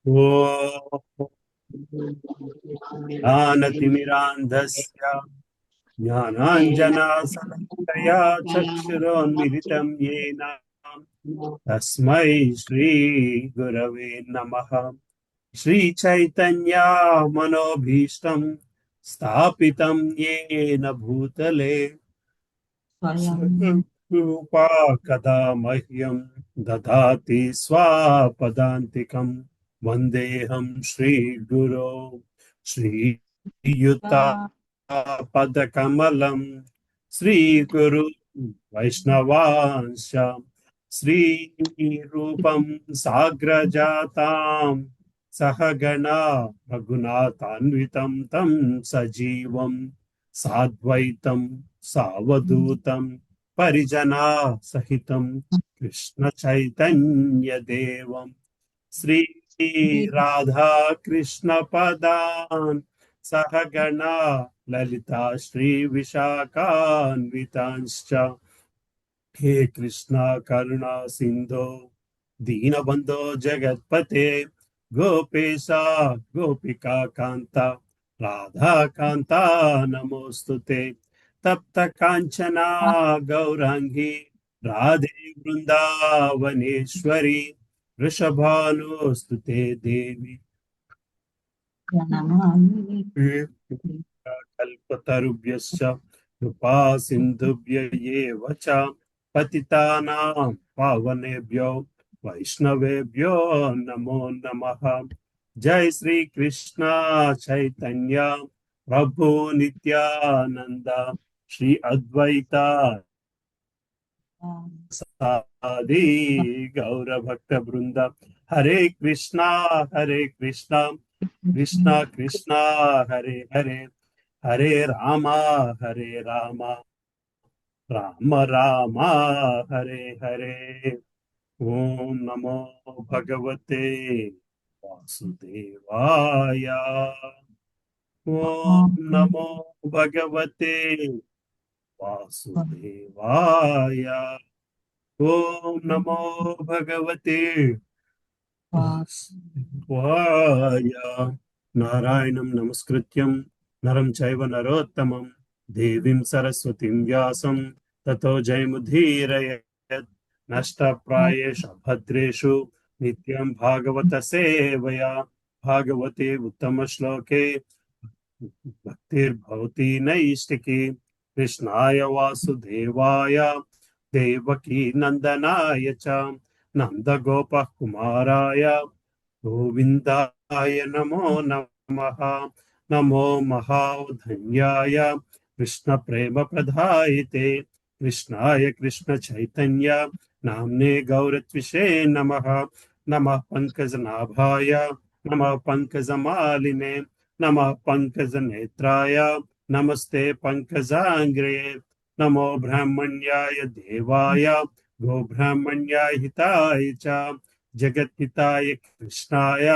ॐ ज्ञानतिमिरान्धस्य ज्ञानाञ्जनाशलाकया चक्षुरोन्मिलितं येन तस्मै श्रीगुरवे नमः। श्रीचैतन्या मनोभीष्टं स्थापितं येन भूतले रूपा कदा मह्यं ददाति स्वापदान्तिकं वन्देऽहं श्रीगुरो श्रीयुतापदकमलं श्रीगुरु वैष्णवांश श्रीरूपं साग्रजातां सहगणा रघुनाथान्वितं तं सजीवं साद्वैतं सावधूतं परिजना सहितं कृष्ण चैतन्य देवं श्री राधा कृष्ण पदान् सहगणा ललिता श्री विशाखान्वितांश्च हे कृष्णा करुणा सिंधो दीनबंधो जगत्पते गोपेशा गोपिका कांता राधा कांता नमोस्तुते तप्त कांचना गौरांगी राधे वृंदावनेश्वरी वृषभानुस्तुते देवी कल्पतरुभ्यश्च कृपा सिन्धुभ्य एव च पतितानां पावनेभ्यो वैष्णवेभ्यो नमो नमः। जय श्री कृष्ण चैतन्य प्रभु नित्यानंद श्री अद्वैता सादि गौर भक्त वृंद हरे कृष्णा कृष्णा कृष्णा हरे हरे हरे रामा राम रामा हरे हरे। ओम नमो भगवते वासुदेवाय। ओम नमो भगवते वासुदेवाय। ओम नमो भगवते वासुदेवाय। नारायणं नमस्कृत्यं नरं चैव नरोत्तमं देवीं सरस्वतीं व्यासं ततो जयमुदीरयेत्। नष्टप्रायेषु भद्रेषु नित्यं भागवत सेवया भागवते उत्तमश्लोके भक्तिर्भवति नैष्टिकी। कृष्णाय वासुदेवाय देवकी नंदनाय च नंदगोपः कुमाराय गोविन्दाय नमो नमः। नमो महाधन्याय कृष्ण प्रेम प्रदायते कृष्णाय कृष्ण चैतन्य नाम्ने गौरत्विषे नमः। नमः पंकजनाभाय नमः पंकजमालिने नमः पंकजनेत्राय नमस्ते पंकजांग्रे। नमो ब्राह्मण्याय देवाय गो ब्राह्मण्याय हिताय च जगत्पिताय कृष्णाय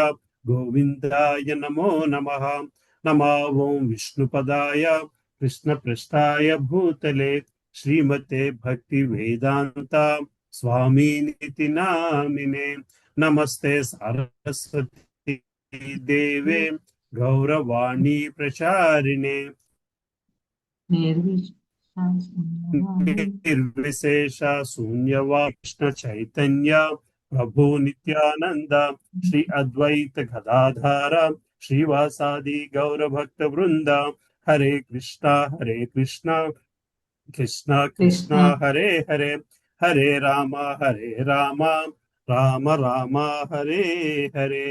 गोविन्दाय नमो नमः। नमः ओं विष्णुपदाय कृष्णपृष्ठाय भूतले श्रीमते भक्ति वेदांता स्वामीनिति नामिने। नमस्ते सरस्वती देवे गौरवाणी प्रचारिणे निर्विशेष शून्यवाद कृष्ण चैतन्य प्रभु नित्यानंद श्री अद्वैत गदाधार श्रीवासादि गौर भक्त वृंद हरे कृष्णा कृष्णा कृष्णा हरे हरे हरे राम राम राम हरे हरे।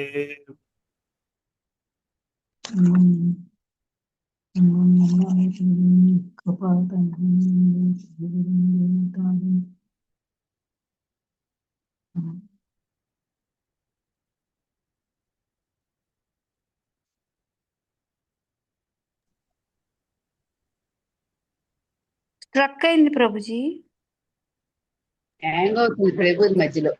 స్ట్రక్ అయింది ప్రభుజీ. హ్యాంగ్ అవుతుంది ప్రభు మధ్యలో.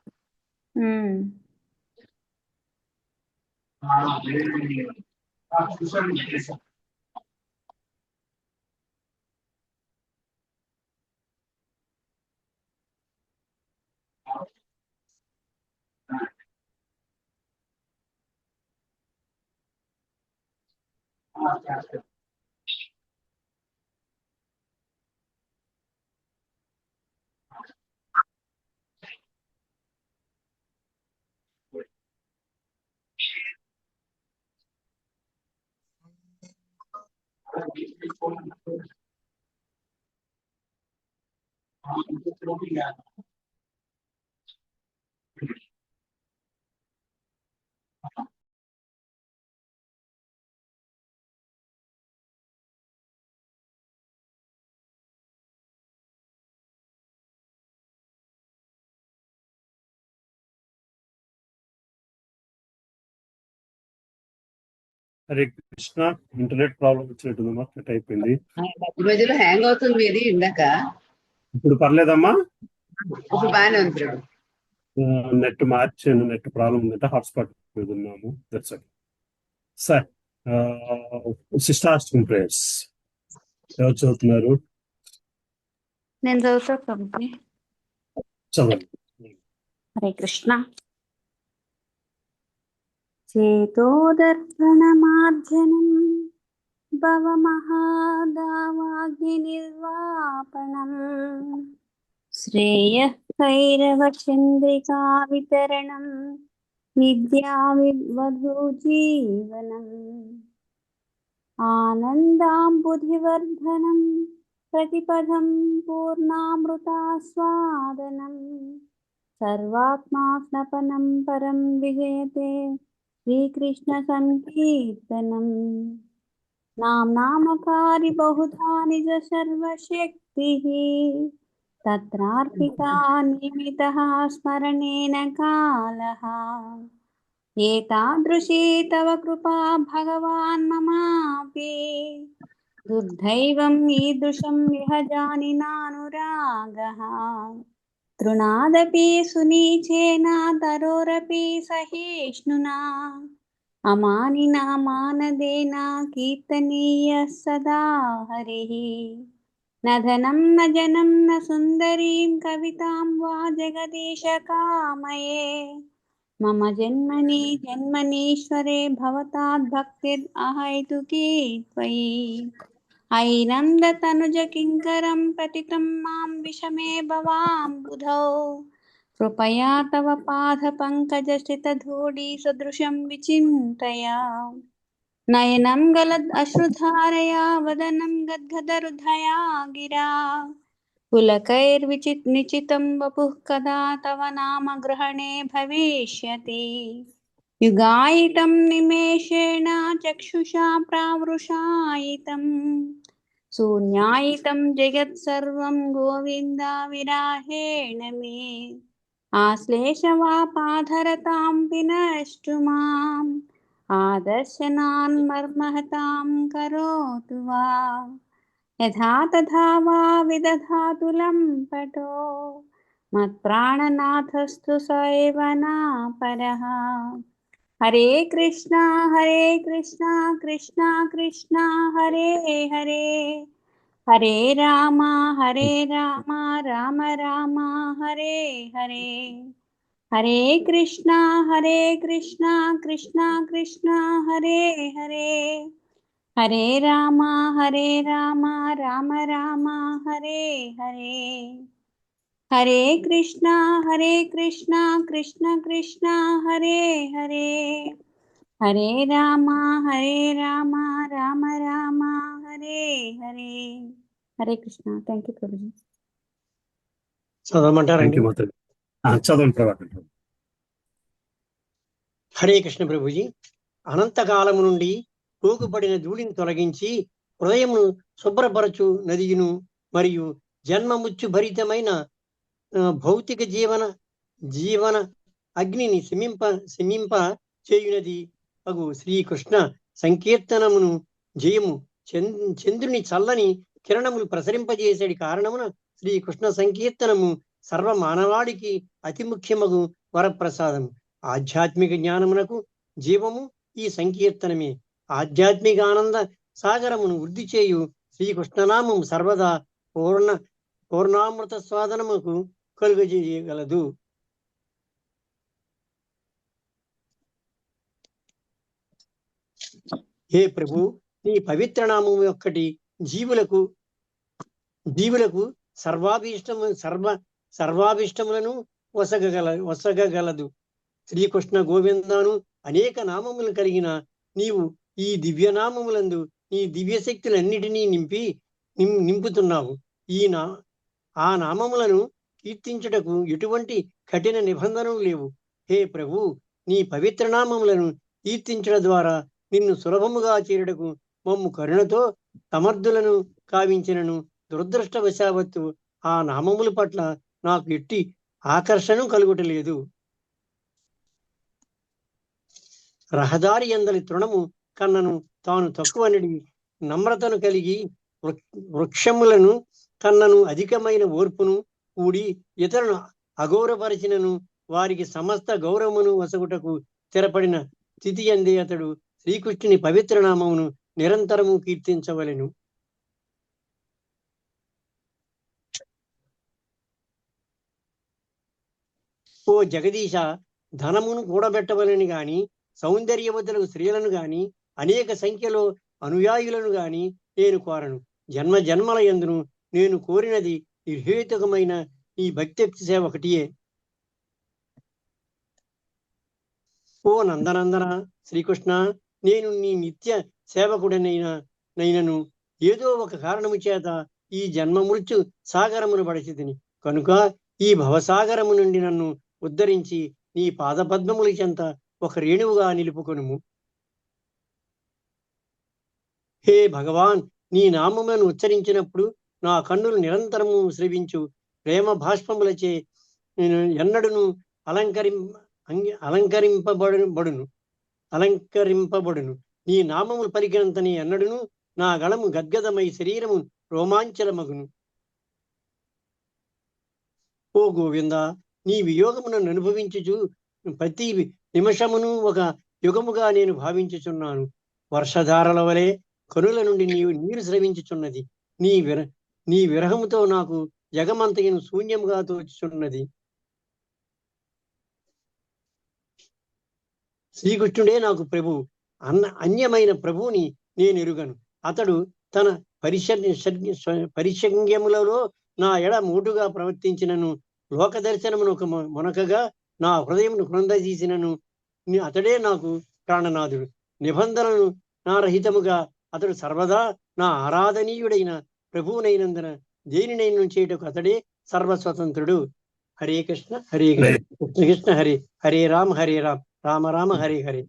హరే కృష్ణ. ఇంటర్నెట్ ప్రాబ్లం వచ్చినట్టుందమ్మా, కట్ అయిపోయింది. మధ్య మధ్యలో హ్యాంగ్ అవుతుంది మీది ఇందాక. ఇప్పుడు పర్లేదమ్మా? ఇప్పుడు బాగానే ఉంది ప్రభు. నెట్ మార్చాను, నెట్ ప్రాబ్లం ఉందంటే హాట్స్పాట్ ఉన్నాము. That's okay sir. శిష్టాష్టమి ప్రేయర్స్ ఎవరు చదువుతున్నారు? నేను చదువుతా ప్రభుజీ. చదవండి. హరే కృష్ణ. చేతోదర్పణమార్జనం భవమహాదావాగ్నిర్వాపణం శ్రేయః కైరవచంద్రికా వితరణం విద్యావివధూజీవనం ఆనందాంబుధివర్ధనం ప్రతిపదం పూర్ణామృతాస్వాదనం సర్వాత్మాస్నపనం పరం విజయతే శ్రీకృష్ణ సంకీర్తనం నామ్నామకారి బహుధా నిజ సర్వశక్తిః తత్రార్పితా నిమితః స్మరణేన కాలః ఏతాదృశీ తవ కృపా భగవాన్ మమాపి దుర్దైవం ఈదృశం ఇహ జానినానురాగః తృణాదపి సునీచేన తరోరపి సహిష్ణునా అమానినా మానదేన కీర్తనీయః సదా హరిః న ధనం న జనం న సుందరీం కవితాం వా జగదీశ కామయే మమ జన్మని జన్మనీశ్వరే భవతాద్భక్తిర్ అహైతుకీ త్వయి ఐనంద తనుజ కింకరం పతితం మాం విషమే భవాంబుధౌ కృపయా తవ పాద పంకజ స్థితధూళి సదృశం విచింతయ నయనం గలద్ అశ్రుధారయా వదనం గద్గదరుధయా గిరా పులకైర్విచిత్ నిచితం వపుః కదా తవ నామ గ్రహణే భవిష్యతి యుగాయితం నిమేషేణ చక్షుషా ప్రావృషాయితం శూన్యాయితం జగత్సర్వం గోవింద విరాహేణ మే ఆశ్లేషవాపాధరతాం వినష్టు మాం ఆదర్శనాన్మర్మహతాం కరోతు వా యథా తథా వా విదధాతు లంపటో మత్ప్రాణనాథస్తు స ఏవ నా పరః హరే కృష్ణ కృష్ణ కృష్ణ హరే హరే హరే రామ రామ రామ హరే హరే హరే కృష్ణ కృష్ణ కృష్ణ హరే హరే హరే రామ రామ రామ హరే హరే హరే కృష్ణ కృష్ణ కృష్ణ హరే హరే హరే రామ రామ రామ హరే హరే. హరే కృష్ణ. Thank you Prabhuji. చదవమంటారండి? చదవండి ప్రభాకర్. హరే కృష్ణ ప్రభుజీ. అనంతకాలము నుండి పోగుపడిన ధూళిని తొలగించి హృదయమును శుభ్రపరచు నదియును మరియు జన్మముచ్చు భరితమైన భౌతిక జీవన అగ్నిని శమింప చేయునది అగు శ్రీకృష్ణ సంకీర్తనమును జయము చంద్రుని చల్లని కిరణములు ప్రసరింపజేసేది కారణమున శ్రీకృష్ణ సంకీర్తనము సర్వ మానవాడికి అతి ముఖ్యమగు వరప్రసాదము. ఆధ్యాత్మిక జ్ఞానమునకు జీవము ఈ సంకీర్తనమే. ఆధ్యాత్మిక ఆనంద సాగరమును వృద్ధి చేయు శ్రీకృష్ణనామము సర్వదా పూర్ణామృత స్వాదనముకు కలుగజేయగలదు. హే ప్రభు, నీ పవిత్ర నామము ఒక్కటి జీవులకు సర్వాభిష్టములను వసగగలదు. శ్రీకృష్ణ గోవిందాను అనేక నామములు కలిగిన నీవు ఈ దివ్యనామములందు నీ దివ్య శక్తులన్నిటినీ నింపుతున్నావు. ఆ నామములను కీర్తించుటకు ఎటువంటి కఠిన నిబంధనలు లేవు. హే ప్రభు, నీ పవిత్ర నామములను కీర్తించడం ద్వారా నిన్ను సులభముగా చేరుటకు మమ్ము కరుణతో సమర్థులను కావించినను దురదృష్టవశావత్తు ఆ నామముల పట్ల నాకు ఎట్టి ఆకర్షణ కలుగుటలేదు. రహదారి ఎందలి తృణము కన్నను తాను తక్కువనడి నమ్రతను కలిగి వృక్షములను కన్నను అధికమైన ఓర్పును కూడి ఇతరులను అగౌరవపరిచినను వారికి సమస్త గౌరవమును వసగుటకు స్థిరపడిన స్థితి అందే అతడు శ్రీకృష్ణుని పవిత్ర నామమును నిరంతరము కీర్తించవలెను. ఓ జగదీశ, ధనమును కూడబెట్టవలని గాని, సౌందర్యవతులకు స్త్రీలను గాని, అనేక సంఖ్యలో అనుయాయులను గాని నేను కోరను. జన్మ జన్మల యందును నేను కోరినది నిర్హేతుకమైన ఈ భక్తి సేవ ఒకటియే. ఓ నందనందన శ్రీకృష్ణ, నేను నీ నిత్య సేవకుడనైనను ఏదో ఒక కారణము చేత ఈ జన్మ మృత్యు సాగరమును పడిచితిని కనుక ఈ భవసాగరము నుండి నన్ను ఉద్ధరించి నీ పాదపద్మముల చెంత ఒక రేణువుగా నిలుపుకొనుము. హే భగవాన్, నీ నామములను ఉచ్చరించినప్పుడు నా కన్నులు నిరంతరము శ్రవించు ప్రేమ భాష్పములచే ఎన్నడును అలంకరింపబడును. నీ నామములు పలికినంతని ఎన్నడును నా గళము గద్గదమై శరీరము రోమాంచలమగును. ఓ గోవింద, నీ వియోగమును అనుభవించుచు ప్రతి నిమిషమును ఒక యుగముగా నేను భావించుచున్నాను. వర్షధారల వలె కనుల నుండి నీరు స్రవించుచున్నది. నీ విరహముతో నాకు జగమంతయును శూన్యముగా తోచుచున్నది. శ్రీకృష్ణుడే నాకు ప్రభు. అన్యమైన ప్రభువుని నేను ఎరుగను. అతడు తన పరిశంగ్యములలో నా ఎడ మోటుగా ప్రవర్తించినను, లోక దర్శనమును ఒక మొనకగా నా హృదయమును కృందజీసినను అతడే నాకు ప్రాణనాథుడు. నిబంధనలను నా రహితముగా అతడు సర్వదా నా ఆరాధనీయుడైన ప్రభువునైనందున దేనినైనా చేయటకు అతడే సర్వస్వతంత్రుడు. హరే కృష్ణ హరే కృష్ణ కృష్ణ హరే హరే రామ రామ రామ హరే హరే.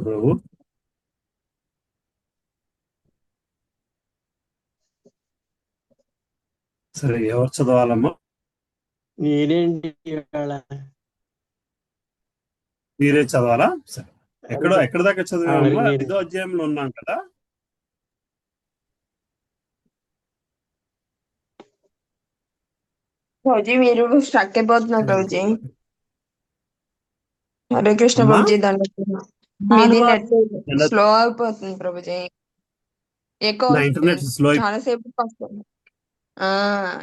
ప్రభు. సరే, ఎవరు చదవాలమ్మా? నేనేంటి మీరే చదవాలా? సరే, ఎక్కడ దాకా చదివామమ్మా? 5వ అధ్యాయంలో ఉన్నాం కదా. ప్రభుజీ మీరు స్ట్రక్ అయిపోతున్నారు ప్రభుజీ. హరే కృష్ణ ప్రభుజీ, మీది నెట్ స్లో అయిపోతుంది ప్రభుజీ. ఎక్కువ ఇంటర్నెట్ స్లో చాలా సేపు వస్తుంది.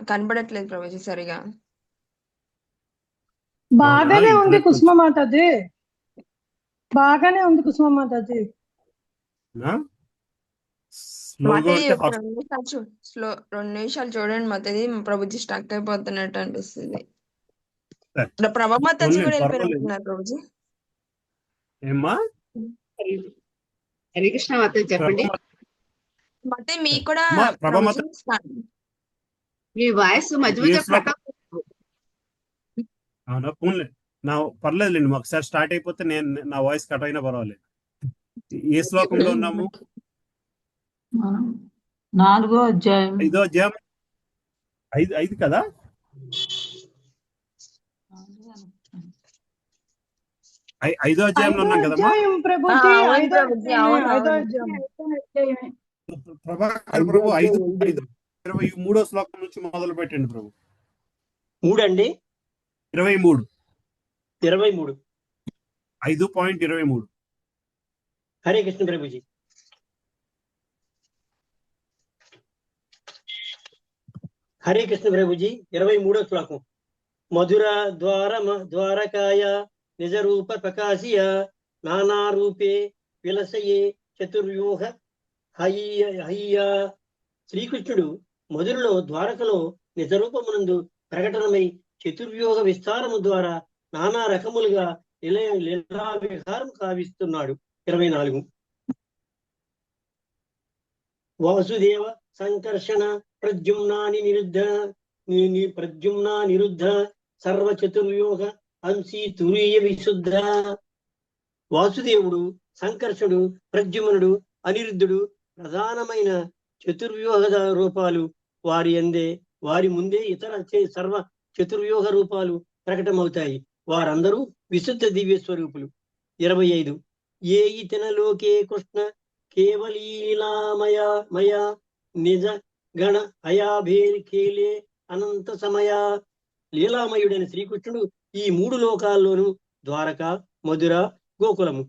కనపడట్లేదు ప్రభుజీ సరిగా. బాగానే ఉంది కుసుమమాతాజీ, బాగానే ఉంది కుసుమమాతాజీ. మాతాజీ 2 నిమిషాలు చూడండి మాతాజీ. ప్రభుజీ స్ట్రక్ అయిపోతున్నట్టు అనిపిస్తుంది. ప్రభా మాతాజీ కూడా వెళ్ళిపోయినట్టున్నారు ప్రభుజీ. ఏమ్మా? హరే కృష్ణ మాతాజీ చెప్పండి. మాతాజీ మీకు కూడా మీ వాయిస్ మధ్య మధ్య అవునా? ఫోన్లే నా పర్లేదులేండి, ఒకసారి స్టార్ట్ అయిపోతే నా వాయిస్ కట్ అయినా పర్వాలేదు. ఏ శ్లోకంలో ఉన్నాము? 4వ అధ్యాయం. 5వ అధ్యాయం. 5 కదా? 5వ అధ్యాయంలో ఉన్నాం కదమ్మా. ప్రభాకర్ ప్రభు 5:23వ శ్లోకం నుంచి మొదలు పెట్టండి ప్రభు. 3 అండి 23. 23. 5.23. హరే కృష్ణ ప్రభుజీ. హరే కృష్ణ ప్రభుజీ. 23వ శ్లోకం. మధుర ద్వారకాయ నిజ రూప ప్రకాశియ నానా రూపే విలసయే చతుర్వ్యూహ హయ్య. శ్రీకృష్ణుడు మొదలులో ద్వారకలో నిజరూపమునందు ప్రకటనమై చతుర్వ్యూహ విస్తారము ద్వారా నానా రకములుగా లీలా విహారం కావిస్తున్నాడు. 24 వాసుదేవ సంకర్షణ ప్రద్యుమ్నా నిరుద్ధ సర్వ చతుర్వ్యూహ అంశీ తురీయ విశుద్ధ. వాసుదేవుడు, సంకర్షుడు, ప్రద్యుమ్నుడు, అనిరుద్ధుడు ప్రధానమైన చతుర్వ్యూహ రూపాలు. వారి ముందే ఇతర సర్వ చతుర్వ్యూహ రూపాలు ప్రకటమవుతాయి. వారందరూ విశుద్ధ దివ్య స్వరూపులు. 25 ఏ ఇతన లోకే కృష్ణ కేవలీలామయ నిజ గణ అయాభేర్ ఖేలే అనంత సమయ. లీలామయుడైన శ్రీకృష్ణుడు ఈ 3 లోకాల్లోనూ ద్వారక, మధుర, గోకులము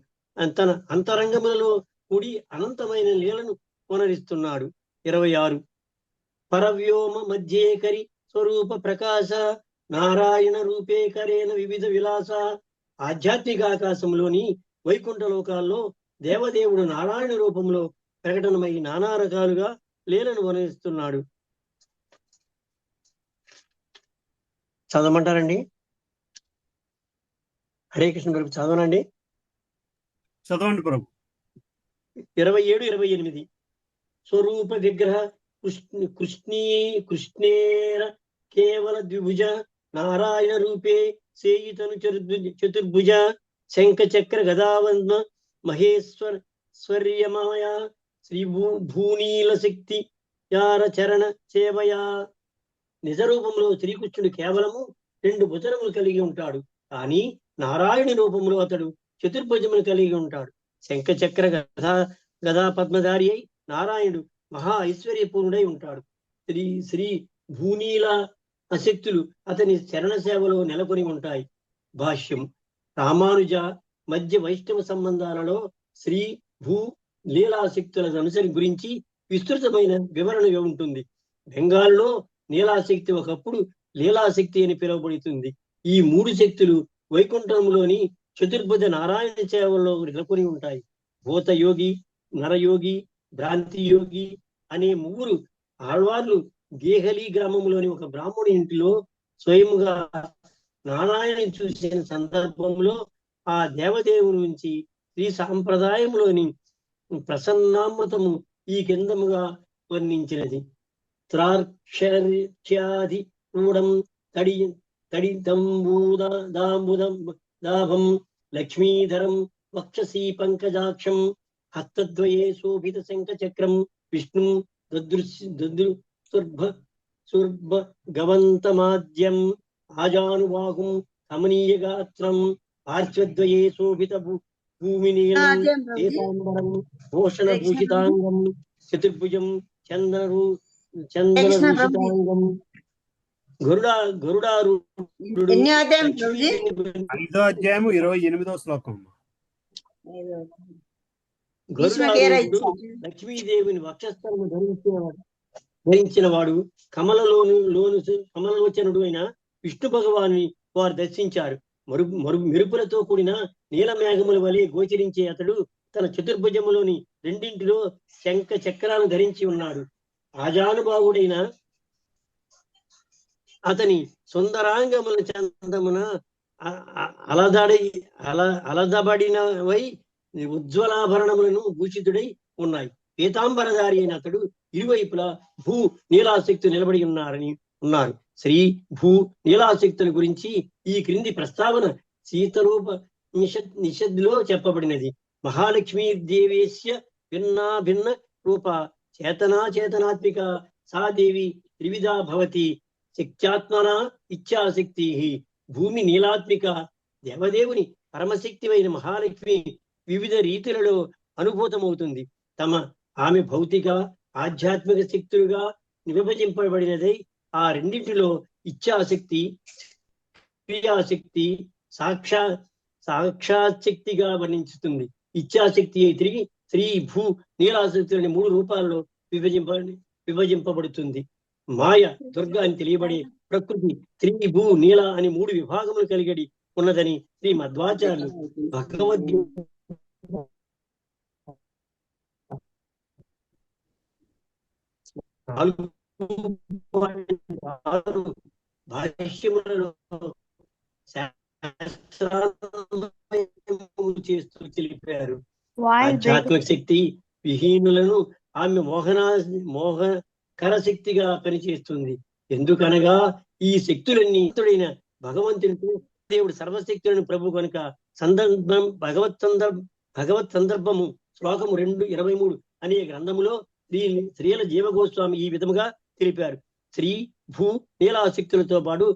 తన అంతరంగములలో కూడి అనంతమైన లీలను పునరిస్తున్నాడు. 26 పరవ్యోమ మధ్యేకరి స్వరూప ప్రకాశ నారాయణ రూపే కరేన వివిధ విలాస. ఆధ్యాత్మిక ఆకాశంలోని వైకుంఠ లోకాల్లో దేవదేవుడు నారాయణ రూపంలో ప్రకటనమై నానా రకాలుగా లీలను వర్ణిస్తున్నాడు. చదవమంటారండి? హరే కృష్ణ ప్రభు చదవనండి. చదవండి ప్రభు. 27, 28 స్వరూప విగ్రహ కృష్ణేర కేవల ద్విభుజ నారాయణ రూపే సేయితను చతుర్భుజ శంఖ చక్ర గదావంద మహేశ్వర్యమాయ శ్రీ భూనీల శక్తి యార చరణ సేవయా. నిజ రూపంలో శ్రీకృష్ణుడు కేవలము 2 భుజములు కలిగి ఉంటాడు. కానీ నారాయణ రూపంలో అతడు చతుర్భుజములు కలిగి ఉంటాడు. శంఖ చక్ర గదా పద్మధారి అయి నారాయణుడు మహా ఐశ్వర్యపూర్ణుడై ఉంటాడు. శ్రీ భూనీల శక్తులు అతని చరణ సేవలో నెలకొని ఉంటాయి. భాష్యం రామానుజ మధ్య వైష్ణవ సంబంధాలలో శ్రీ భూ లీలాశక్తుల అనుసరి గురించి విస్తృతమైన వివరణ ఉంటుంది. బెంగాల్లో నీలాశక్తి ఒకప్పుడు లీలాశక్తి అని పిలువబడుతుంది. ఈ 3 శక్తులు వైకుంఠంలోని చతుర్భుజ నారాయణ సేవల్లో నెలకొని ఉంటాయి. భూతయోగి, నరయోగి, భ్రాంతి యోగి అనే 3 ఆళ్వార్లు గేహలి గ్రామంలోని ఒక బ్రాహ్మణి ఇంటిలో స్వయముగా నారాయణ చూసిన సందర్భంలో ఆ దేవదేవుని నుంచి శ్రీ సాంప్రదాయంలోని ప్రసన్నామృతము ఈ కిందముగా వర్ణించినది. త్రాక్షర్యాది రూఢం తడిదంబూదాంబుదం దాభం లక్ష్మీధరం వక్షసీ పంకజాక్షం హస్తద్వయే శోభిత శంఖ చక్రం విష్ణు సుర్భ గవంతమాద్యం ఆజానుబాహుం కమనీయ గాత్రం పార్శ్వద్వయే శోభిత భూమినీలం ఏతాంబరం భూషణ భూషితాంగం చతుర్భుజం చందనభూషితాంగం గరుడారూఢుడు. 5వ అధ్యాయము 28వ శ్లోకం. గరుడారూఢుడు లక్ష్మీదేవిని వక్షస్థలము ధరించిన వాడు కమలలోచనుడు అయిన విష్ణు భగవాన్ని వారు దర్శించారు. మెరుపులతో కూడిన నీల మేఘముల వలె గోచరించే అతడు తన చతుర్భుజములోని 2 శంఖ చక్రాలను ధరించి ఉన్నాడు. ఆజానుభావుడైన అతని సుందరాంగముల చందమున అలదబడినవై ఉజ్వలాభరణములను భూషితుడై ఉన్నాయి. పీతాంబరధారి అయిన అతడు ఇరువైపులా భూ నీలాశక్తులు నిలబడి ఉన్నారు. శ్రీ భూ నీలాశక్తుల గురించి ఈ క్రింది ప్రస్తావన సీతరూప నిషద్లో చెప్పబడినది. మహాలక్ష్మీ దేవేశ్య భిన్న రూప చేతనాత్మిక సా దేవి త్రివిధా భవతి శక్త్యాత్మన ఇచ్ఛాశక్తి. భూమి నీలాత్మిక దేవదేవుని పరమశక్తివైన మహాలక్ష్మి వివిధ రీతులలో అనుభూతమవుతుంది. ఆమె భౌతిక ఆధ్యాత్మిక శక్తులుగా విభజింపబడినదై ఆ రెండింటిలో ఇచ్ఛాశక్తి, క్రియాశక్తి సాక్షాత్ శక్తిగా వర్ణించుతుంది. ఇచ్ఛాశక్తి అయి తిరిగి శ్రీ భూ నీలాశక్తులని 3 రూపాల్లో విభజింపబడుతుంది. మాయ, దుర్గా అని తెలియబడే ప్రకృతి శ్రీ భూ నీల అని 3 విభాగములు కలిగి ఉన్నదని శ్రీ మధ్వాచార్యులు 4.6 భాష్యములలో శాస్త్రాలను చేస్తూ తెలిపారు. ఆధ్యాత్మిక శక్తి విహీనులను ఆమె మోహకర శక్తిగా పనిచేస్తుంది. ఎందుకనగా ఈ శక్తులన్నీ భగవంతునితో దేవుడు సర్వశక్తులను ప్రభు కనుక సందర్భం భగవత్ సందర్భము శ్లోకము 2:23 అనే గ్రంథములో శ్రీల జీవగోస్వామి ఈ విధముగా తెలిపారు. శ్రీ భూ నీలాశక్తులతో పాటు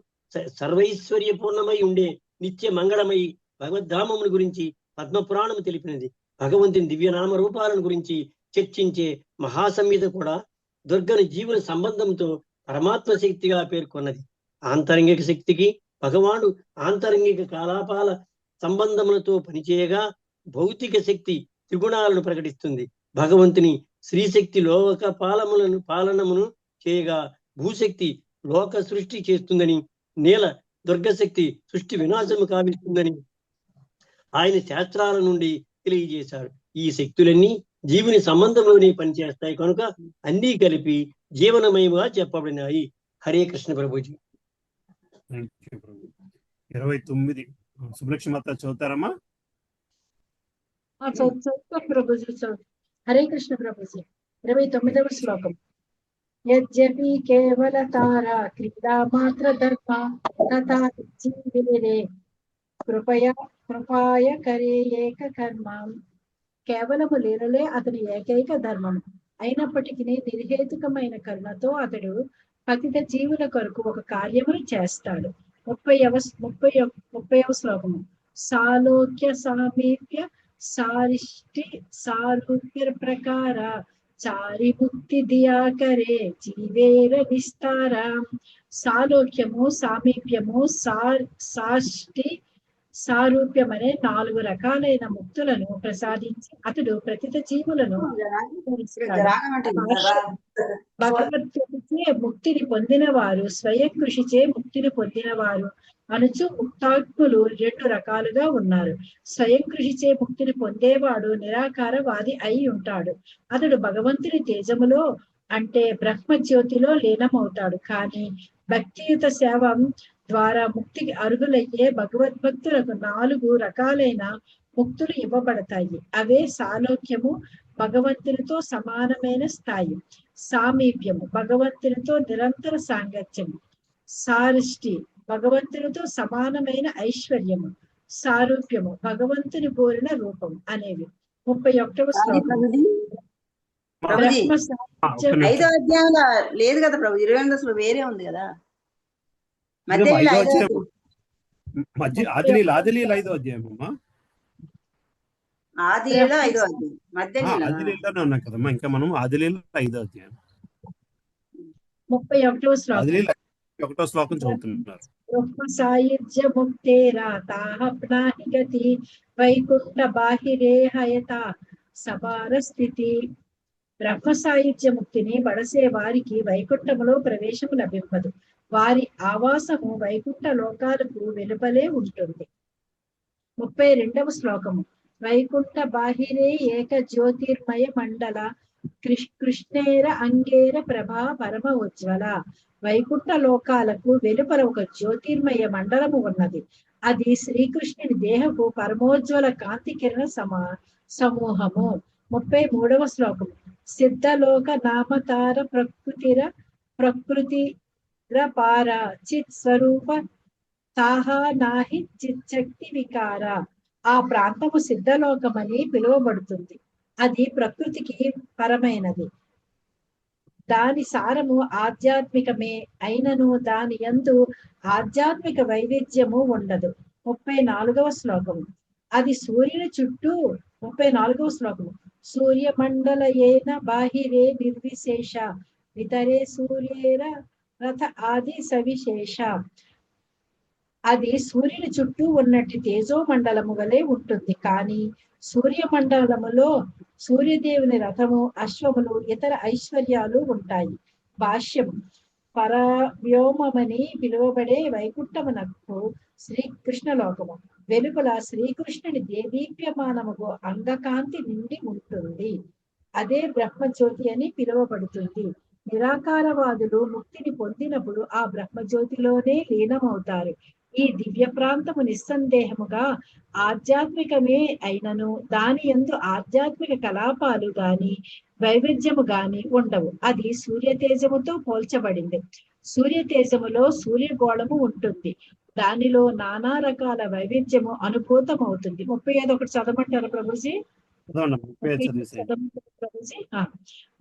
సర్వైశ్వర్యపూర్ణమై ఉండే నిత్య మంగళమై భగవద్ధామమును గురించి పద్మపురాణము తెలిపినది. భగవంతుని దివ్యనామ రూపాలను గురించి చర్చించే మహాసంహిత కూడా దుర్గని జీవుల సంబంధంతో పరమాత్మ శక్తిగా పేర్కొన్నది. ఆంతరంగిక శక్తికి భగవానుడు ఆంతరంగిక కాలాపాల సంబంధములతో పనిచేయగా భౌతిక శక్తి త్రిగుణాలను ప్రకటిస్తుంది. భగవంతుని శ్రీశక్తి లోక పాలనమును చేయగా భూశక్తి లోక సృష్టి చేస్తుందని, నేల దుర్గశక్తి సృష్టి వినాశము కావిస్తుందని ఆయన శాస్త్రాల నుండి తెలియజేశారు. ఈ శక్తులన్నీ జీవుని సంబంధంలోనే పనిచేస్తాయి కనుక అన్నీ కలిపి జీవనమయముగా చెప్పబడినాయి. హరే కృష్ణ ప్రభుజీ. 29 సుబ్రక్ష మాత చదువుతారమ్మా? ప్రభుజీ. హరే కృష్ణ ప్రభుజీ. 29వ శ్లోకం. యజ్జపి కేవల తారా క్రీడా మాత్ర ధర్మ తథా జీవేరే కృపాయ కరే ఏక కర్మ. కేవలము లీలలే అతని ఏకైక ధర్మము అయినప్పటికీ నిర్హేతుకమైన కరుణతో అతడు పతిత జీవుల కొరకు ఒక కార్యమును చేస్తాడు. 30వ శ్లోకము. సాలోక్య సామీప్య సారిష్టి సారూప్య ప్రకార చారి ముక్తి దియాకరే జీవేర విస్తార. సాలోక్యము, సామీప్యము, సాష్టి, సారూప్యం అనే 4 రకాలైన ముక్తులను ప్రసాదించి అతడు ప్రతిత జీవులను భగవద్గీతచే ముక్తిని పొందిన వారు స్వయం కృషిచే ముక్తిని పొందిన వారు అనుచు ముక్తాత్ములు 2 రకాలుగా ఉన్నారు. స్వయం కృషిచే ముక్తిని పొందేవాడు నిరాకారవాది అయి ఉంటాడు. అతడు భగవంతుని తేజములో అంటే బ్రహ్మజ్యోతిలో లీనమవుతాడు. కానీ భక్తియుత సేవ ద్వారా ముక్తికి అర్హులయ్యే భగవద్భక్తులకు 4 రకాలైన ముక్తులు ఇవ్వబడతాయి. అవే సాలోక్యము, భగవంతునితో సమానమైన స్థాయి; సామీప్యము, భగవంతునితో నిరంతర సాంగత్యము; సారిష్టి, భగవంతునితో సమానమైన ఐశ్వర్యము; సారూప్యము, భగవంతుని కోరిన రూపం అనేవి. 31వ శ్లోకం. ప్రభుజీ 5వ అధ్యాయంలో లేదు కదా ప్రభు, 28 అసలు వేరే ఉంది కదా. ఆదిలీల 5వ అధ్యాయం అమ్మా. ఆదిలీల 5వ అధ్యాయం ఆదిలీలలోనే ఉన్నాం కదమ్మా. ఇంకా మనం ఆదిలీల 5వ అధ్యాయం 31వ శ్లోకం. ఆదిలీల 1వ శ్లోకం చదువుతున్నారు. సాయుజ్య ముక్తేరా తాహప్నాహి గతి వైకుంఠ బాహిరే హయత సబార స్థితి. బ్రహ్మ సాయుధ్య ముక్తిని బడసే వారికి వైకుంఠములో ప్రవేశము లభింపదు. వారి ఆవాసము వైకుంఠ లోకాలకు వెలుపలే ఉంటుంది. 32వ శ్లోకము. వైకుంఠ బాహిరే ఏక జ్యోతిర్మయ మండల కృష్ణేర అంగేర ప్రభా పరమ ఉజ్వల. వైకుంఠ లోకాలకు వెలుపల ఒక జ్యోతిర్మయ మండలము ఉన్నది. అది శ్రీకృష్ణుని దేహపు పరమోజ్వల కాంతి కిరణ సమూహము. 33వ శ్లోకము. సిద్ధలోక నామతార ప్రకృతి పార చిత్ స్వరూప తాహా నాహి చిచ్చక్తి వికార. ఆ ప్రాంతము సిద్ధలోకమని పిలువబడుతుంది. అది ప్రకృతికి పరమైనది. దాని సారము ఆధ్యాత్మికమే అయినను దాని యందు ఆధ్యాత్మిక వైవిధ్యము ఉండదు. 34వ శ్లోకము. అది సూర్యుని చుట్టూ 34వ శ్లోకము. సూర్యమండల ఏన బాహిరే నిర్విశేష వితరే సూర్యేర రథ ఆది సవిశేష. అది సూర్యుని చుట్టూ ఉన్నట్టు తేజోమండలము వలె ఉంటుంది. కానీ సూర్యమండలములో సూర్యదేవుని రథము, అశ్వములు, ఇతర ఐశ్వర్యాలు ఉంటాయి. భాష్యం. పరవ్యోమని పిలువబడే వైకుంఠమునకు శ్రీకృష్ణ లోకము వెలుపల శ్రీకృష్ణుని దేదీప్యమానముకు అంగకాంతి నిండి ఉంటుంది. అదే బ్రహ్మజ్యోతి అని పిలువబడుతుంది. నిరాకారవాదులు ముక్తిని పొందినప్పుడు ఆ బ్రహ్మజ్యోతిలోనే లీనమవుతారు. ఈ దివ్య ప్రాంతము నిస్సందేహముగా ఆధ్యాత్మికమే అయినను దాని యందు ఆధ్యాత్మిక కలాపాలు గాని వైవిధ్యము గాని ఉండవు. అది సూర్య తేజముతో పోల్చబడింది. సూర్య తేజములో సూర్యగోళము ఉంటుంది. దానిలో నానా రకాల వైవిధ్యము అనుభూతమవుతుంది. 35 ఒకటి చదవమంటారా ప్రభుజీ?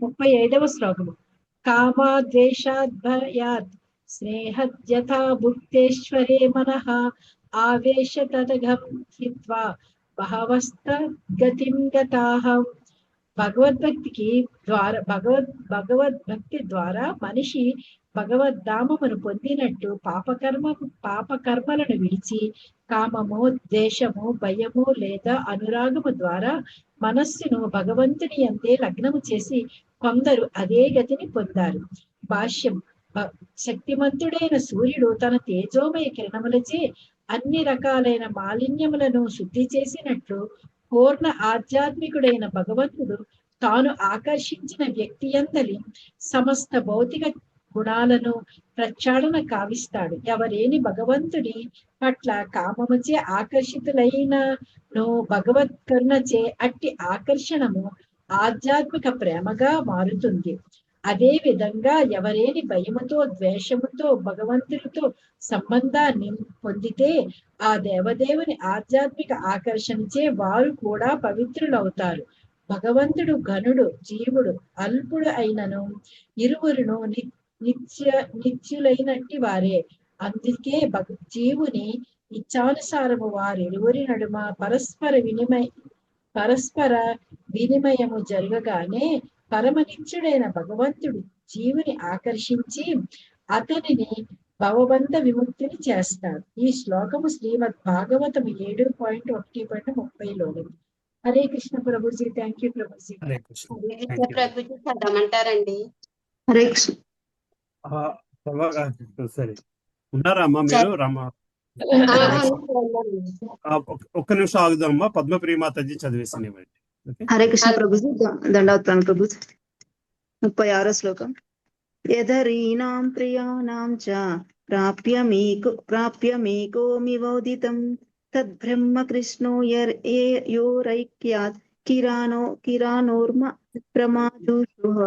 35వ శ్లోకము. కామాద్వేషాద్భయాత్ స్నేహద్యథా భుక్తేశ్వరే మనః ఆవేశ తదఘం హిత్వా బహవస్త గతిం గతాః. భగవద్భక్తికి భగవద్భక్తి ద్వారా మనిషి భగవద్ధామమును పొందినట్టు పాపకర్మలను విడిచి కామము, ద్వేషము, భయము లేదా అనురాగము ద్వారా మనస్సును భగవంతుని యందే లగ్నము చేసి కొందరు అదే గతిని పొందారు. భాష్యం. శక్తిమంతుడైన సూర్యుడు తన తేజోమయ కిరణములచే అన్ని రకాలైన మాలిన్యములను శుద్ధి చేసినట్లు పూర్ణ ఆధ్యాత్మికుడైన భగవంతుడు తాను ఆకర్షించిన వ్యక్తి యందలి సమస్త భౌతిక గుణాలను ప్రక్షాళన కావిస్తాడు. ఎవరేని భగవంతుడి పట్ల కామముచే ఆకర్షితులైనను భగవత్ కరుణచే అట్టి ఆకర్షణము ఆధ్యాత్మిక ప్రేమగా మారుతుంది. అదే విధంగా ఎవరేని భయముతో, ద్వేషముతో భగవంతుడితో సంబంధాన్ని పొందితే ఆ దేవదేవుని ఆధ్యాత్మిక ఆకర్షణచే వారు కూడా పవిత్రులవుతారు. భగవంతుడు ఘనుడు, జీవుడు అల్పుడు అయినను ఇరువురును నిత్యులైనట్టి వారే. అందుకే జీవుని ఇచ్చానుసారము వారిరువురి నడుమ పరస్పర వినిమయము జరగగానే పరమనిత్యుడైన భగవంతుడు జీవుని ఆకర్షించి అతనిని భవబంధ విముక్తిని చేస్తాడు. ఈ శ్లోకము శ్రీమద్ భాగవతము 7.1.30లోని. హరే కృష్ణ ప్రభుజీ. Thank you Prabhuji. హరే కృష్ణ. ప్రభుజీ చదవమంటారండి? హరే కృష్ణ. సరే, ఉన్నారా అమ్మా మీరు? రమ్మా, ఒక్క నిమిషం ఆగుదామమ్మా. పద్మప్రియమాతజీ చదివేసినవ్వండి. హరే కృష్ణ ప్రభుజీ. దండవత్ప్రాణ ప్రభుజీ. 36వ శ్లోకం. యదరీనాం ప్రియానాం చ ప్రాప్యమేకో మివోదితం తద్బ్రహ్మ కృష్ణో యోరైక్యాత్ కిరానోర్మ ప్రమాదూషుః.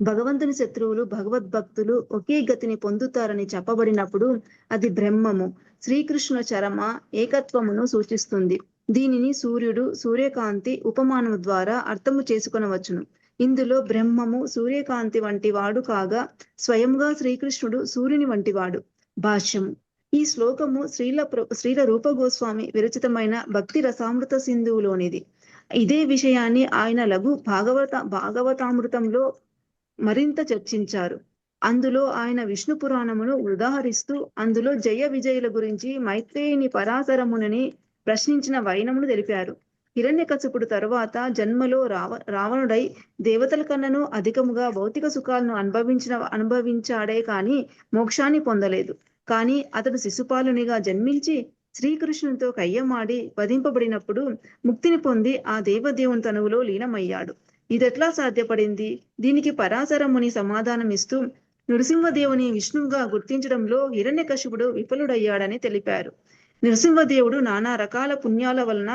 భగవంతుని శత్రువులు భగవద్భక్తులు ఒకే గతిని పొందుతారని చెప్పబడినప్పుడు అది బ్రహ్మము, శ్రీకృష్ణుల చరమ ఏకత్వమును సూచిస్తుంది. దీనిని సూర్యుడు, సూర్యకాంతి ఉపమానము ద్వారా అర్థము చేసుకొనవచ్చును. ఇందులో బ్రహ్మము సూర్యకాంతి వంటి వాడు కాగా స్వయంగా శ్రీకృష్ణుడు సూర్యుని వంటివాడు. భాష్యము. ఈ శ్లోకము శ్రీల రూప గోస్వామి విరచితమైన భక్తి రసామృత సింధువులోనిది. ఇదే విషయాన్ని ఆయన లఘు భాగవతామృతంలో మరింత చర్చించారు. అందులో ఆయన విష్ణు పురాణమును ఉదాహరిస్తూ అందులో జయ విజయుల గురించి మైత్రేయుని పరాశరమునని ప్రశ్నించిన వైనమును తెలిపారు. హిరణ్యకశిపుడు తరువాత జన్మలో రావణుడై దేవతల కన్నను అధికముగా భౌతిక సుఖాలను అనుభవించాడే కాని మోక్షాన్ని పొందలేదు. కానీ అతడు శిశుపాలునిగా జన్మించి శ్రీకృష్ణునితో కయ్యమాడి వధింపబడినప్పుడు ముక్తిని పొంది ఆ దేవదేవుని తనువులో లీనమయ్యాడు. ఇదెట్లా సాధ్యపడింది? దీనికి పరాశరముని సమాధానమిస్తూ నృసింహదేవుని విష్ణువుగా గుర్తించడంలో హిరణ్యకశిపుడు విఫలుడయ్యాడని తెలిపారు. నృసింహదేవుడు నానా రకాల పుణ్యాల వలన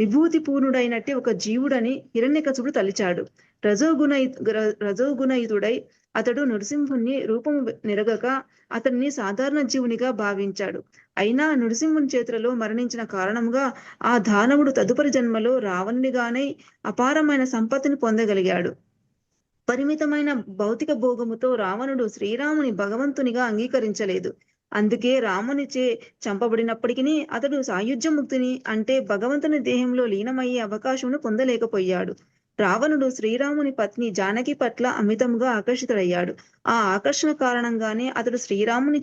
విభూతి పూర్ణుడైనట్టు ఒక జీవుడని హిరణ్యకశిపుడు తలిచాడు. రజోగుణయుతుడై అతడు నృసింహుని రూపము నెరగక అతన్ని సాధారణ జీవునిగా భావించాడు. అయినా నృసింహుని చేతులలో మరణించిన కారణంగా ఆ దానవుడు తదుపరి జన్మలో రావణునిగానే అపారమైన సంపత్తిని పొందగలిగాడు. పరిమితమైన భౌతిక భోగముతో రావణుడు శ్రీరాముని భగవంతునిగా అంగీకరించలేదు. అందుకే రామునిచే చంపబడినప్పటికీ అతడు సాయుధ్యముక్తిని అంటే భగవంతుని దేహంలో లీనమయ్యే అవకాశమును పొందలేకపోయాడు. రావణుడు శ్రీరాముని పత్ని జానకి పట్ల అమితంగా ఆకర్షితుడయ్యాడు. ఆ ఆకర్షణ కారణంగానే అతడు శ్రీరాముని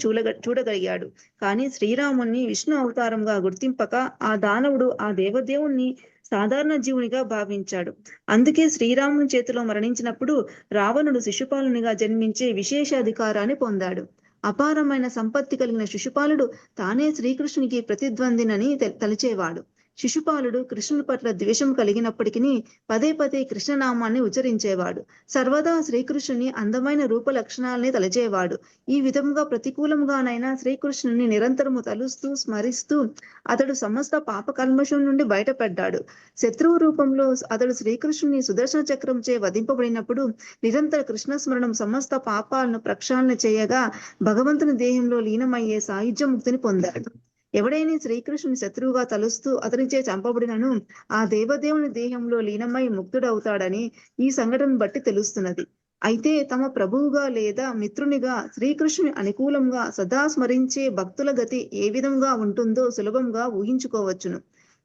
చూడగలిగాడు. కానీ శ్రీరాముని విష్ణు అవతారంగా గుర్తింపక ఆ దానవుడు ఆ దేవదేవుణ్ణి సాధారణ జీవునిగా భావించాడు. అందుకే శ్రీరాముని చేతిలో మరణించినప్పుడు రావణుడు శిశుపాలునిగా జన్మించే విశేష అధికారాన్ని పొందాడు. అపారమైన సంపత్తి కలిగిన శిశుపాలుడు తానే శ్రీకృష్ణునికి ప్రతిద్వందినని తలిచేవాడు. శిశుపాలుడు కృష్ణుని పట్ల ద్వేషం కలిగినప్పటికీ పదే పదే కృష్ణనామాన్ని ఉచ్చరించేవాడు. సర్వదా శ్రీకృష్ణుని అందమైన రూప లక్షణాలని తలచేవాడు. ఈ విధంగా ప్రతికూలంగానైనా శ్రీకృష్ణుని నిరంతరము తలుస్తూ స్మరిస్తూ అతడు సమస్త పాప కల్మషం నుండి బయటపడ్డాడు. శత్రువు రూపంలో అతడు శ్రీకృష్ణుని సుదర్శన చక్రంచే వధింపబడినప్పుడు నిరంతర కృష్ణ స్మరణం సమస్త పాపాలను ప్రక్షాళన చేయగా భగవంతుని దేహంలో లీనమయ్యే సాయుధ్య ముక్తిని పొందాడు. ఎవడైనా శ్రీకృష్ణుని శత్రువుగా తలుస్తూ అతనిచే చంపబడినను ఆ దేవదేవుని దేహంలో లీనమై ముక్తుడవుతాడని ఈ సంఘటన బట్టి తెలుస్తున్నది. అయితే తమ ప్రభువుగా లేదా మిత్రునిగా శ్రీకృష్ణుని అనుకూలంగా సదా స్మరించే భక్తుల గతి ఏ విధంగా ఉంటుందో సులభంగా ఊహించుకోవచ్చును.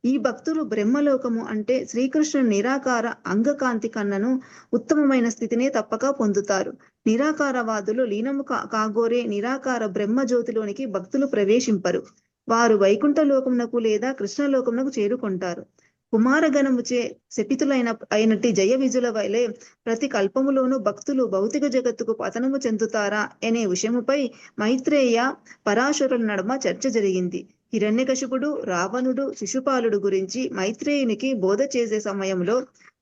ఈ భక్తులు బ్రహ్మలోకము అంటే శ్రీకృష్ణుని నిరాకార అంగకాంతి కన్నను ఉత్తమమైన స్థితినే తప్పక పొందుతారు. నిరాకారవాదులు లీనము కాగోరే నిరాకార బ్రహ్మజ్యోతిలోనికి భక్తులు ప్రవేశింపరు. వారు వైకుంఠ లోకమునకు లేదా కృష్ణలోకమునకు చేరుకుంటారు. కుమారగణముచే శపితులైనట్టి జయ విజుల వలె ప్రతి కల్పములోనూ భక్తులు భౌతిక జగత్తుకు పతనము చెందుతారా అనే విషయముపై మైత్రేయ పరాశరుల నడుమ చర్చ జరిగింది. హిరణ్యకశిపుడు, రావణుడు, శిశుపాలుడు గురించి మైత్రేయునికి బోధ చేసే సమయంలో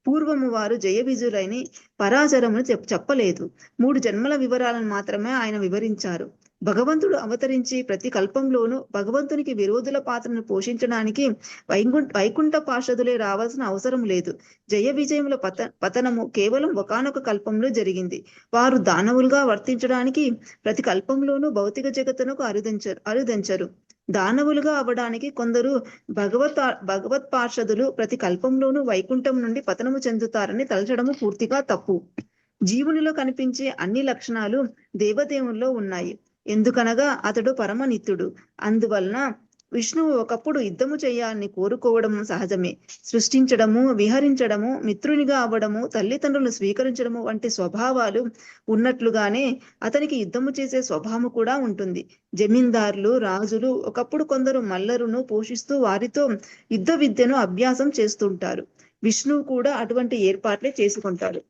పూర్వము వారు జయ విజులైన పరాశరమును చెప్పలేదు. 3 జన్మల వివరాలను మాత్రమే ఆయన వివరించారు. భగవంతుడు అవతరించి ప్రతి కల్పంలోనూ భగవంతునికి విరోధుల పాత్రను పోషించడానికి వైకుంఠ పార్షదులే రావాల్సిన అవసరం లేదు. జయ విజయముల పతనము కేవలం ఒకానొక కల్పంలో జరిగింది. వారు దానవులుగా వర్తించడానికి ప్రతి కల్పంలోనూ భౌతిక జగత్తునకు అరుదించరు. దానవులుగా అవ్వడానికి కొందరు భగవత్ పార్షదులు ప్రతి కల్పంలోనూ వైకుంఠం నుండి పతనము చెందుతారని తలచడము పూర్తిగా తప్పు. జీవునిలో కనిపించే అన్ని లక్షణాలు దేవదేవుల్లో ఉన్నాయి. ఎందుకనగా అతడు పరమనిత్యుడు. అందువలన విష్ణువు ఒకప్పుడు యుద్ధము చేయాలని కోరుకోవడము సహజమే. సృష్టించడము, విహరించడము, మిత్రునిగా అవ్వడము, తల్లిదండ్రులను స్వీకరించడము వంటి స్వభావాలు ఉన్నట్లుగానే అతనికి యుద్ధము చేసే స్వభావము కూడా ఉంటుంది. జమీందారులు, రాజులు ఒకప్పుడు కొందరు మల్లరును పోషిస్తూ వారితో యుద్ధ విద్యను అభ్యాసం చేస్తుంటారు. విష్ణువు కూడా అటువంటి ఏర్పాట్లే చేసుకుంటాడు.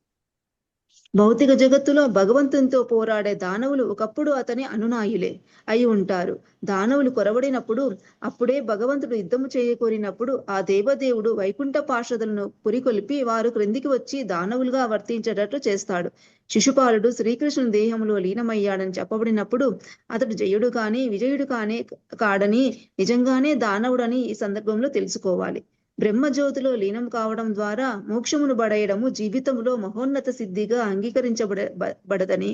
భౌతిక జగత్తులో భగవంతునితో పోరాడే దానవులు ఒకప్పుడు అతని అనునాయులే అయి ఉంటారు. దానవులు కొరవడినప్పుడు అప్పుడే భగవంతుడు యుద్ధము చేయకోరినప్పుడు ఆ దేవదేవుడు వైకుంఠ పార్షదులను పురికొల్పి వారు క్రిందికి వచ్చి దానవులుగా వర్తించేటట్లు చేస్తాడు. శిశుపాలుడు శ్రీకృష్ణుని దేహంలో లీనమయ్యాడని చెప్పబడినప్పుడు అతడు జయుడు కాని విజయుడు కాడని నిజంగానే దానవుడని ఈ సందర్భంలో తెలుసుకోవాలి. బ్రహ్మజ్యోతిలో లీనం కావడం ద్వారా మోక్షమును బడయడము జీవితంలో మహోన్నత సిద్ధిగా అంగీకరించబడదని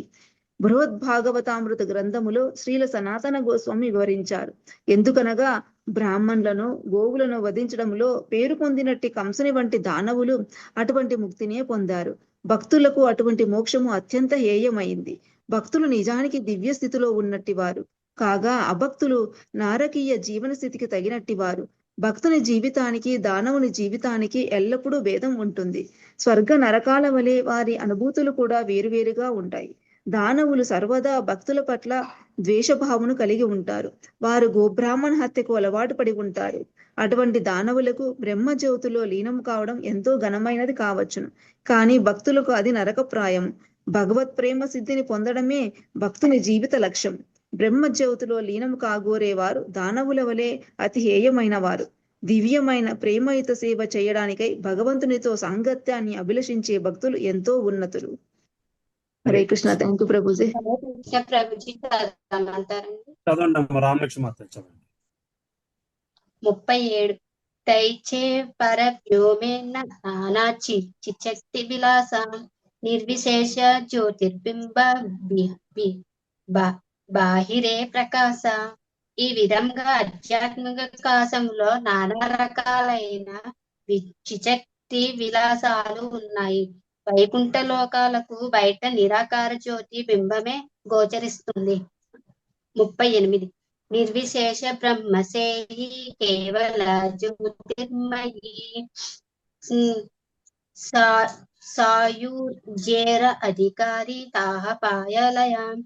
బృహద్భాగవతామృత గ్రంథములో శ్రీల సనాతన గోస్వామి వివరించారు. ఎందుకనగా బ్రాహ్మణులను, గోవులను వధించడంలో పేరు పొందినట్టి కంసుని వంటి దానవులు అటువంటి ముక్తినే పొందారు. భక్తులకు అటువంటి మోక్షము అత్యంత హేయమైంది. భక్తులు నిజానికి దివ్య స్థితిలో ఉన్నట్టి వారు కాగా అభక్తులు నారకీయ జీవన స్థితికి తగినట్టి వారు. భక్తుని జీవితానికి దానవుని జీవితానికి ఎల్లప్పుడూ భేదం ఉంటుంది. స్వర్గ నరకాల వలె వారి అనుభూతులు కూడా వేరువేరుగా ఉంటాయి. దానవులు సర్వదా భక్తుల పట్ల ద్వేషభావమును కలిగి ఉంటారు. వారు గోబ్రాహ్మణ హత్యకు అలవాటు పడి ఉంటారు. అటువంటి దానవులకు బ్రహ్మజ్యోతిలో లీనం కావడం ఎంతో ఘనమైనది కావచ్చును. కానీ భక్తులకు అది నరకప్రాయం. భగవత్ ప్రేమ సిద్ధిని పొందడమే భక్తుని జీవిత లక్ష్యం. బ్రహ్మజ్యోతిలో లీనం కాగోరేవారు దానవుల వలె అతి హేయమైన వారు. దివ్యమైన ప్రేమయుత సేవ చేయడానికై భగవంతునితో సాంగత్యాన్ని అభిలషించే భక్తులు ఎంతో ఉన్నతులు. హరే కృష్ణ. Thank you Prabhuji. ప్రభుజీ చదవమంటారండి. చదవండి రామలక్ష్మి మాత చదవండి. 37 తైచే పరవ్యోమేన నానాచి చిచక్తి విలాస నిర్విశేష జ్యోతిర్బింబ బాహిరే ప్రకాశ. ఈ విధంగా ఆధ్యాత్మిక వికాసంలో నానా రకాలైన చిచక్తి విలాసాలు ఉన్నాయి. వైకుంఠ లోకాలకు బయట నిరాకార జ్యోతి బింబమే గోచరిస్తుంది. 38 నిర్విశేష బ్రహ్మసేహి కేవల జ్యోతిర్మయీ సాయుజ్యేర అధికారి తాహ పాయలయాం.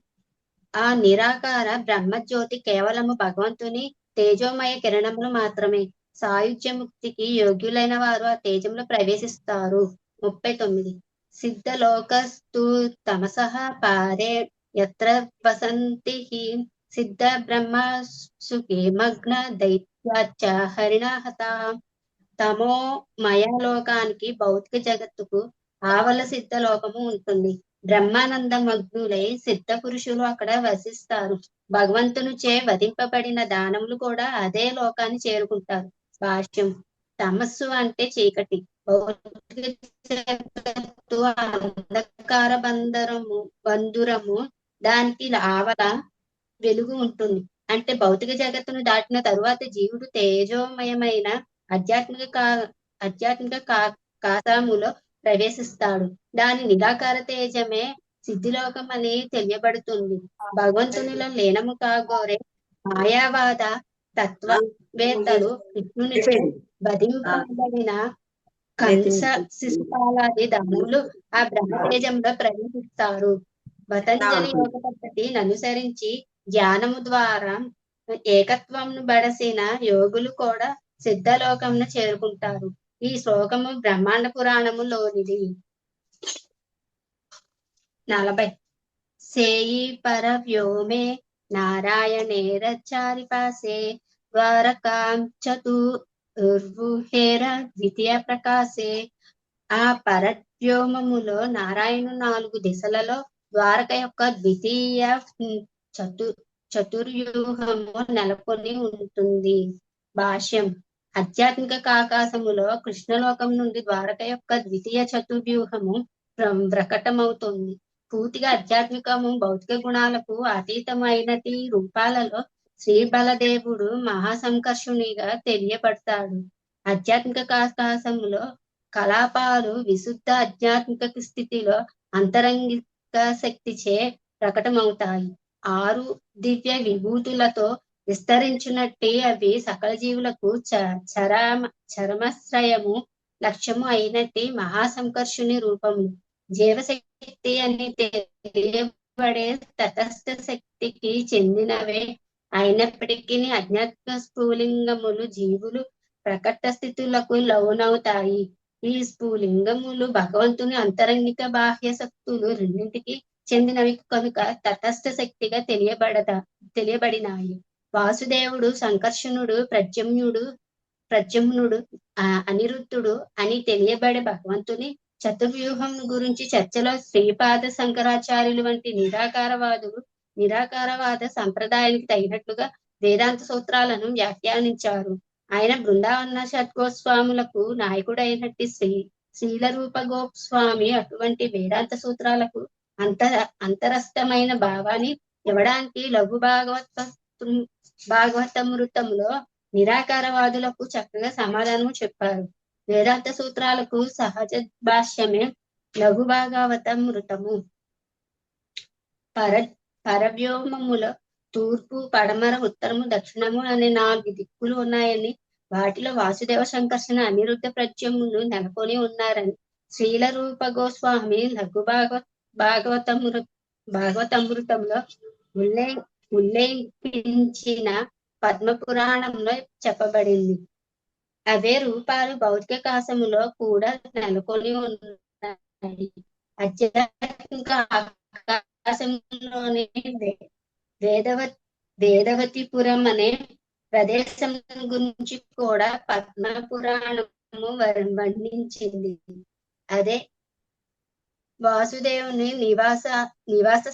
ఆ నిరాకార బ్రహ్మజ్యోతి కేవలము భగవంతుని తేజోమయ కిరణములు మాత్రమే. సాయుజ్య ముక్తికి యోగ్యులైన వారు ఆ తేజంలో ప్రవేశిస్తారు. 39 సిద్ధలోకస్తు తమసః పారే యత్ర వసంతి సిద్ధ బ్రహ్మ సుఖే మగ్న దైత్యాచ్చ హరిణహత. తమోమయలోకానికి భౌతిక జగత్తుకు ఆవల సిద్ధ లోకము ఉంటుంది. బ్రహ్మానంద మగ్నులై సిద్ధ పురుషులు అక్కడ వసిస్తారు. భగవంతునిచే వధింపబడిన దానవులు కూడా అదే లోకాన్ని చేరుకుంటారు. భాష్యం. తమస్సు అంటే చీకటి. భౌతిక జగత్తు అంధకార బంధురము. దానికి ఆవల వెలుగు ఉంటుంది. అంటే భౌతిక జగత్తును దాటిన తరువాత జీవుడు తేజోమయమైన ఆధ్యాత్మిక కాసాములో ప్రవేశిస్తాడు. దాని నిరాకార తేజమే సిద్ధిలోకం అని తెలియబడుతుంది. భగవంతునిలో లీనము కాగోరే మాయావాద తత్వవేత్తలు కృష్ణునిచే వధింపబడిన కంస శిశుపాలాది దానులు ఆ బ్రహ్మతేజంలో ప్రవేశిస్తారు. పతంజలి యోగ పద్ధతిని అనుసరించి ధ్యానము ద్వారా ఏకత్వంను బడసిన యోగులు కూడా సిద్ధలోకంను చేరుకుంటారు. ఈ శ్లోకము బ్రహ్మాండ పురాణములోనిది. 40. సేయి పర వ్యోమే నారాయణేరచారిపాసే ద్వారకాం చతుర్వుహేర ద్వితీయ ప్రకాశే. ఆ పరవ్యోమములో నారాయణు 4 దిశలలో ద్వారక యొక్క ద్వితీయ చతుర్వ్యూహము నెలకొని ఉంటుంది. భాష్యం. ఆధ్యాత్మిక ఆకాశములో కృష్ణలోకం నుండి ద్వారక యొక్క ద్వితీయ చతుర్వ్యూహము ప్రకటమవుతుంది. పూర్తిగా ఆధ్యాత్మికము భౌతిక గుణాలకు అతీతమైనటి రూపాలలో శ్రీ బలదేవుడు మహాసంకర్షునిగా తెలియబడతాడు. ఆధ్యాత్మిక ఆకాశములో కలాపాలు విశుద్ధ ఆధ్యాత్మిక స్థితిలో అంతరంగిక శక్తిచే ప్రకటమవుతాయి. 6 దివ్య విభూతులతో విస్తరించినట్టే అవి సకల జీవులకు చరమశ్రయము లక్ష్యము అయినట్టి మహాసంకర్షుని రూపము. జీవశక్తి అని తెలియబడే తటస్థ శక్తికి చెందినవే అయినప్పటికీ అజ్ఞాత్మిక స్ఫులింగములు జీవులు ప్రకట స్థితులకు లోనవుతాయి. ఈ స్ఫులింగములు భగవంతుని అంతరంగిక బాహ్య శక్తులు రెండింటికి చెందినవి కనుక తటస్థ శక్తిగా తెలియబడినాయి. వాసుదేవుడు, సంకర్షణుడు, ప్రద్యుమ్నుడు, అనిరుద్ధుడు అని తెలియబడే భగవంతుని చతుర్వ్యూహం గురించి చర్చలో శ్రీపాద శంకరాచార్యులు వంటి నిరాకారవాద సంప్రదాయానికి తగినట్లుగా వేదాంత సూత్రాలను వ్యాఖ్యానించారు. ఆయన బృందావన షట్గోస్వాములకు నాయకుడైనట్టి శ్రీల రూప గోస్వామి అటువంటి వేదాంత సూత్రాలకు అంతరస్థమైన భావాన్ని ఇవ్వడానికి లఘు భాగవతమృతంలో నిరాకారవాదులకు చక్కగా సమాధానము చెప్పారు. వేదాంత సూత్రాలకు సహజ భాష్యమే లఘు భాగవతమృతము. పరవ్యోమములో తూర్పు, పడమర, ఉత్తరము, దక్షిణము అనే 4 దిక్కులు ఉన్నాయని, వాటిలో వాసుదేవ, సంకర్షణ, అనిరుద్ధ, ప్రద్యుమ్నులు నెలకొని ఉన్నారని శ్రీల రూప గోస్వామి లఘు భాగవతమృతంలో ఉల్లేఖించిన పద్మ పురాణంలో చెప్పబడింది. అవే రూపాలు భౌతిక ఆకాశములో కూడా నెలకొని ఉన్నాయి. ఆధ్యాత్మిక ఆకాశంలోని వేదవతిపురం అనే ప్రదేశం గురించి కూడా పద్మ పురాణము వర్ణించింది. అదే వాసుదేవుని నివాస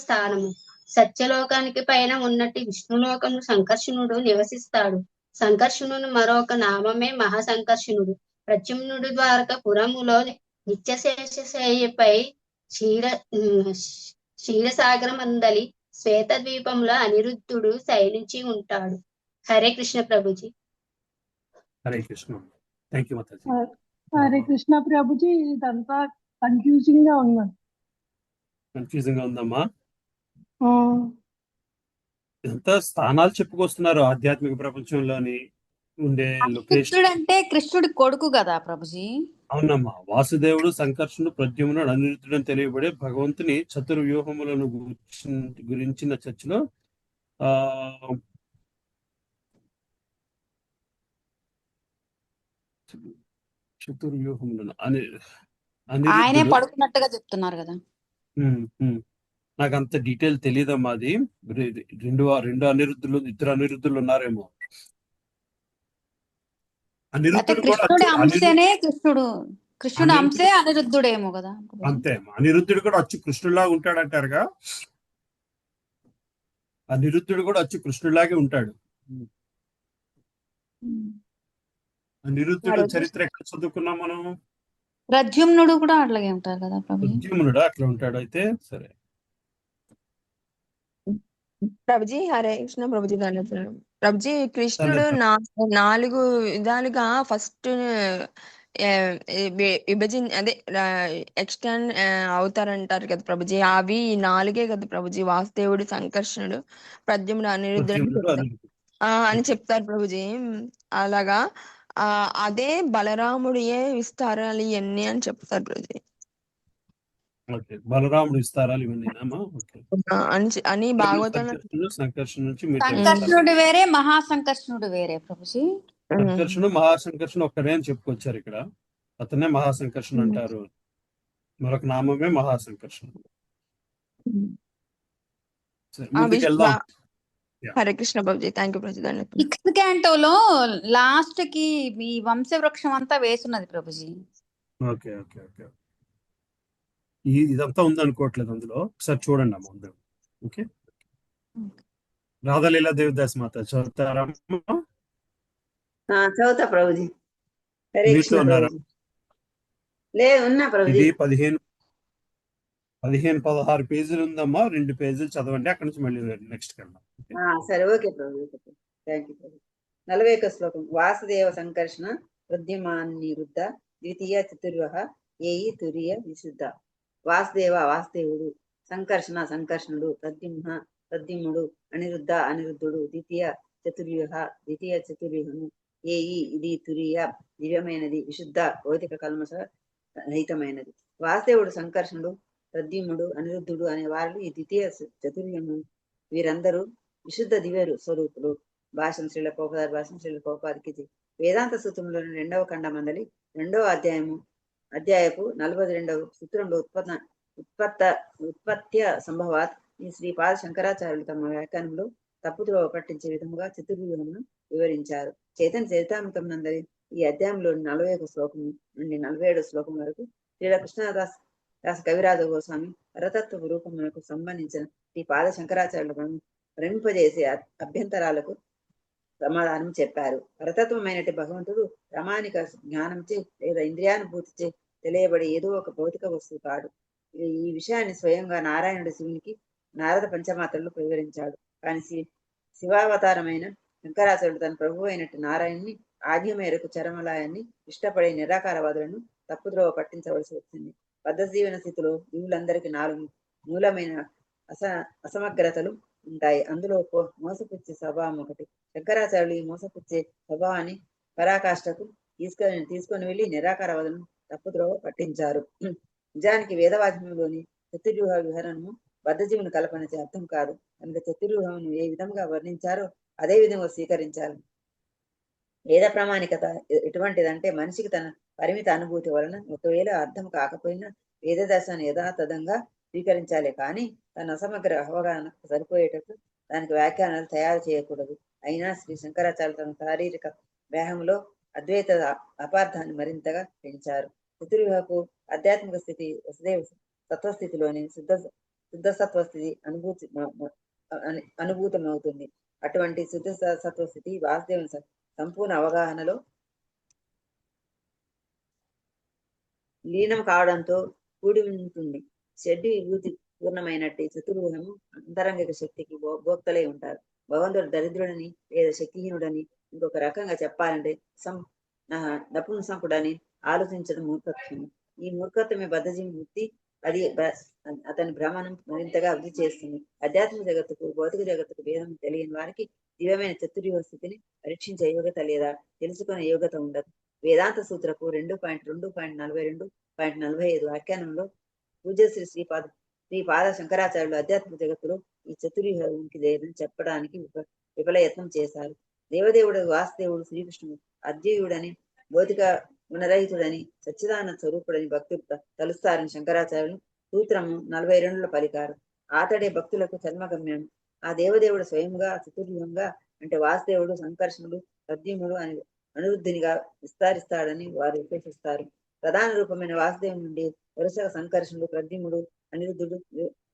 స్థానము. సత్యలోకానికి పైన ఉన్నట్టి విష్ణులోకము సంకర్షణుడు నివసిస్తాడు. సంకర్షణుడు మరొక నామమే మహాసంకర్షణుడు. ప్రద్యుమ్నుడు ద్వారక పురములో నిత్యశేషశయ్యపై క్షీరసాగరమందలి శ్వేత ద్వీపంలో అనిరుద్ధుడు శయనించి ఉంటాడు. హరే కృష్ణ ప్రభుజీ. హరే కృష్ణ. థ్యాంక్ యూ మాతాజీ. హరే కృష్ణ ప్రభుజీ. ఇదంతా కన్ఫ్యూజింగ్ గా ఉందండి. కన్ఫ్యూజింగ్ గా ఉందమ్మా. ఇదంతా స్థానాలు చెప్పుకొస్తున్నారు ఆధ్యాత్మిక ప్రపంచంలోని ఉండే లొకేషన్. కృష్ణుడు అంటే కృష్ణుడి కొడుకు కదా ప్రభుజీ. అవునమ్మా. వాసుదేవుడు, సంకర్షణుడు, ప్రద్యుమ్నుడు, అనిరుద్ధుడు అని తెలియబడే భగవంతుని చతుర్వ్యూహములను గురించిన చర్చలో చతుర్వ్యూహములను ఆయనే పడుకున్నట్టుగా చెప్తున్నారు కదా. నాకు అంత డీటెయిల్ తెలియదమ్మా. అది రెండు అనిరుద్ధులు, 2 అనిరుద్ధులు ఉన్నారేమో. అనిరుద్ధుడు కూడా కృష్ణుడి అంశనే కృష్ణుడి అనిరుద్ధుడు అంశే అనిరుద్ధుడేమో కదా. అంతే అనిరుద్ధుడు కూడా వచ్చి కృష్ణుడిలాగా ఉంటాడంటారుగా. అనిరుద్ధుడు కూడా వచ్చి కృష్ణుడిలాగే ఉంటాడు. అనిరుద్ధుడు చరిత్ర ఎక్కడ చదువుకున్నాం మనం? ప్రద్యుమ్నుడు కూడా అట్లాగే ఉంటారు కదా ప్రభు. ఉద్యమునుడా అట్లా ఉంటాడు. అయితే సరే. ప్రభుజీ హరే కృష్ణ ప్రభుజీ ధన్యవాదాలు. ప్రభుజీ కృష్ణుడు ధన్యవాదాలు. 4 విధాలుగా ఫస్ట్ అదే ఎక్స్టెండ్ అవుతారంటారు కదా ప్రభుజీ. అవి 4 కదా ప్రభుజీ. వాసుదేవుడు, సంకర్షణుడు, ప్రద్యుమ్నుడు, అనిరుద్ధుడు ఉద్యమునుడు అనిరుద్ధుడు. అని చెప్తారు ప్రభుజీ. అలాగా అదే బలరాముడు విస్తారాలు ఇవన్నీ అని చెప్తారు ప్రభుజీ. ఓకే, బలరాముడు విస్తారాలు ఇవన్నీనామా? ఓకే, అని భాగవతం. సంకర్షణ నుంచి సంకర్షణుడు వేరే, మహాసంకర్షణుడు వేరే ప్రభుజీ. సంకర్షణ మహాసంకర్షణ ఒక్కరే అని చెప్పుకొచ్చారు ఇక్కడ. అతనే మహాసంకర్షణ అంటారు. మరొక నామమే మహాసంకర్షణ. ముందుకు వెళ్దాం. హరే కృష్ణ బాబుజీ. Thank you Prabhuji. ధన్యవాదాలు. 6th క్యాంటోలో లాస్ట్ కి ఈ వంశవృక్షం అంతా వేసున్నది ప్రభుజీ. ఓకే ఓకే ఓకే, ఇదంతా ఉందనుకోవట్లేదు అందులో. ఒకసారి చూడండి అమ్మ ముందు. ఓకే, రాధాలీలా దేవిదాస్ మాత చదువుతారమ్మా? చదువుతా ప్రభుజీ. హరే మీతో కృష్ణ ఉన్నారా? ప్రభుజీ. లేదు ఉన్నా ప్రభుజీ. ఇది 15-16 పేజీలు ఉందమ్మా. 2 పేజీలు చదవండి, అక్కడి నుంచి మళ్ళీ నెక్స్ట్ వెళ్దాం. సరే, ఓకే ప్రభు. థ్యాంక్ యూ ప్రభు. 41వ శ్లోకం. వాసుదేవ సంకర్షణ వృద్ధిమాన్నిరుద్ధ ద్వితీయ చతుర్వహ ఏయి తురియ విశుద్ధ. వాసుదేవ వాసుదేవుడు, సంకర్షణ సంకర్షణుడు, ప్రద్యుమ్నుడు, అనిరుద్ధ అనిరుద్ధుడు, ద్వితీయ చతుర్వ్యూహము, ఏయి ఇది తురియ దివ్యమైనది, విశుద్ధ భౌతిక కల్మష రహితమైనది. వాసుదేవుడు, సంకర్షణుడు, ప్రద్యుమ్నుడు, అనిరుద్ధుడు అనే వారు ఈ ద్వితీయ చతుర్వ్యూహము. వీరందరూ విశుద్ధ దివ్య స్వరూపులు. భాషం శ్రీల ప్రభుపాదికి వేదాంత సూత్రంలోని 2వ ఖండమందలి 2వ అధ్యాయపు 42వ సూత్రంలో ఉత్పత్త్య సంభవాత్ ఈ శ్రీపాద శంకరాచార్యులు తమ వ్యాఖ్యానంలో తప్పుద్రోవ పట్టించే విధముగా చతుర్వ్యూహమును వివరించారు. చైతన్య చరితామృతం నందరి ఈ అధ్యాయంలోని 41వ శ్లోకం నుండి 47వ శ్లోకం వరకు శ్రీల కృష్ణదాస్ కవిరాజ గోస్వామి పరతత్వ రూపములకు సంబంధించిన ఈ పాద శంకరాచార్యులను భ్రమింపజేసే అభ్యంతరాలకు సమాధానం చెప్పారు. పరతత్వమైనటి భగవంతుడు ప్రామాణిక జ్ఞానంచే లేదా ఇంద్రియానుభూతిచే తెలియబడి ఏదో ఒక భౌతిక వస్తువు కాడు. ఈ విషయాన్ని స్వయంగా నారాయణుడు శివునికి నారద పంచమాత్రలు వివరించాడు. కానీ శివావతారమైన శంకరాచార్యుడు తన ప్రభు అయినట్టు నారాయణుని ఆజ్ఞ మేరకు చరమలాయాన్ని ఇష్టపడే నిరాకారవాదులను తప్పుద్రోవ పట్టించవలసి వచ్చింది. బద్ధజీవన స్థితిలో జీవులందరికీ 4 మూలమైన అసమగ్రతలు ఉంటాయి. అందులో మోసపుచ్చే స్వభావం ఒకటి. శంకరాచార్యులు ఈ మోసపుచ్చే స్వభావాన్ని పరాకాష్ఠకు తీసుకొని వెళ్లి నిరాకారవాదులను తప్పుద్రోవ పట్టించారు. నిజానికి వేదవాక్యంలోని చతుర్వ్యూహ విహరణము బద్ధజీవుని కల్పనచే అర్థం కాదు. కనుక చతుర్వ్యూహమును ఏ విధంగా వర్ణించారో అదే విధంగా స్వీకరించాలి. వేద ప్రామాణికత ఎటువంటిదంటే మనిషికి తన పరిమిత అనుభూతి వలన ఒకవేళ అర్థం కాకపోయినా వేదదర్శనాన్ని యథాతథంగా స్వీకరించాలి. కానీ తన అసమగ్ర అవగాహనకు సరిపోయేటట్టు దానికి వ్యాఖ్యానాలు తయారు చేయకూడదు. అయినా శ్రీ శంకరాచార్యులు తన శారీరక వ్యాహంలో అద్వైత అపార్థాన్ని మరింతగా పెంచారు. చతుర్వ్యూహపు ఆధ్యాత్మిక స్థితి వసుదేవ సత్వస్థితిలోని శుద్ధ సత్వస్థితి అనుభూతమవుతుంది. అటువంటి శుద్ధ సత్వస్థితి వాసుదేవుని సంపూర్ణ అవగాహనలో లీనం కావడంతో కూడి ఉంటుంది. షడ్డు విభూతి పూర్ణమైనట్టు చతుర్వ్యూహము అంతరంగిక శక్తికి భోక్తలై ఉంటారు. భగవంతుడు దరిద్రుడని లేదా శక్తిహీనుడని ఇంకొక రకంగా చెప్పాలంటే నపుంసకుడని ఆలోచించడం మూర్ఖత్వము. ఈ మూర్ఖత్వమే బద్ధజీవి ముక్తి. అది అతని భ్రమణం మరింతగా అభివృద్ధి చేస్తుంది. ఆధ్యాత్మిక జగత్తుకు భౌతిక జగత్తుకు భేదం తెలియని వారికి దివ్యమైన చతుర్వ్యూహ స్థితిని పరీక్షించే యోగ్యత లేదా తెలుసుకునే యోగ్యత ఉండదు. వేదాంత సూత్రకు 2.2.42.45 వ్యాఖ్యానంలో పూజ్యశ్రీ శ్రీపాద శంకరాచార్యులు ఆధ్యాత్మిక జగత్తులో ఈ చతుర్వ్యూహానికి లేదని చెప్పడానికి విఫలయత్నం చేశారు. దేవదేవుడు వాసుదేవుడు శ్రీకృష్ణుడు అద్వైతుడని భౌతిక గుణరహితుడని సచ్చిదానంద స్వరూపుడని భక్తులు తలుస్తారని శంకరాచార్యులు సూత్రము 42లో పలికారు. ఆతడే భక్తులకు చర్మగమ్యం. ఆ దేవదేవుడు స్వయంగా చతుర్వ్యూహంగా అంటే వాసుదేవుడు, సంకర్షణుడు, ప్రద్యుమ్నుడు అని అనిరుద్ధునిగా విస్తరిస్తాడని వారు విశ్వసిస్తారు. ప్రధాన రూపమైన వాసుదేవుని నుండి వరుసగా సంకర్షణుడు, ప్రద్యుమ్నుడు, అనిరుద్ధుడు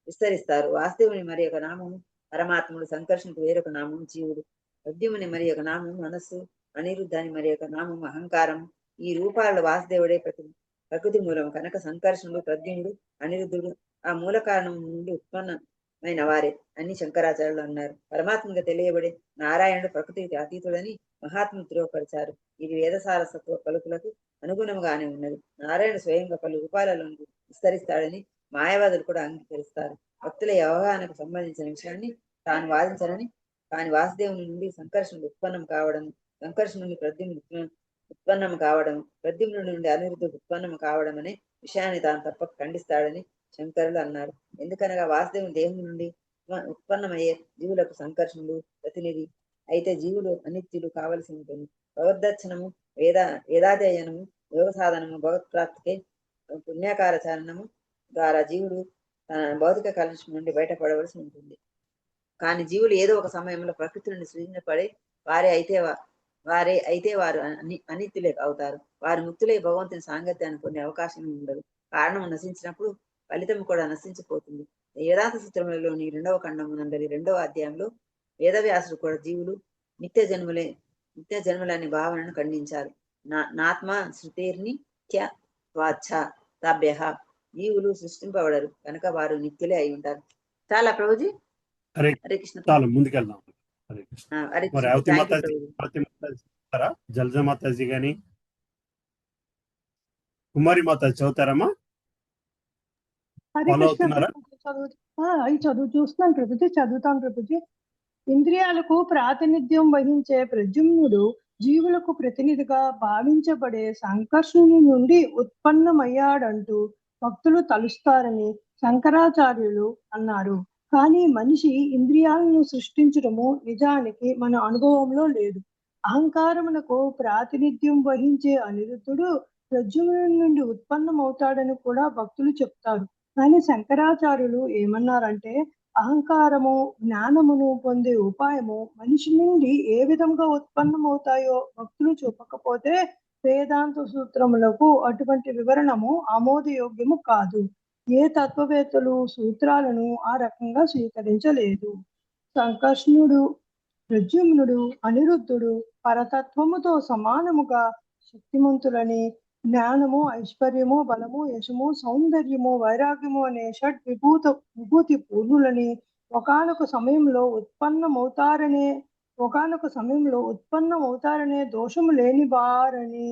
విస్తరిస్తారు. వాసుదేవుని మరి ఒక నామము పరమాత్ముడు, సంకర్షణకు వేరొక నామం జీవుడు, ప్రద్యుమ్ని మరి ఒక నామం మనస్సు, అనిరుద్ధాని మరి ఒక నామం అహంకారం. ఈ రూపాలలో వాసుదేవుడే ప్రకృతి మూలం కనుక సంకర్షణుడు, ప్రద్యుమ్నుడు, అనిరుద్ధుడు ఆ మూల కారణం నుండి ఉత్పన్నమైన వారే అని శంకరాచార్యులు అన్నారు. పరమాత్మగా తెలియబడే నారాయణుడు ప్రకృతికి అతీతుడని మహాత్ములు ధృవపరిచారు. ఇది వేదసారస్వత్వ పలుకులకు అనుగుణంగానే ఉన్నది. నారాయణ స్వయంగా పలు రూపాలలో విస్తరిస్తాడని మాయావాదులు కూడా అంగీకరిస్తారు. భక్తుల అవగాహనకు సంబంధించిన విషయాన్ని తాను వాదించరని, కానీ వాసుదేవుని నుండి సంకర్షణుడు ఉత్పన్నం కావడం, సంకర్షణుని ప్రద్యుమ్నుడు ఉత్పన్నం కావడం, ప్రద్యుమ్నుడి నుండి అనిరుద్ధుడు ఉత్పన్నం కావడం అనే విషయాన్ని తాను తప్పక ఖండిస్తాడని శంకరులు అన్నారు. ఎందుకనగా వాసుదేవుని దేహం నుండి ఉత్పన్నమయ్యే జీవులకు సంకర్షణుడు ప్రతినిధి అయితే జీవులు అనిత్యులు కావలసి ఉంటుంది. భగవద్దర్శనము, వేదాధ్యయనము, యోగ సాధనము, భగవత్ప్రాప్తికే పుణ్యకారచరణము ద్వారా జీవుడు తన భౌతిక కలుషం నుండి బయటపడవలసి ఉంటుంది. కానీ జీవులు ఏదో ఒక సమయంలో ప్రకృతి నుండి సృజించబడి వారే అయితే వారు అనిత్యులే అవుతారు. వారు ముక్తులై భగవంతుని సాంగత్యాన్ని పొందే అవకాశం ఉండదు. కారణం నశించినప్పుడు ఫలితం కూడా నశించిపోతుంది. వేదాంత సూత్రములలోని 2వ ఖండము నందలి 2వ అధ్యాయంలో వేదవ్యాసుడు కూడా జీవులు నిత్య జన్మలని భావనను ఖండించారు. నాత్మ శృతిర్ని వాచ తభ్య జీవులు సృష్టింపబడరు కనుక వారు నిత్యులే అయి ఉంటారు. చాలా ప్రభుజీ. హరే హరే కృష్ణ. చాలా ముందుకెళ్దాం. హరే కృష్ణ. హరే మరి కృష్ణ. అవతి thank you Mataji, Prabhuji. అవతి మాతాజీ చెప్తారా? జల్జా మాతాజీ గాని కుమారి మాతాజీ చదువుతారమ్మా? హరే ఫాలో కృష్ణ అవుతున్నారా? అవి చూస్తున్నాను ప్రభుజీ, చదువుతాను ప్రభుజీ. ఇంద్రియాలకు ప్రాతినిధ్యం వహించే ప్రద్యుమ్నుడు జీవులకు ప్రతినిధిగా భావించబడే సంకర్షణుని నుండి ఉత్పన్నమయ్యాడంటూ భక్తులు తలుస్తారని శంకరాచార్యులు అన్నారు. కానీ మనిషి ఇంద్రియాలను సృష్టించడము నిజానికి మన అనుభవంలో లేదు. అహంకారమునకు ప్రాతినిధ్యం వహించే అనిరుద్ధుడు ప్రద్యుమ్నుడి నుండి ఉత్పన్నమవుతాడని కూడా భక్తులు చెప్తారు. కానీ శంకరాచార్యులు ఏమన్నారంటే, అహంకారము జ్ఞానమును పొందే ఉపాయము మనిషి నుండి ఏ విధంగా ఉత్పన్నమవుతాయో భక్తులు చెప్పకపోతే వేదాంత సూత్రములకు అటువంటి వివరణము ఆమోదయోగ్యము కాదు. ఏ తత్వవేత్తలు సూత్రాలను ఆ రకంగా స్వీకరించలేదు. సంకర్షణుడు, ప్రద్యుమ్నుడు, అనిరుద్ధుడు పరతత్వముతో సమానముగా శక్తిమంతులని, జ్ఞానము, ఐశ్వర్యము, బలము, యశము, సౌందర్యము, వైరాగ్యము అనే షడ్ విభూతి పూర్ణులని ఒకానొక సమయంలో ఉత్పన్నమవుతారనే దోషము లేని వారని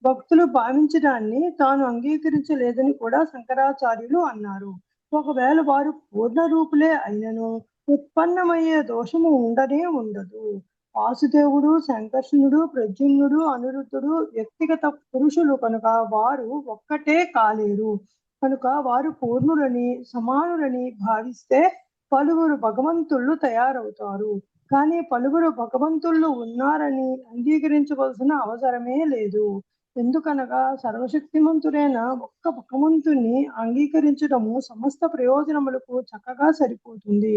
భక్తులు భావించడాన్ని తాను అంగీకరించలేదని కూడా శంకరాచార్యులు అన్నారు. ఒకవేళ వారు పూర్ణ రూపులే అయినను ఉత్పన్నమయ్యే దోషము ఉండనే ఉండదు. వాసుదేవుడు, సంకర్షణుడు, ప్రద్యుమ్నుడు, అనిరుద్ధుడు వ్యక్తిగత పురుషులు కనుక వారు ఒక్కటే కాలేరు. కనుక వారు పూర్ణులని, సమానులని భావిస్తే పలువురు భగవంతుళ్ళు తయారవుతారు. కానీ పలువురు భగవంతుళ్ళు ఉన్నారని అంగీకరించవలసిన అవసరమే లేదు. ఎందుకనగా సర్వశక్తిమంతుడైన ఒక్క భగవంతుణ్ణి అంగీకరించడము సమస్త ప్రయోజనములకు చక్కగా సరిపోతుంది.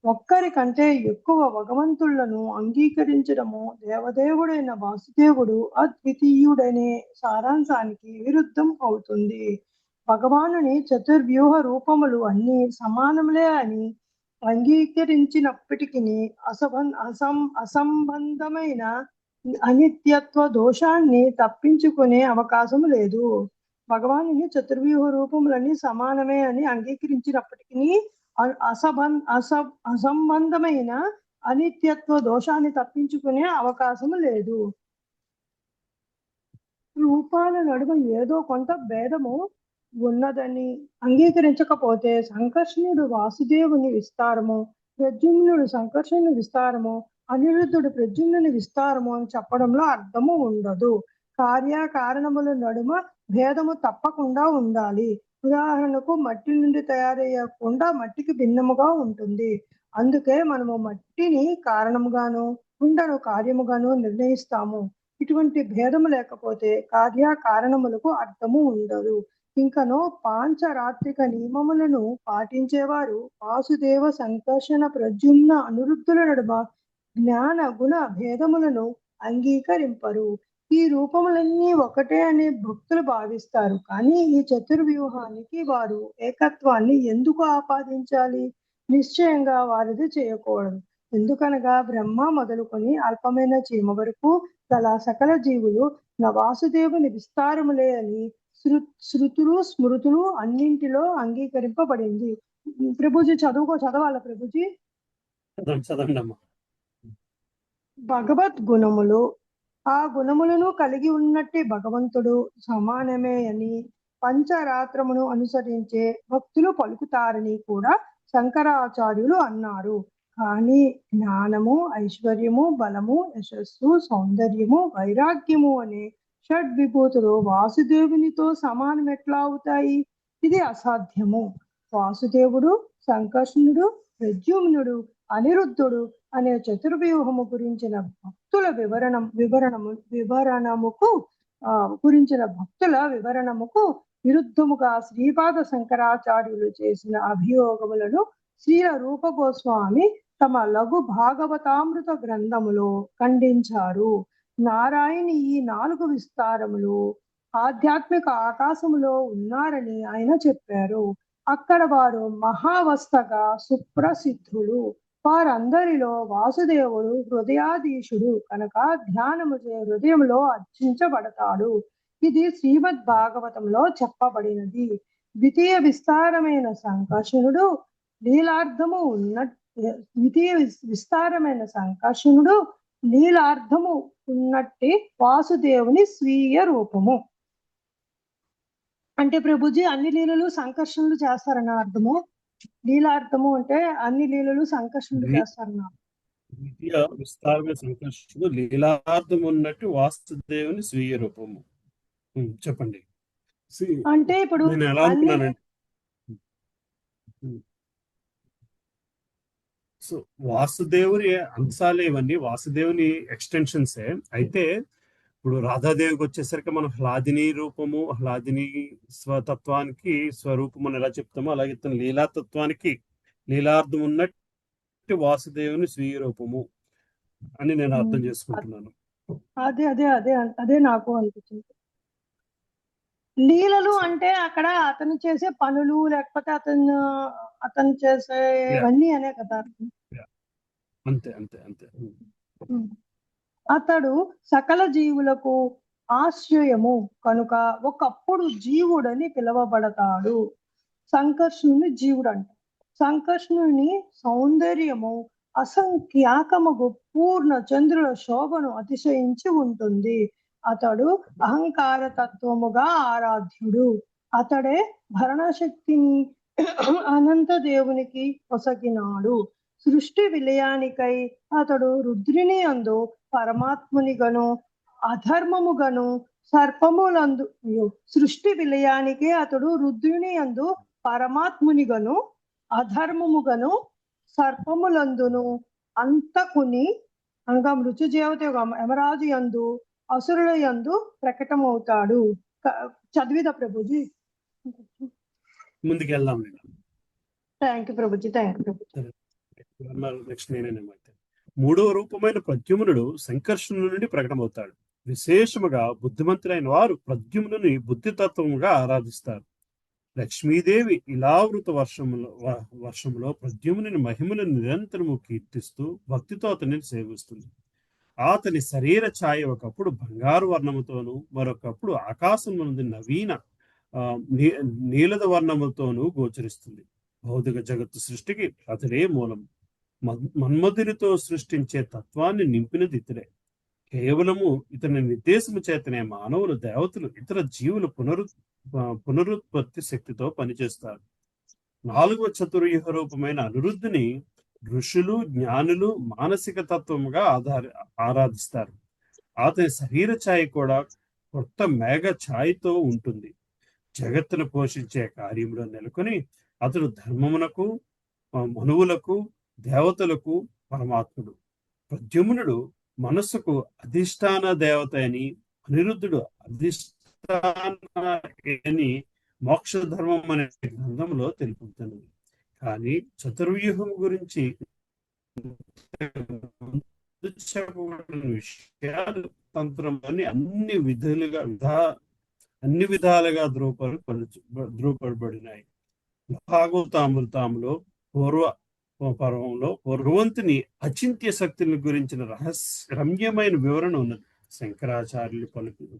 ఒక్కరి కంటే ఎక్కువ భగవంతులను అంగీకరించడము దేవదేవుడైన వాసుదేవుడు అద్వితీయుడనే సారాంశానికి విరుద్ధం అవుతుంది. భగవానుని చతుర్వ్యూహ రూపములు అన్ని సమానములే అని అంగీకరించినప్పటికీ అసంబంధమైన అనిత్యత్వ దోషాన్ని తప్పించుకునే అవకాశం లేదు. భగవానుని చతుర్వ్యూహ రూపములన్నీ సమానమే అని అంగీకరించినప్పటికీ అసంబంధమైన అనిత్యత్వ దోషాన్ని తప్పించుకునే అవకాశం లేదు. రూపాల నడుమ ఏదో కొంత భేదము ఉన్నదని అంగీకరించకపోతే సంకర్షణుడు వాసుదేవుని విస్తారము, ప్రద్యుమ్నుడు సంకర్షణుని విస్తారము, అనిరుద్ధుడు ప్రద్యుమ్నుని విస్తారము అని చెప్పడంలో అర్థము ఉండదు. కార్యకారణముల నడుమ భేదము తప్పకుండా ఉండాలి. ఉదాహరణకు మట్టి నుండి తయారయ్యకుండా మట్టికి భిన్నముగా ఉంటుంది. అందుకే మనము మట్టిని కారణముగాను కుండను కార్యముగాను నిర్ణయిస్తాము. ఇటువంటి భేదము లేకపోతే కార్యకారణములకు అర్థము ఉండదు. ఇంకనో పాంచరాత్రిక నియమములను పాటించేవారు వాసుదేవ సంకర్షణ ప్రద్యుమ్న అనిరుద్ధుల నడుమ జ్ఞాన గుణ భేదములను అంగీకరింపరు. ఈ రూపములన్నీ ఒకటే అని భక్తులు భావిస్తారు, కానీ ఈ చతుర్వ్యూహానికి వారు ఏకత్వాన్ని ఎందుకు ఆపాదించాలి? నిశ్చయంగా వారిది చేయకూడదు. ఎందుకనగా బ్రహ్మ మొదలుకొని అల్పమైన చీమ వరకు గల సకల జీవులు నా వాసుదేవుని విస్తారములే అని శృతులు స్మృతులు అన్నింటిలో అంగీకరింపబడింది. ప్రభుజీ చదవాల ప్రభుజీ. చదవండి అమ్మా. భగవద్ గుణములు, ఆ గుణములను కలిగి ఉన్నట్టి భగవంతుడు సమానమే అని పంచరాత్రమును అనుసరించే భక్తులు పలుకుతారని కూడా శంకరాచార్యులు అన్నారు. కానీ జ్ఞానము, ఐశ్వర్యము, బలము, యశస్సు, సౌందర్యము, వైరాగ్యము అనే షడ్విభూతులు వాసుదేవునితో సమానం ఎట్లా అవుతాయి? ఇది అసాధ్యము. వాసుదేవుడు, సంకర్షణుడు, ప్రద్యుమ్నుడు, అనిరుద్ధుడు అనే చతుర్వ్యూహము గురించిన భక్తుల వివరణముకు విరుద్ధముగా శ్రీపాద శంకరాచార్యులు చేసిన అభియోగములను శ్రీల రూప గోస్వామి తమ లఘు భాగవతామృత గ్రంథములో ఖండించారు. నారాయణి ఈ 4 విస్తారములు ఆధ్యాత్మిక ఆకాశములో ఉన్నారని ఆయన చెప్పారు. అక్కడ వారు మహావస్థగా సుప్రసిద్ధులు. వారందరిలో వాసుదేవుడు హృదయాధీశుడు కనుక ధ్యానము హృదయంలో అర్చించబడతాడు. ఇది శ్రీమద్ భాగవతంలో చెప్పబడినది. ద్వితీయ విస్తారమైన సంకర్షణుడు లీలార్థము ఉన్నట్టి వాసుదేవుని స్వీయ రూపము. అంటే ప్రభుజీ అన్ని లీలలు సంకర్షణలు చేస్తారన్న అర్థము. లీలార్థము అంటే అన్ని లీలలు సంకర్షణలు చేస్తారన్న. ద్వితీయ విస్తారమైన సంకర్షణుడు లీలార్థం ఉన్నట్టు వాసుదేవుని స్వీయ రూపము. చెప్పండి. అంటే ఇప్పుడు నేను ఎలా అనుకున్నానండి, సో వాసుదేవుని అంశాలే ఇవన్నీ, వాసుదేవుని ఎక్స్టెన్షన్సే. అయితే ఇప్పుడు రాధాదేవికి వచ్చేసరికి మనం హ్లాదిని రూపము, హ్లాదిని స్వతత్వానికి స్వరూపము అని ఎలా చెప్తామో, అలాగే తన లీలాతత్వానికి లీలార్థం ఉన్నట్టు వాసుదేవుని స్వీయ రూపము అని నేను అర్థం చేసుకుంటున్నాను. అదే అదే అదే అదే నాకు అనిపించింది. లీలలు అంటే అక్కడ అతను చేసే పనులు, లేకపోతే అతను చేసేవన్నీ అనే కదా. అంతే అంతే అంతే. అతడు సకల జీవులకు ఆశ్రయము కనుక ఒకప్పుడు జీవుడని పిలువబడతాడు. సంకర్షణుని జీవుడు అంట. సంకర్షణుని సౌందర్యము అసంఖ్యాకముగు పూర్ణ చంద్రుల శోభను అతిశయించి ఉంటుంది. అతడు అహంకార తత్వముగా ఆరాధ్యుడు. అతడే భరణశక్తిని అనంత దేవునికి పొసగినాడు. సృష్టి విలయానికై అతడు రుద్రుని యందు పరమాత్మునిగను అధర్మముగను సర్పములందు సృష్టి విలయానికి అతడు రుద్రుని యందు పరమాత్మునిగను అధర్మముగను సర్పములందును అంతకుని అనగా మృత్యుజేవత యమరాజు యందు అసురుల యందు ప్రకటమవుతాడు. చదివిదా ప్రభుజీ? ముందుకు వెళ్దాం. Thank you Prabhuji. Thank you Prabhuji. Next నేనేమైతే మూడవ రూపమైన ప్రద్యుమ్నుడు సంకర్షణుల నుండి ప్రకటమవుతాడు. విశేషముగా బుద్ధిమంతులైన వారు ప్రద్యుమ్నుని బుద్ధితత్వముగా ఆరాధిస్తారు. లక్ష్మీదేవి ఇలావృత వర్షంలో ప్రద్యుమ్నుని మహిమను నిరంతరము కీర్తిస్తూ భక్తితో అతనిని సేవిస్తుంది. అతని శరీర ఛాయ ఒకప్పుడు బంగారు వర్ణముతోనూ మరొకప్పుడు ఆకాశం నుండి నవీన నీలద వర్ణముతోనూ గోచరిస్తుంది. భౌతిక జగత్తు సృష్టికి అతడే మూలం. మన్మధునితో సృష్టించే తత్వాన్ని నింపినది ఇతడే. కేవలము ఇతని నిర్దేశము చేతనే మానవులు, దేవతలు, ఇతర జీవులు పునరుత్పత్తి శక్తితో పనిచేస్తారు. 4వ చతుర్యుహ రూపమైన అనిరుద్ధుని ఋషులు, జ్ఞానులు మానసిక తత్వముగా ఆరాధిస్తారు. అతని శరీర ఛాయ కూడా కొత్త మేఘ ఛాయతో ఉంటుంది. జగత్తును పోషించే కార్యంలో నెలకొని అతడు ధర్మమునకు, మనువులకు, దేవతలకు పరమాత్ముడు. ప్రద్యుమ్నుడు మనస్సుకు అధిష్టాన దేవత అని, అనిరుద్ధుడు అధిష్టాన అని మోక్ష ధర్మం అనే గ్రంథంలో తెలుపుతున్నది. కానీ చతుర్వ్యూహం గురించి చెప్పబడిన విషయాలు తంత్రంలోని అన్ని విధాలుగా ధృవపడబడినాయి. భాగవతామృతంలో పర్వంలో భగవంతుని అచింత్య శక్తుల గురించిన రమ్యమైన వివరణ ఉన్నది. శంకరాచార్యులు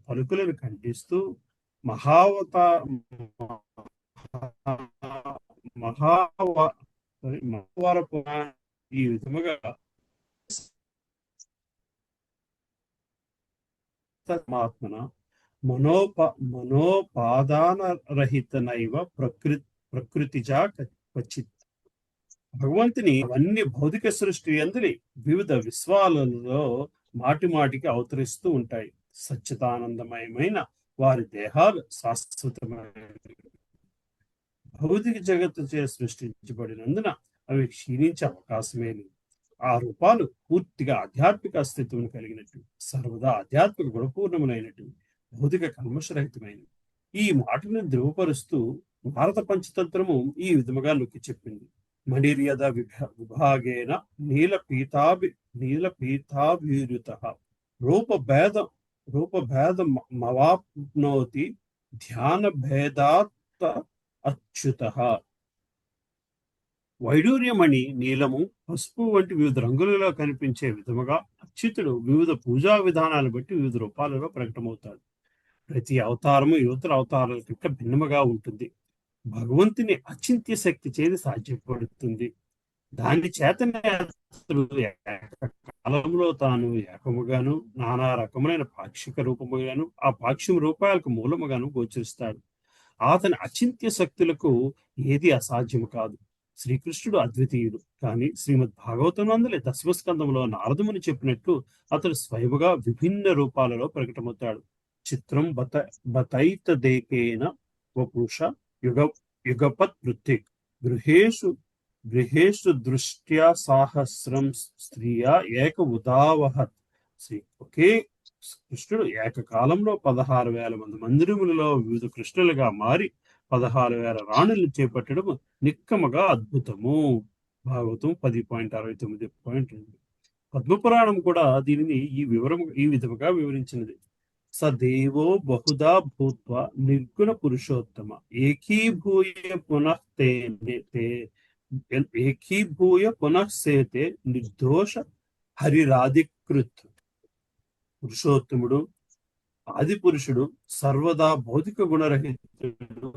పలుకులను ఖండిస్తూ మహావార ఈ విధముగా పరమాత్మన మనోపాదానరహితనైవ ప్రకృతిజా క్వచిత్. భగవంతుని అవన్నీ భౌతిక సృష్టి అందరి వివిధ విశ్వాలలో మాటిమాటికి అవతరిస్తూ ఉంటాయి. సచ్చిదానందమయమైన వారి దేహాలు శాశ్వతమైన భౌతిక జగత్తు చే సృష్టించబడినందున అవి క్షీణించే అవకాశమే లేదు. ఆ రూపాలు పూర్తిగా ఆధ్యాత్మిక అస్తిత్వం కలిగినట్టు, సర్వదా ఆధ్యాత్మిక గుణపూర్ణములైనట్టు, భౌతిక కల్మషరహితమైనవి. ఈ మాటను ధృవపరుస్తూ భారత పంచతంత్రము ఈ విధముగా నొక్కి చెప్పింది. మణిర్యద విభాగేన నీలపీతాభిరుత రూపభేదమవాప్నోతి ధ్యాన భేదాత్ అచ్యుతః. వైడూర్యమణి నీలము, పసుపు వంటి వివిధ రంగులలో కనిపించే విధముగా అచ్యుతుడు వివిధ పూజా విధానాలు బట్టి వివిధ రూపాలలో ప్రకటమవుతాడు. ప్రతి అవతారము యువతల అవతారాల కంటే భిన్నముగా ఉంటుంది. భగవంతుని అచింత్య శక్తి చేతి సాధ్యపడుతుంది. దాని చేతనే అతడు కాలంలో తాను ఏకముగాను నానా రకములైన పాక్షిక రూపముగాను ఆ పాక్షిక రూపాలకు మూలముగాను గోచరిస్తాడు. అతని అచింత్య శక్తులకు ఏది అసాధ్యము కాదు. శ్రీకృష్ణుడు అద్వితీయుడు. కానీ శ్రీమద్ భాగవతం నందలి దశమస్కందంలో నారదముని చెప్పినట్లు అతడు స్వయముగా విభిన్న రూపాలలో ప్రకటమవుతాడు. చిత్రం బతైతదేకేన వపుష యుగపత్ వృత్తి గృహేషు దృష్ట్యా సాహస్రం స్త్రీయా ఏక ఉదావహత్. ఒకే కృష్ణుడు ఏకకాలంలో 16,000 మంది మందిరములలో వివిధ కృష్ణులుగా మారి 16,000 రాణులను చేపట్టడం నిక్కముగా అద్భుతము. భాగవతం 10.69.2. పద్మపురాణం కూడా దీనిని ఈ విధముగా వివరించినది. సదేవో బహుదా భూత్వా నిర్గుణ పురుషోత్తమ ఏకీభూయ పునఃసేతే నిర్దోష హరిరాధికృత్. పురుషోత్తముడు ఆది పురుషుడు సర్వదా భౌతిక గుణరహితుడు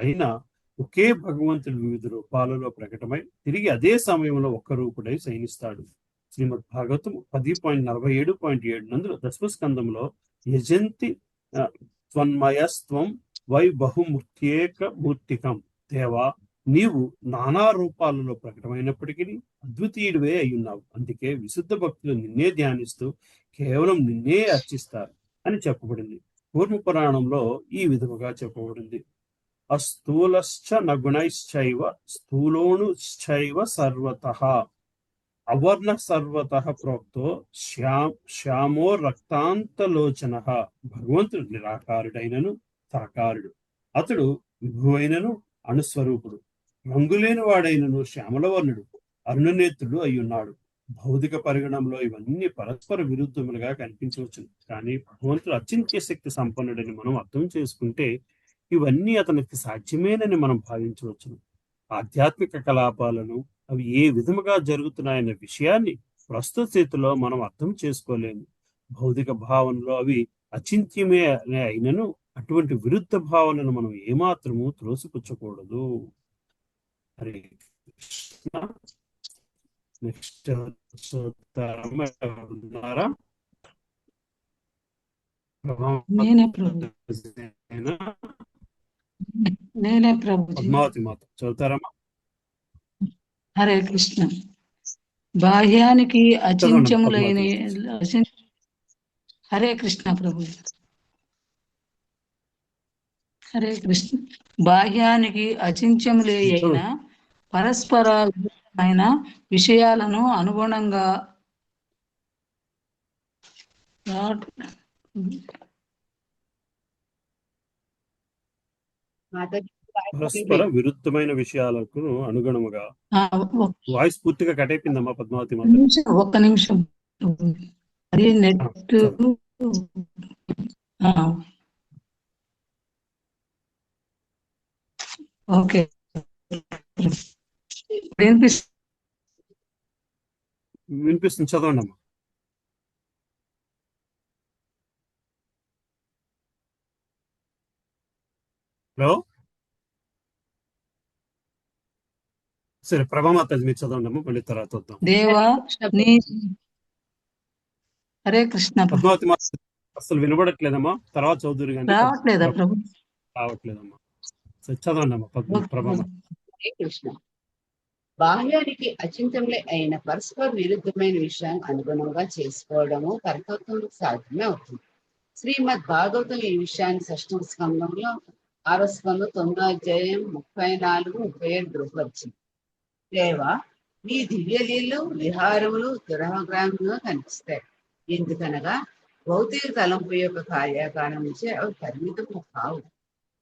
అయిన ఒకే భగవంతుడు వివిధ రూపాలలో ప్రకటమై తిరిగి అదే సమయంలో ఒక్క రూపుడై శయనిస్తాడు. శ్రీమద్ భాగవతం 10.47.7 నందులో దశమస్కందంలో యజంతి త్వన్మయస్త్వం వై బహుమూర్త్యేక మూర్తికం. దేవా, నీవు నానా రూపాలలో ప్రకటమైనప్పటికీ అద్వితీయుడివే అయ్యున్నావు. అందుకే విశుద్ధ భక్తులు నిన్నే ధ్యానిస్తూ కేవలం నిన్నే అర్చిస్తారు అని చెప్పబడింది. పూర్వ పురాణంలో ఈ విధముగా చెప్పబడింది. అస్థూలశ్చ నగుణైశ్చైవ స్థూలోణుశ్చైవ సర్వతః అవర్ణ సర్వతః ప్రోక్తో శ్యామో రక్తాంతలోచనః. భగవంతుడు నిరాకారుడైనను సాకారుడు. అతడు విభువైనను అణుస్వరూపుడు. రంగులేని వాడైనను శ్యామలవర్ణుడు అరుణనేత్రుడు అయ్యున్నాడు. భౌతిక పరిగణంలో ఇవన్నీ పరస్పర విరుద్ధములుగా కనిపించవచ్చు. కానీ భగవంతుడు అచింత్య శక్తి సంపన్నుడని మనం అర్థం చేసుకుంటే ఇవన్నీ అతనికి సాధ్యమేనని మనం భావించవచ్చును. ఆధ్యాత్మిక కలాపాలను అవి ఏ విధముగా జరుగుతున్నాయన్న విషయాన్ని ప్రస్తుత స్థితిలో మనం అర్థం చేసుకోలేము. భౌతిక భావనలో అవి అచింత్యమే అయినను అటువంటి విరుద్ధ భావనను మనం ఏమాత్రము త్రోసిపుచ్చకూడదు. హరే కృష్ణ. నెక్స్ట్ ఉన్నారా? నేనే ప్రభుజీ. పద్మావతి మాత చదువుతారమ్మా? హరే కృష్ణ. బాహ్యానికి అచింత్యములైన హరే కృష్ణ ప్రభు. హరే కృష్ణ. బాహ్యానికి అచింత్యములే అయిన పరస్పర అయిన విషయాలను అనుగుణంగా పరస్పర విరుద్ధమైన విషయాలకు అనుగుణముగా. వాయిస్ పూర్తిగా కట్ అయిపోయిందమ్మా పద్మావతి మాత. ఒక్క నిమిషం అది నెట్. ఓకే వినిపిస్తుంది, చదవండి అమ్మా. హలో, సరే ప్రభామాత మీరు చదవండి అమ్మా, మళ్ళీ తర్వాత వద్దాం. దేవా నీ హరే కృష్ణ. పద్మావతి మాత అసలు వినబడట్లేదమ్మా, తర్వాత చౌదరి కానీ రావట్లేదా ప్రభు? రావట్లేదమ్మా. సరే చదవండి అమ్మా ప్రభామాత. హరే కృష్ణ. బాహ్యానికి అచింతములే అయిన పరస్పర విరుద్ధమైన విషయాన్ని అనుగుణంగా చేసుకోవడము పరతత్వంలో సాధ్యమే అవుతుంది. శ్రీమద్ భాగవతం ఈ విషయాన్ని 6వ స్కందంలో 6వ స్కందం 9వ అధ్యాయం 34-37 ధృవపరిచింది. దేవా నీ దివ్యలీలు విహారములు దురహగ్రామంగా కనిపిస్తాయి. ఎందుకనగా భౌతిక తలంపు యొక్క కార్యకారణం నుంచి అవి పరిమితము కావు.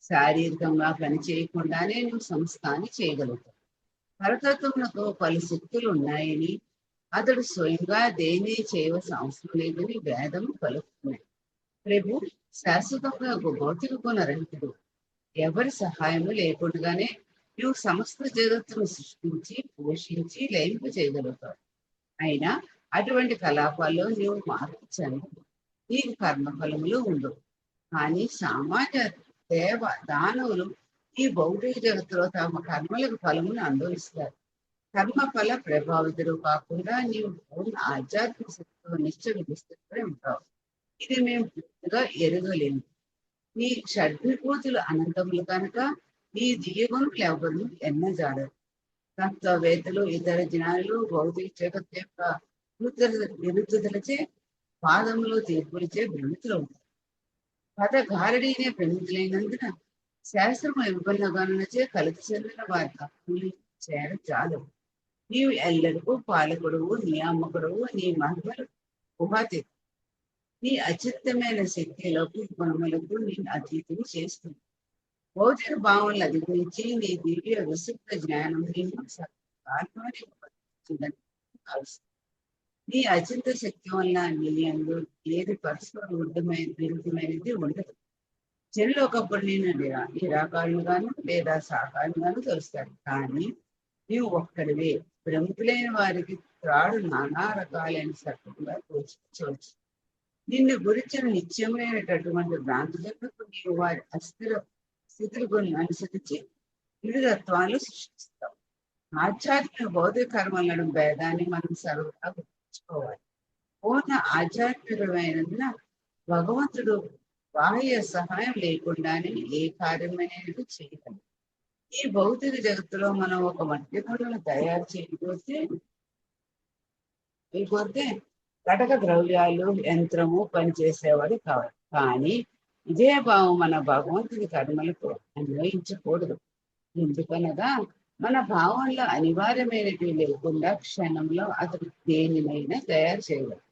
శారీరకంగా పని చేయకుండానే నువ్వు సంస్థాన్ని చేయగలుగుతావు. పరతత్వమునకు పలు శక్తులు ఉన్నాయని, అతడు స్వయంగా దేన్ని చేయవలసిన అవసరం లేదని వేదము పలుకుతున్నాయి. ప్రభు శాశ్వతంగా ఒక భౌతిక గుణరహితుడు. ఎవరి సహాయము లేకుండానే నువ్వు సమస్త జగత్తును సృష్టించి పోషించి లయింపు చేయగలుగుతావు. అయినా అటువంటి కలాపాల్లో నువ్వు మార్పు చెందవు. నీకు కర్మఫలములు ఉండవు. కానీ సామాన్య దేవ దానవులు ఈ భౌతిక జగత్తులో తమ కర్మలకు ఫలమును అనుభవిస్తారు. కర్మఫల ప్రభావితులు కాకుండా నీవు పూర్ణ ఆధ్యాత్మిక శక్తితో నిశ్చయ విస్తృతమై ఉంటావు. ఇది మేము పూర్తిగా ఎరగలేము. నీ షడ్విభూతులు అనంతములు కనుక నీ దివ్యగుణులు ఎవరు ఎన్నజాలరు. తత్వవేత్తలు ఇతర జనాలు భౌతిక జగత్తు యొక్క విరుద్ధతలచే పాదములు తీర్పులచే భ్రమితులు ఉంటారు. పదగారడీనే భ్రమితులైనందున శాస్త్రము విభిన్న గణనచే కలిసి చెందిన వారి తప్పులు చేయడం చాలు. నీవు ఎల్లరికూ పాలకుడువు, నియామకుడువు. నీ మహిమలు ఊహాతీతం. నీ అచిత్తమైన శక్తిలకు గుణములకు నేను అతీతులు చేస్తుంది. భౌతిక భావనలు అధిగమించి నీ దివ్య విశుద్ధ జ్ఞానం నేను కలుస్తుంది. నీ అచింత శక్తి వల్ల నీ అందు ఏది పరస్పర విరుద్ధమైనది ఉండదు. జనులు ఒకప్పుడు నేను నిరాకారులుగాను లేదా సాకారులుగాను తెలుస్తాడు. కానీ నీవు ఒక్కడివే. ప్రముఖులైన వారికి త్రాడు నానా రకాలైన సర్పంగా తోచుకోవచ్చు. నిన్ను గురించిన నిత్యమైనటువంటి భ్రాంతులకు నీవు వారి అస్థిర స్థితులకు అనుసరించి వివిధత్వాలు సృష్టిస్తావు. ఆధ్యాత్మిక భౌతిక కర్మలను భేదాన్ని మనం సర్వదా గుర్తుంచుకోవాలి. పూర్ణ ఆధ్యాత్మికమైనందున భగవంతుడు బాహ్య సహాయం లేకుండానే ఏ కార్యమైనది చేయగలడు. ఈ భౌతిక జగత్తులో మనం ఒక మట్టి పనులను తయారు చేయకపోతే కటక ద్రవ్యాలు యంత్రము పనిచేసేవాడు కావాలి. కానీ ఇదే భావం మన భగవంతుని కర్మలకు అన్వయించకూడదు. ఎందుకనగా మన భావంలో అనివార్యమైనవి లేకుండా క్షణంలో అతడు దేనినైనా తయారు చేయగలడు.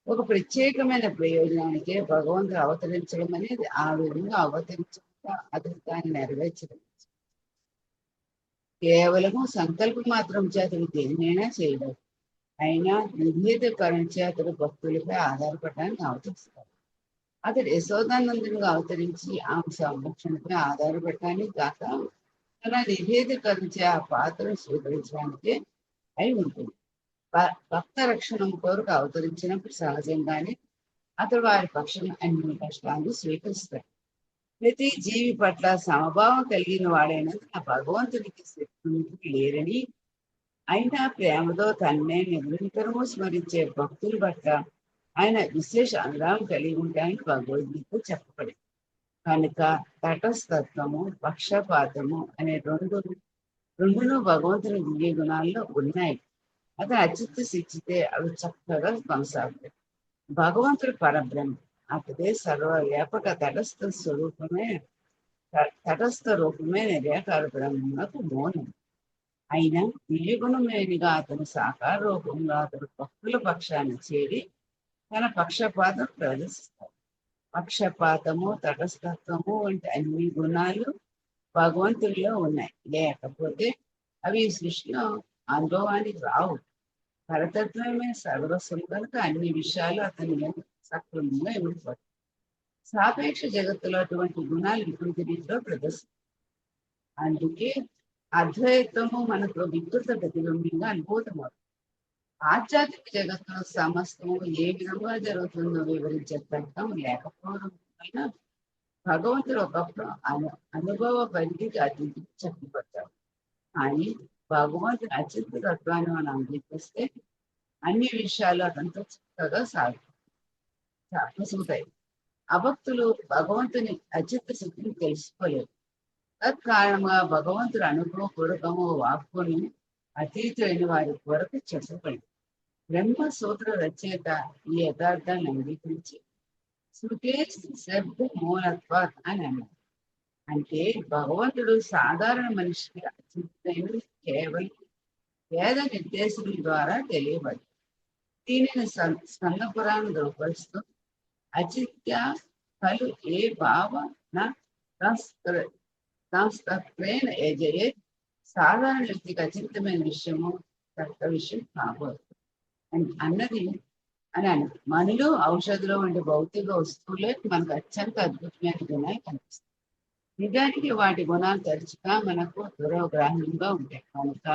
ఒక ప్రత్యేకమైన ప్రయోజనానికే భగవంతుడు అవతరించడం అనేది ఆ విధంగా అవతరించకుండా అతడు దాన్ని నెరవేర్చడం. కేవలము సంకల్పం మాత్రం చేతడు దేనినైనా చేయలేదు. అయినా నిర్ణీత కరుణించే అతడు భక్తులపై ఆధారపడడానికి అవతరిస్తాడు. అతడు యశోదానందునిగా అవతరించి ఆమె సంరక్షణపై ఆధారపడటానికి కాక తన నిర్హేతీకరించే ఆ పాత్రను స్వీకరించడానికే అయి ఉంటుంది. భక్త రక్షణ కోరిక అవతరించినప్పుడు సహజంగానే అతడు వారి పక్షం అన్ని కష్టాలను స్వీకరిస్తాడు. ప్రతి జీవి పట్ల సమభావం కలిగిన వాడైనందుకు ఆ భగవంతునికి శక్తి లేరని, అయినా ప్రేమతో తన్నే నిరంతరము స్మరించే భక్తుల పట్ల ఆయన విశేష అనురాగం కలిగి ఉంటాయని భగవద్గీత చెప్పబడింది. కనుక తటస్థత్వము, పక్షపాతము అనే రెండును భగవంతుని దివ్య గుణాల్లో ఉన్నాయి. అతను అచిత్త శిక్షితే అవి చక్కగా కొనసాగుతాయి. భగవంతుడు పరబ్రహ్మ. అతడే సర్వవ్యాపక తటస్థ రూపమే నిరాకార బ్రహ్మకు మౌనం. అయినా దివ్యగుణమేనిగా అతను సాకార రూపంగా అతడు భక్తుల పక్షాన్ని చేరి తన పక్షపాతం ప్రదర్శిస్తాడు. పక్షపాతము, తటస్థత్వము వంటి అన్ని గుణాలు భగవంతుడిలో ఉన్నాయి. లేకపోతే అవి ఈ సృష్టిలో అనుభవానికి రావు. పరతత్వమే సర్వస్వం కనుక అన్ని విషయాలు అతనిలో సక్రమంగా ఇవ్వబడతాయి. సాపేక్ష జగత్తులో అటువంటి గుణాలు వికృతి రీతిలో ప్రదర్శన. అందుకే అద్వైతము మనకు వికృత ప్రతిబింబంగా అనుభూతమవుతుంది. ఆధ్యాత్మిక జగత్తులో సమస్తము ఏ విధంగా జరుగుతుందో వివరించే ప్రయత్నం లేకపోవడం వలన భగవంతుడు ఒకప్పుడు అనుభవ పరిధికి అతిథి చెప్పబడతాడు. కానీ భగవంతుని అచిత తత్వాన్ని మనం అంగీకరిస్తే అన్ని విషయాలు అతనితో చక్కగా సాగుతాయి. అభక్తులు భగవంతుని అచిత శక్తిని తెలుసుకోలేరు. తత్కారణంగా భగవంతుడు అనుభవపూర్వకము వాక్కుని అతీతమైన వారి కొరకు చెప్పబడింది. బ్రహ్మ సూత్ర రచయిత ఈ యథార్థాన్ని అంగీకరించి శృతే శబ్ద మూలత్వ అని అన్నారు. అంటే భగవంతుడు సాధారణ మనిషికి అచితైన కేవలం వేద నిర్దేశం ద్వారా తెలియబడింది. దీనిని స్కంద పురాణం రూపొస్తూ అచిత్య కలు ఏ భావన సంస్తత్వేన యజయే సాధారణ వ్యక్తికి అచితమైన విషయము తత్వ విషయం కాబోదు అన్నది అని అన్న. మనలో ఔషధులు వంటి భౌతిక వస్తువులే మనకు అత్యంత అద్భుతమైన గుణాలు కనిపిస్తాయి. నిజానికి వాటి గుణాలు తరచుగా మనకు దురగ్రాహ్యంగా ఉంటాయి. కనుక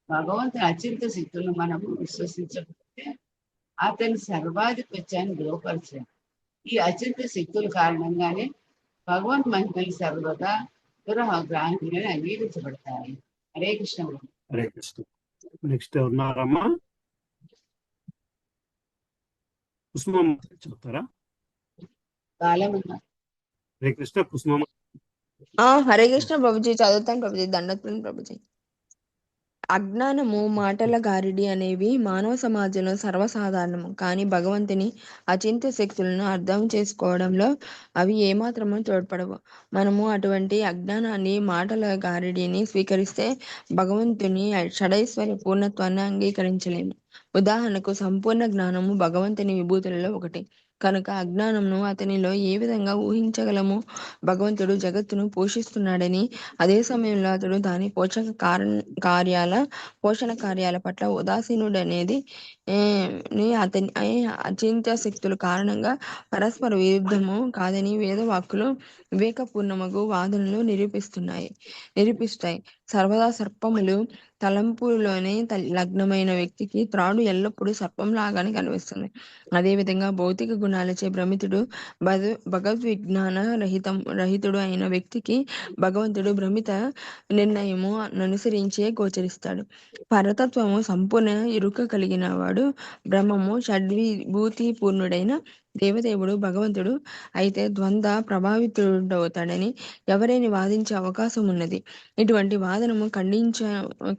భగవంతుని అచింత శక్తులను మనము విశ్వసించకపోతే అతని సర్వాధిపత్యాన్ని లోపరిచాడు. ఈ అచింత శక్తుల కారణంగానే భగవంత్ మహిమలు సర్వదా దురగ్రాహ్యంగా అంగీకరించబడతాయి. హరే కృష్ణ. హరే కృష్ణ. నెక్స్ట్ ఉన్నారమ్మా? కుసుమమ్మ చెప్తారా? హరే కృష్ణ. కుసుమమ్మ. హరే కృష్ణ ప్రభుజీ, చదువుతాను ప్రభుజీ. దండత్వం ప్రభుజీ. అజ్ఞానము, మాటల గారిడి అనేవి మానవ సమాజంలో సర్వసాధారణము. కానీ భగవంతుని అచింత్య శక్తులను అర్థం చేసుకోవడంలో అవి ఏమాత్రమూ తోడ్పడవు. మనము అటువంటి అజ్ఞానాన్ని, మాటల గారిడిని స్వీకరిస్తే భగవంతుని షడైశ్వర్య పూర్ణత్వాన్ని అంగీకరించలేము. ఉదాహరణకు సంపూర్ణ జ్ఞానము భగవంతుని విభూతులలో ఒకటి. కనుక అజ్ఞానమును అతనిలో ఏ విధంగా ఊహించగలము? భగవంతుడు జగత్తును పోషిస్తున్నాడని, అదే సమయంలో అతడు దాని పోషణ కార్యాల పట్ల ఉదాసీనుడనేది అతని అచింత్య శక్తుల కారణంగా పరస్పర విరుద్ధము కాదని వేదవాక్కులు వివేకపూర్ణమగు వాదనలు నిరూపిస్తాయి. సర్వదా సర్పములు తలంపులోనే లగ్నమైన వ్యక్తికి త్రాడు ఎల్లప్పుడూ సర్పం లాగానే కనిపిస్తుంది. అదేవిధంగా భౌతిక గుణాలచే భ్రమితుడు భగవద్విజ్ఞాన రహితుడు అయిన వ్యక్తికి భగవంతుడు భ్రమిత నిర్ణయము అనుసరించే గోచరిస్తాడు. పరతత్వము సంపూర్ణ ఇరుక కలిగిన వాడు బ్రహ్మము షడ్విభూతి పూర్ణుడైన దేవదేవుడు భగవంతుడు అయితే ద్వంద్వ ప్రభావితుడవుతాడని ఎవరైనా వాదించే అవకాశం ఉన్నది. ఇటువంటి వాదనము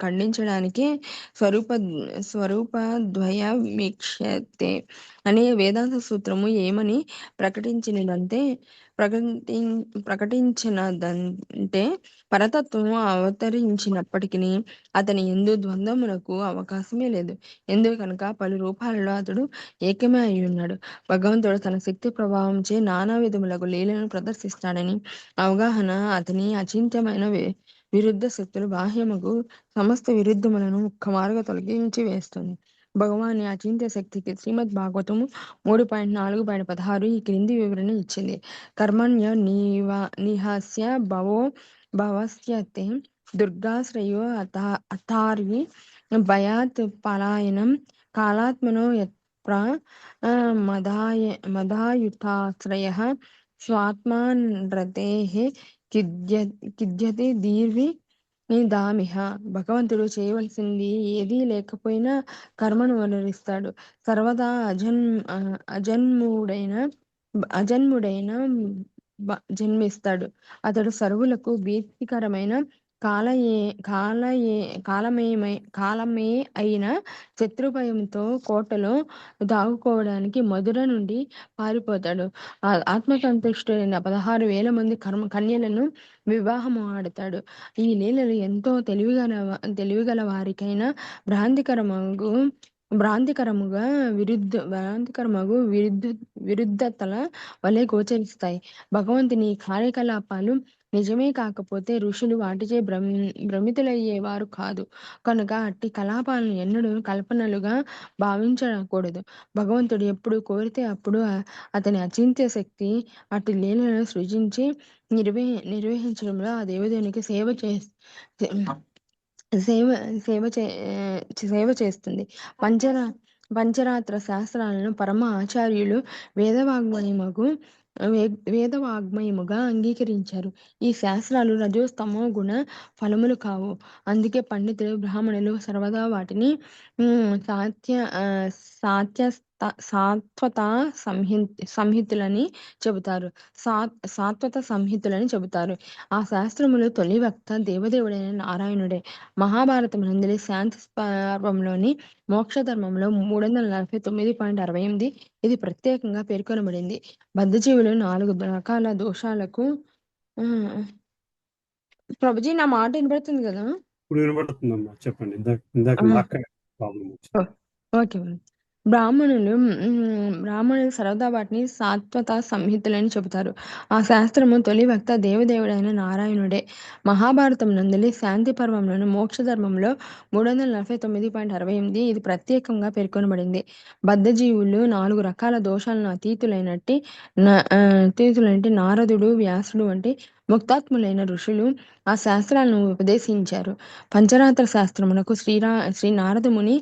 ఖండించడానికి స్వరూపద్వయమీక్షతే అనే వేదాంత సూత్రము ఏమని ప్రకటించినదంటే పరతత్వము అవతరించినప్పటికీ అతని యందు ద్వంద్వములకు అవకాశమే లేదు. ఎందుకనక పలు రూపాలలో అతడు ఏకమే అయి ఉన్నాడు. భగవంతుడు తన శక్తి ప్రభావంచే నానా విధములకు లీలను ప్రదర్శిస్తాడని అవగాహన అతని అచింత్యమైన విరుద్ధ శక్తులు బాహ్యముకు సమస్త విరుద్ధములను ఒక్కమారుగా తొలగించి వేస్తుంది. భగవాని అచింత్య శక్తికి శ్రీమద్ భాగవతము 3.4.16 ఈ క్రింది వివరణ ఇచ్చింది. కర్మణ్య నిహాస్య భవస్యతే దుర్గాశ్రయో అతార్వి భయాత్ పలాయనం కాలాత్మనో మదాయుతాశ్రయ స్వాత్మాన్రతేః కిద్యతే దీర్వి దామిహ. భగవంతుడు చేయవలసింది ఏదీ లేకపోయినా కర్మను వనరిస్తాడు. సర్వదా అజన్ముడైన జన్మిస్తాడు. అతడు సర్వులకు భీతికరమైన కాలమే అయిన శత్రుభయంతో కోటలో దాగుకోవడానికి మధుర నుండి పారిపోతాడు. ఆత్మసంతుష్టుడైన 16,000 మంది కన్యలను వివాహము ఆడతాడు. ఈ లీలలు ఎంతో తెలివిగల వారికైనా భ్రాంతికరముగా విరుద్ధతల వలె గోచరిస్తాయి. భగవంతుని కార్యకలాపాలు నిజమే కాకపోతే ఋషులు వాటిచే భ్రమితులయ్యేవారు కాదు. కనుక అట్టి కలాపాలను ఎన్నడూ కల్పనలుగా భావించకూడదు. భగవంతుడు ఎప్పుడు కోరితే అప్పుడు అతని అచింత్య శక్తి అట్టి లీలను సృజించి నిర్వహించడంలో ఆ దేవదేవునికి సేవ సేవ చే సేవ చేస్తుంది. పంచరాత్ర శాస్త్రాలను పరమ ఆచార్యులు వేదవాగ్మయముగా అంగీకరించారు. ఈ శాస్త్రాలు రజోస్తమో గుణ ఫలములు కావు. అందుకే పండితులు బ్రాహ్మణులు సర్వదా వాటిని సాత్వత సంహితులని చెబుతారు. సాత్వత సంహితులని చెబుతారు. ఆ శాస్త్రములు తొలి వక్త దేవదేవుడైన నారాయణుడే. మహాభారతమునందలి శాంతి పర్వంలోని మోక్ష ధర్మంలో 349.68 ఇది ప్రత్యేకంగా పేర్కొనబడింది. బద్ధజీవులు 4 రకాల దోషాలకు ప్రభుజీ నా మాట వినబడుతుంది కదా? ఇప్పుడు వినబడుతుందమ్మా, చెప్పండి. ఇందాక ప్రాబ్లం వచ్చింది. ఓకే. బ్రాహ్మణులు సర్వదా వాటిని సాత్వత సంహితులని చెబుతారు. ఆ శాస్త్రము తొలి వక్త దేవదేవుడైన నారాయణుడే. మహాభారతం నందలి శాంతి పర్వంలోని మోక్ష ధర్మంలో 349.68 ఇది ప్రత్యేకంగా పేర్కొనబడింది. బద్ధజీవులు 4 రకాల దోషాలను అతీతులైన నారదుడు, వ్యాసుడు వంటి ముక్తాత్ములైన ఋషులు ఆ శాస్త్రాలను ఉపదేశించారు. పంచరాత్ర శాస్త్రమునకు శ్రీ నారదముని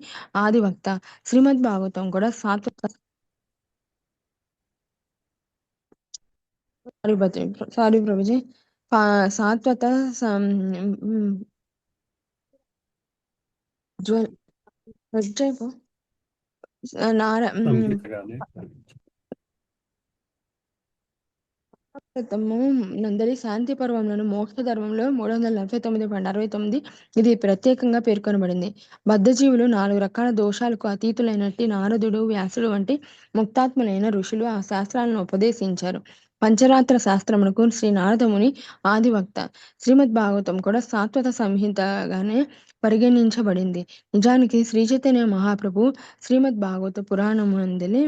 ఆది వక్త. శ్రీమద్ భాగవతం కూడా సాత్వత ప్రభుజీ సాత్వత నందలి శాంతి పర్వంలోని మోక్ష ధర్మంలో 349.69 ఇది ప్రత్యేకంగా పేర్కొనబడింది. బద్ధజీవులు 4 రకాల దోషాలకు అతీతులైనట్టి నారదుడు, వ్యాసుడు వంటి ముక్తాత్ములైన ఋషులు ఆ శాస్త్రాలను ఉపదేశించారు. పంచరాత్ర శాస్త్రమునకు శ్రీ నారదముని ఆది వక్త. శ్రీమద్ భాగవతం కూడా సాత్వత సంహితగానే పరిగణించబడింది. నిజానికి శ్రీ చైతన్య మహాప్రభు శ్రీమద్ భాగవత పురాణమునందలి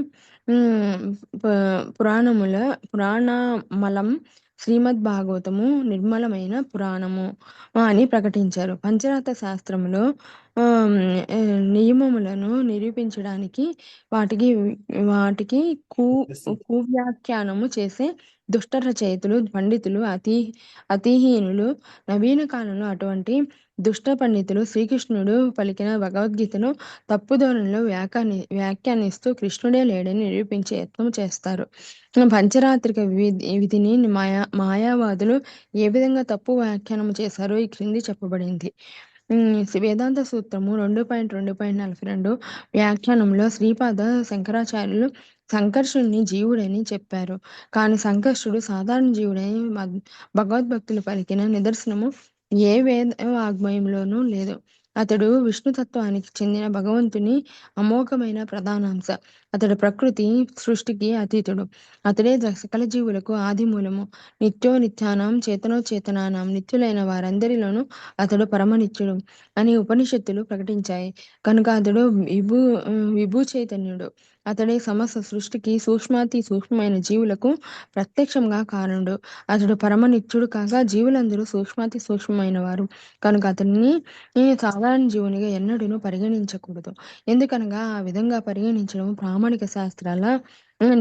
పురాణమలం శ్రీమద్ భాగవతము నిర్మలమైన పురాణము అని ప్రకటించారు. పంచరాత్ర శాస్త్రములో నియమములను నిరూపించడానికి వాటికి కువ్యాఖ్యానము చేసే దుష్ట రచయితులు, పండితులు, అతిహీనులు నవీన కాలంలో అటువంటి దుష్ట పండితులు శ్రీకృష్ణుడు పలికిన భగవద్గీతను తప్పుదోరణిలో వ్యాఖ్యానిస్తూ కృష్ణుడే లేడని నిరూపించే యత్నం చేస్తారు. పంచరాత్రిక విధిని మాయావాదులు ఏ విధంగా తప్పు వ్యాఖ్యానం చేశారో ఈ క్రింది చెప్పబడింది. వేదాంత సూత్రము 2.2.42 వ్యాఖ్యానంలో శ్రీపాద శంకరాచార్యులు సంకర్షుడిని జీవుడని చెప్పారు. కానీ సంకర్షుడు సాధారణ జీవుడని భగవద్భక్తులు పలికిన నిదర్శనము ఏ వేద వాగ్మయంలోనూ లేదు. అతడు విష్ణుతత్వానికి చెందిన భగవంతుని అమోఘమైన ప్రధానాంశ. అతడు ప్రకృతి సృష్టికి అతీతుడు. అతడే సకల జీవులకు ఆది మూలము. నిత్యానాం చేతనాం నిత్యులైన వారందరిలోనూ అతడు పరమనిత్యుడు అని ఉపనిషత్తులు ప్రకటించాయి. కనుక అతడు విభూ చైతన్యుడు. అతడే సమస్త సృష్టికి సూక్ష్మాతి సూక్ష్మమైన జీవులకు ప్రత్యక్షంగా కారణుడు. అతడు పరమనిత్యుడు కాగా జీవులందరూ సూక్ష్మాతి సూక్ష్మమైన వారు. కనుక అతడిని సాధారణ జీవునిగా ఎన్నడూ పరిగణించకూడదు. ఎందుకనగా ఆ విధంగా పరిగణించడం ప్రామాణిక శాస్త్రాల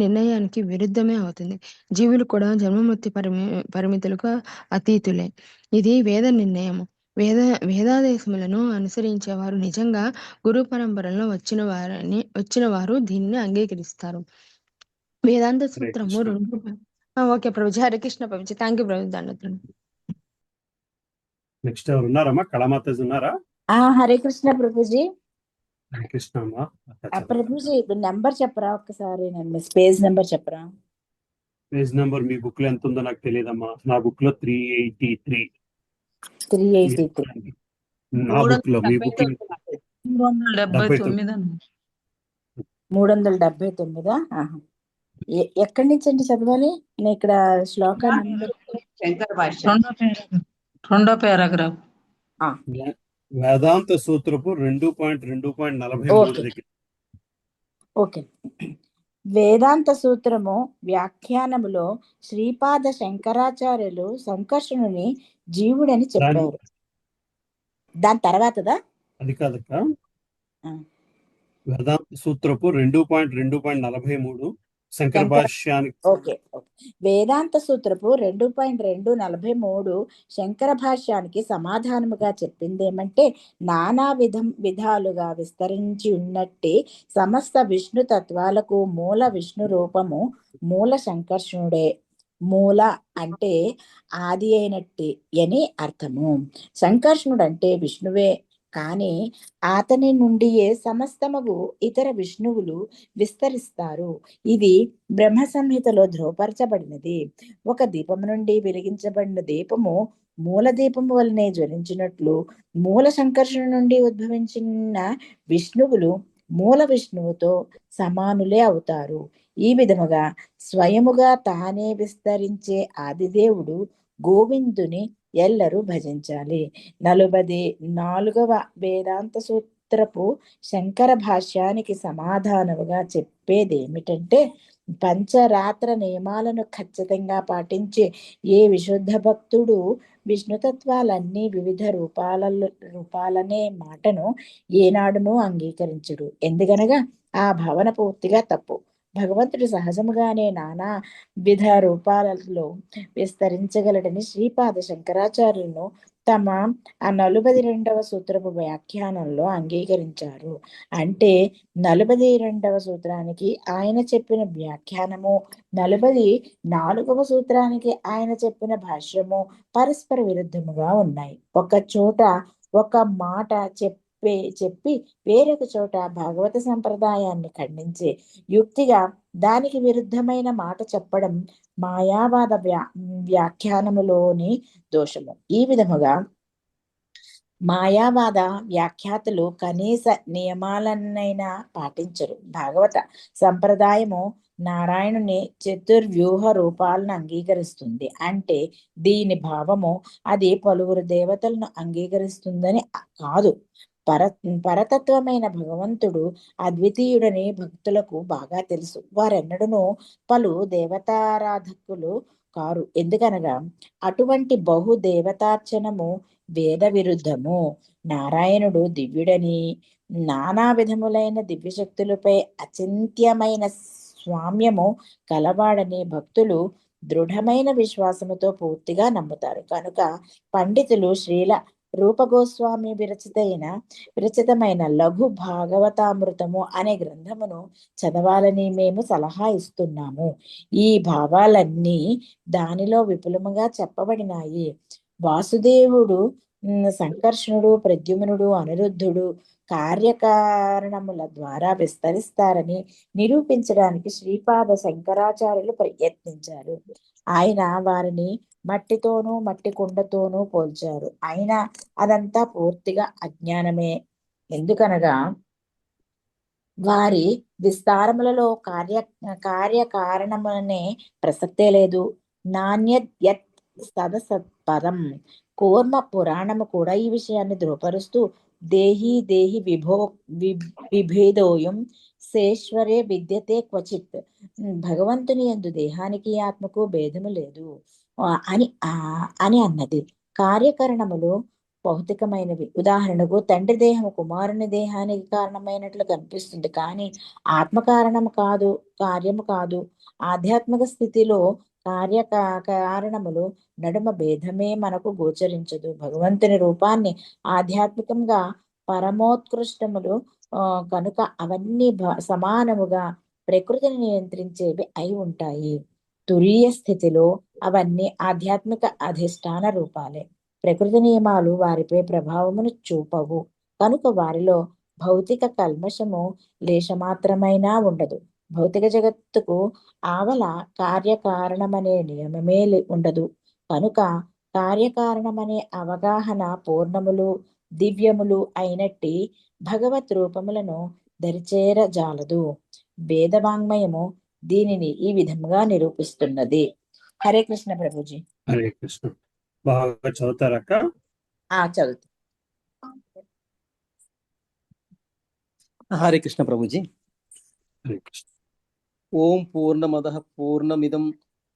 నిర్ణయానికి విరుద్ధమే అవుతుంది. జీవులు కూడా జన్మమృత్యు పరిమితులకు అతీతులే. ఇది వేద నిర్ణయము. వేదాదేశములను అనుసరించేవారు నిజంగా గురు పరంపరలో వచ్చిన వారు దీన్ని అంగీకరిస్తారు. వేదాంత సూత్రము 2. Okay Prabhuji. Hare Krishna Prabhuji. Thank you Prabhuji. దండోత్తరం. Next ఎవరు ఉన్నారమ్మా? కళామాతాజీ ఉన్నారా? హరే కృష్ణ ప్రభుజీ. హరే కృష్ణ అమ్మా. ప్రభుజీ నెంబర్ చెప్పరా ఒక్కసారి? పేజ్ నెంబర్ చెప్పరా? పేజ్ నెంబర్ మీ బుక్ లో ఎంత ఉందో నాకు తెలియదమ్మా. నా బుక్ లో 383. నా బుక్ లో, మీ బుక్ 379. ఎక్కడి నుంచి అండి చదవాలి? నేను ఇక్కడ శ్లోకాన్ని రెండో పారాగ్రాఫ్ వేదాంత సూత్రపు 2.2.43 దగ్గర. ఓకే. వేదాంత సూత్రము వ్యాఖ్యానములో శ్రీపాద శంకరాచార్యులు సంకర్షణుని జీవుడని చెప్పారు. దాని తర్వాతదా అది కాదక్క, ఆ. వేదాంత సూత్రపు 2.2.43 శంకర శంకర భాష్యానికి ఓకే వేదాంత సూత్రపు 2.243 శంకర భాష్యానికి సమాధానముగా చెప్పిందేమంటే, నానా విధాలుగా విస్తరించి ఉన్నట్టే సమస్త విష్ణు తత్వాలకు మూల విష్ణు రూపము మూల శంకర్షణుడే. మూల అంటే ఆది అయినట్టి అని అర్థము. సంకర్షణుడు అంటే విష్ణువే, కానీ అతని నుండియే సమస్తమగు ఇతర విష్ణువులు విస్తరిస్తారు. ఇది బ్రహ్మ సంహితలో ధృవపరచబడినది. ఒక దీపము నుండి వెలిగించబడిన దీపము మూల దీపము వలనే జ్వలించినట్లు మూల సంకర్షణ నుండి ఉద్భవించిన విష్ణువులు మూల విష్ణువుతో సమానులే అవుతారు. ఈ విధముగా స్వయముగా తానే విస్తరించే ఆదిదేవుడు గోవిందుని ఎల్లరూ భజించాలి. 44వ వేదాంత సూత్రపు శంకర భాష్యానికి సమాధానముగా చెప్పేదేమిటంటే, పంచరాత్ర నియమాలను ఖచ్చితంగా పాటించే ఏ విశుద్ధ భక్తుడు విష్ణుతత్వాలన్నీ వివిధ రూపాలనే మాటను ఏనాడునూ అంగీకరించుడు. ఎందుకనగా ఆ భావన పూర్తిగా తప్పు. భగవంతుడు సహజముగానే నానా విధ రూపాలలో విస్తరించగలడని శ్రీపాద శంకరాచార్యులను తమ 42వ సూత్రపు వ్యాఖ్యానంలో అంగీకరించారు. అంటే 42వ సూత్రానికి ఆయన చెప్పిన వ్యాఖ్యానము, 44వ సూత్రానికి ఆయన చెప్పిన భాష్యము పరస్పర విరుద్ధముగా ఉన్నాయి. ఒక చోట ఒక మాట చెప్పి వేరొక చోట భాగవత సంప్రదాయాన్ని ఖండించే యుక్తిగా దానికి విరుద్ధమైన మాట చెప్పడం మాయావాద వ్యాఖ్యానములోని దోషము. ఈ విధముగా మాయావాద వ్యాఖ్యాతలు కనీస నియమాలనైనా పాటించరు. భాగవత సంప్రదాయము నారాయణుని చతుర్వ్యూహ రూపాలను అంగీకరిస్తుంది. అంటే దీని భావము అది పలువురు దేవతలను అంగీకరిస్తుందని కాదు. పరతత్వమైన భగవంతుడు అద్వితీయుడని భక్తులకు బాగా తెలుసు. వారెన్నడూ పలు దేవతారాధకులు కారు. ఎందుకనగా అటువంటి బహు దేవతార్చనము వేద విరుద్ధము. నారాయణుడు దివ్యుడని, నానా విధములైన దివ్యశక్తులపై అచింత్యమైన స్వామ్యము కలవాడని భక్తులు దృఢమైన విశ్వాసముతో పూర్తిగా నమ్ముతారు. కనుక పండితులు శ్రీల రూపగోస్వామి విరచితమైన లఘు భాగవతామృతము అనే గ్రంథమును చదవాలని మేము సలహా ఇస్తున్నాము. ఈ భావాలన్నీ దానిలో విపులముగా చెప్పబడినాయి. వాసుదేవుడు, సంకర్షణుడు, ప్రద్యుమ్నుడు, అనిరుద్ధుడు కార్యకారణముల ద్వారా విస్తరిస్తారని నిరూపించడానికి శ్రీపాద శంకరాచార్యులు ప్రయత్నించారు. ఆయన వారిని మట్టితోనూ మట్టి కుండతోనూ పోల్చారు. అయినా అదంతా పూర్తిగా అజ్ఞానమే. ఎందుకనగా వారి విస్తారములలో కార్యకారణమనే ప్రసక్తే లేదు. నాణ్యత్ సదసత్పదం. కూర్మ పురాణము కూడా ఈ విషయాన్ని ధృవపరుస్తూ దేహి దేహి విభేదోయం శేశ్వరే విద్యతే క్వచిత్. భగవంతుని యందు దేహానికి ఆత్మకు భేదము లేదు అని అన్నది. కార్యకరణములు భౌతికమైనవి. ఉదాహరణకు తండ్రి దేహము కుమారుని దేహానికి కారణమైనట్లు కనిపిస్తుంది, కానీ ఆత్మ కారణము కాదు, కార్యము కాదు. ఆధ్యాత్మిక స్థితిలో కార్యకారణములు నడుమ భేదమే మనకు గోచరించదు. భగవంతుని రూపాన్ని ఆధ్యాత్మికంగా పరమోత్కృష్టములు కనుక అవన్నీ సమానముగా ప్రకృతిని నియంత్రించేవి అయి ఉంటాయి. తురీయ స్థితిలో అవన్నీ ఆధ్యాత్మిక అధిష్టాన రూపాలే. ప్రకృతి నియమాలు వారిపై ప్రభావమును చూపవు. కనుక వారిలో భౌతిక కల్మషము లేశమాత్రమైనా ఉండదు. భౌతిక జగత్తుకు ఆవల కార్యకారణమనే నియమమే ఉండదు. కనుక కార్యకారణమనే అవగాహన పూర్ణములు దివ్యములు అయినట్టి భగవత్ రూపములను దరిచేరజాలదు. వేదవాంగ్మయము దీనిని ఈ విధముగా నిరూపిస్తున్నది. హరే కృష్ణ ప్రభుజీ. హరే కృష్ణ. బాగా చదువుతారక్క? చదువుతా. హరే కృష్ణ ప్రభుజీ. హరే కృష్ణ. ఓం పూర్ణమదః పూర్ణమిదం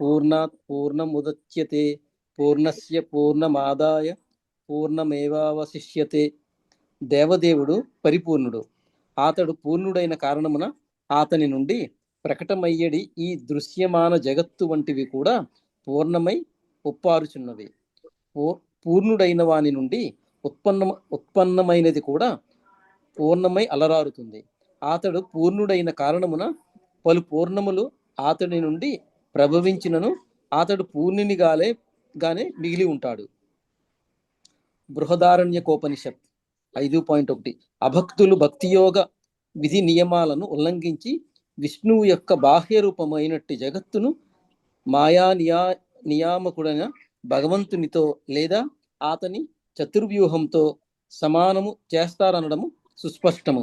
పూర్ణాత్ పూర్ణముదచ్యతే పూర్ణస్య పూర్ణమాదాయ పూర్ణమేవావశిష్యతే. దేవదేవుడు పరిపూర్ణుడు. అతడు పూర్ణుడైన కారణమున అతని నుండి ప్రకటమయ్యడి ఈ దృశ్యమాన జగత్తు వంటివి కూడా పూర్ణమై ఉప్పారుచున్నవి. పూర్ణుడైన వాని నుండి ఉత్పన్నమైనది కూడా పూర్ణమై అలరారుతుంది. అతడు పూర్ణుడైన కారణమున పలు పూర్ణములు అతడి నుండి ప్రభవించినను అతడు పూర్ణునిగానే మిగిలి ఉంటాడు. బృహదారణ్యకోపనిషత్ 5.1. అభక్తులు భక్తియోగ విధి నియమాలను ఉల్లంఘించి విష్ణువు యొక్క బాహ్య రూపమైనట్టి జగత్తును మాయా నియామకుడైన భగవంతునితో లేదా అతని చతుర్వ్యూహంతో సమానము చేస్తారనడము సుస్పష్టము.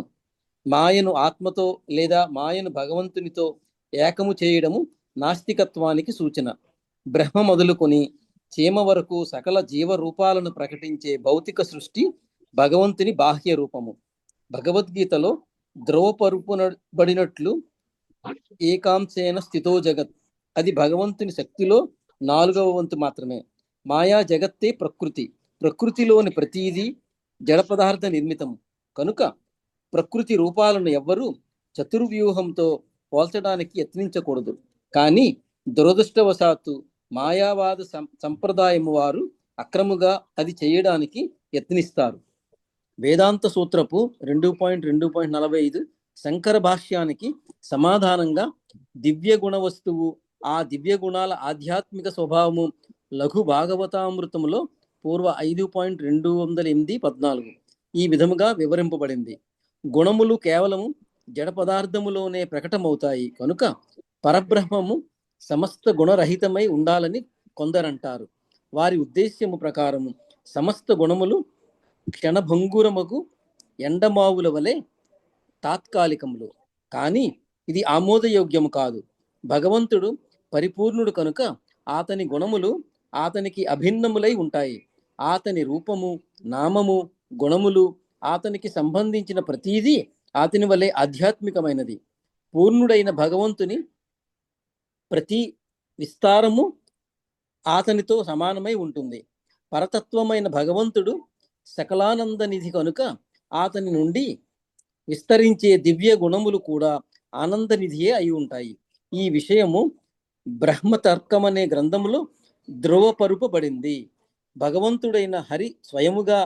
మాయను ఆత్మతో లేదా మాయను భగవంతునితో ఏకము చేయడము నాస్తికత్వానికి సూచన. బ్రహ్మ మొదలుకొని చీమ వరకు సకల జీవ రూపాలను ప్రకటించే భౌతిక సృష్టి భగవంతుని బాహ్య రూపము. భగవద్గీతలో ద్రోవపరుపబడినట్లు ఏకాంశేన స్థితో జగత్, అది భగవంతుని శక్తిలో 4వ వంతు మాత్రమే. మాయా జగత్తే ప్రకృతి. ప్రకృతిలోని ప్రతీది జడ పదార్థ నిర్మితం కనుక ప్రకృతి రూపాలను ఎవ్వరూ చతుర్వ్యూహంతో పోల్చడానికి యత్నించకూడదు. కానీ దురదృష్టవశాత్తు మాయావాద సంప్రదాయము వారు అక్రముగా అది చేయడానికి యత్నిస్తారు. వేదాంత సూత్రపు 2.2.45 శంకర భాష్యానికి సమాధానంగా దివ్య గుణ వస్తువు, ఆ దివ్య గుణాల ఆధ్యాత్మిక స్వభావము లఘు భాగవతామృతములో పూర్వ 5.208-14 ఈ విధముగా వివరింపబడింది. గుణములు కేవలము జడ పదార్థములోనే ప్రకటమవుతాయి కనుక పరబ్రహ్మము సమస్త గుణరహితమై ఉండాలని కొందరంటారు. వారి ఉద్దేశ్యము ప్రకారము సమస్త గుణములు క్షణభంగురముకు ఎండమావుల వలె తాత్కాలికములు. కానీ ఇది ఆమోదయోగ్యము కాదు. భగవంతుడు పరిపూర్ణుడు కనుక అతని గుణములు అతనికి అభిన్నములై ఉంటాయి. అతని రూపము, నామము, గుణములు, అతనికి సంబంధించిన ప్రతీదీ అతని వలె ఆధ్యాత్మికమైనది. పూర్ణుడైన భగవంతుని ప్రతి విస్తారము అతనితో సమానమై ఉంటుంది. పరతత్వమైన భగవంతుడు సకలానంద నిధి కనుక అతని నుండి విస్తరించే దివ్య గుణములు కూడా ఆనందనిధియే అయి ఉంటాయి. ఈ విషయము బ్రహ్మతర్కం అనే గ్రంథములో ధ్రువపరుపబడింది. భగవంతుడైన హరి స్వయముగా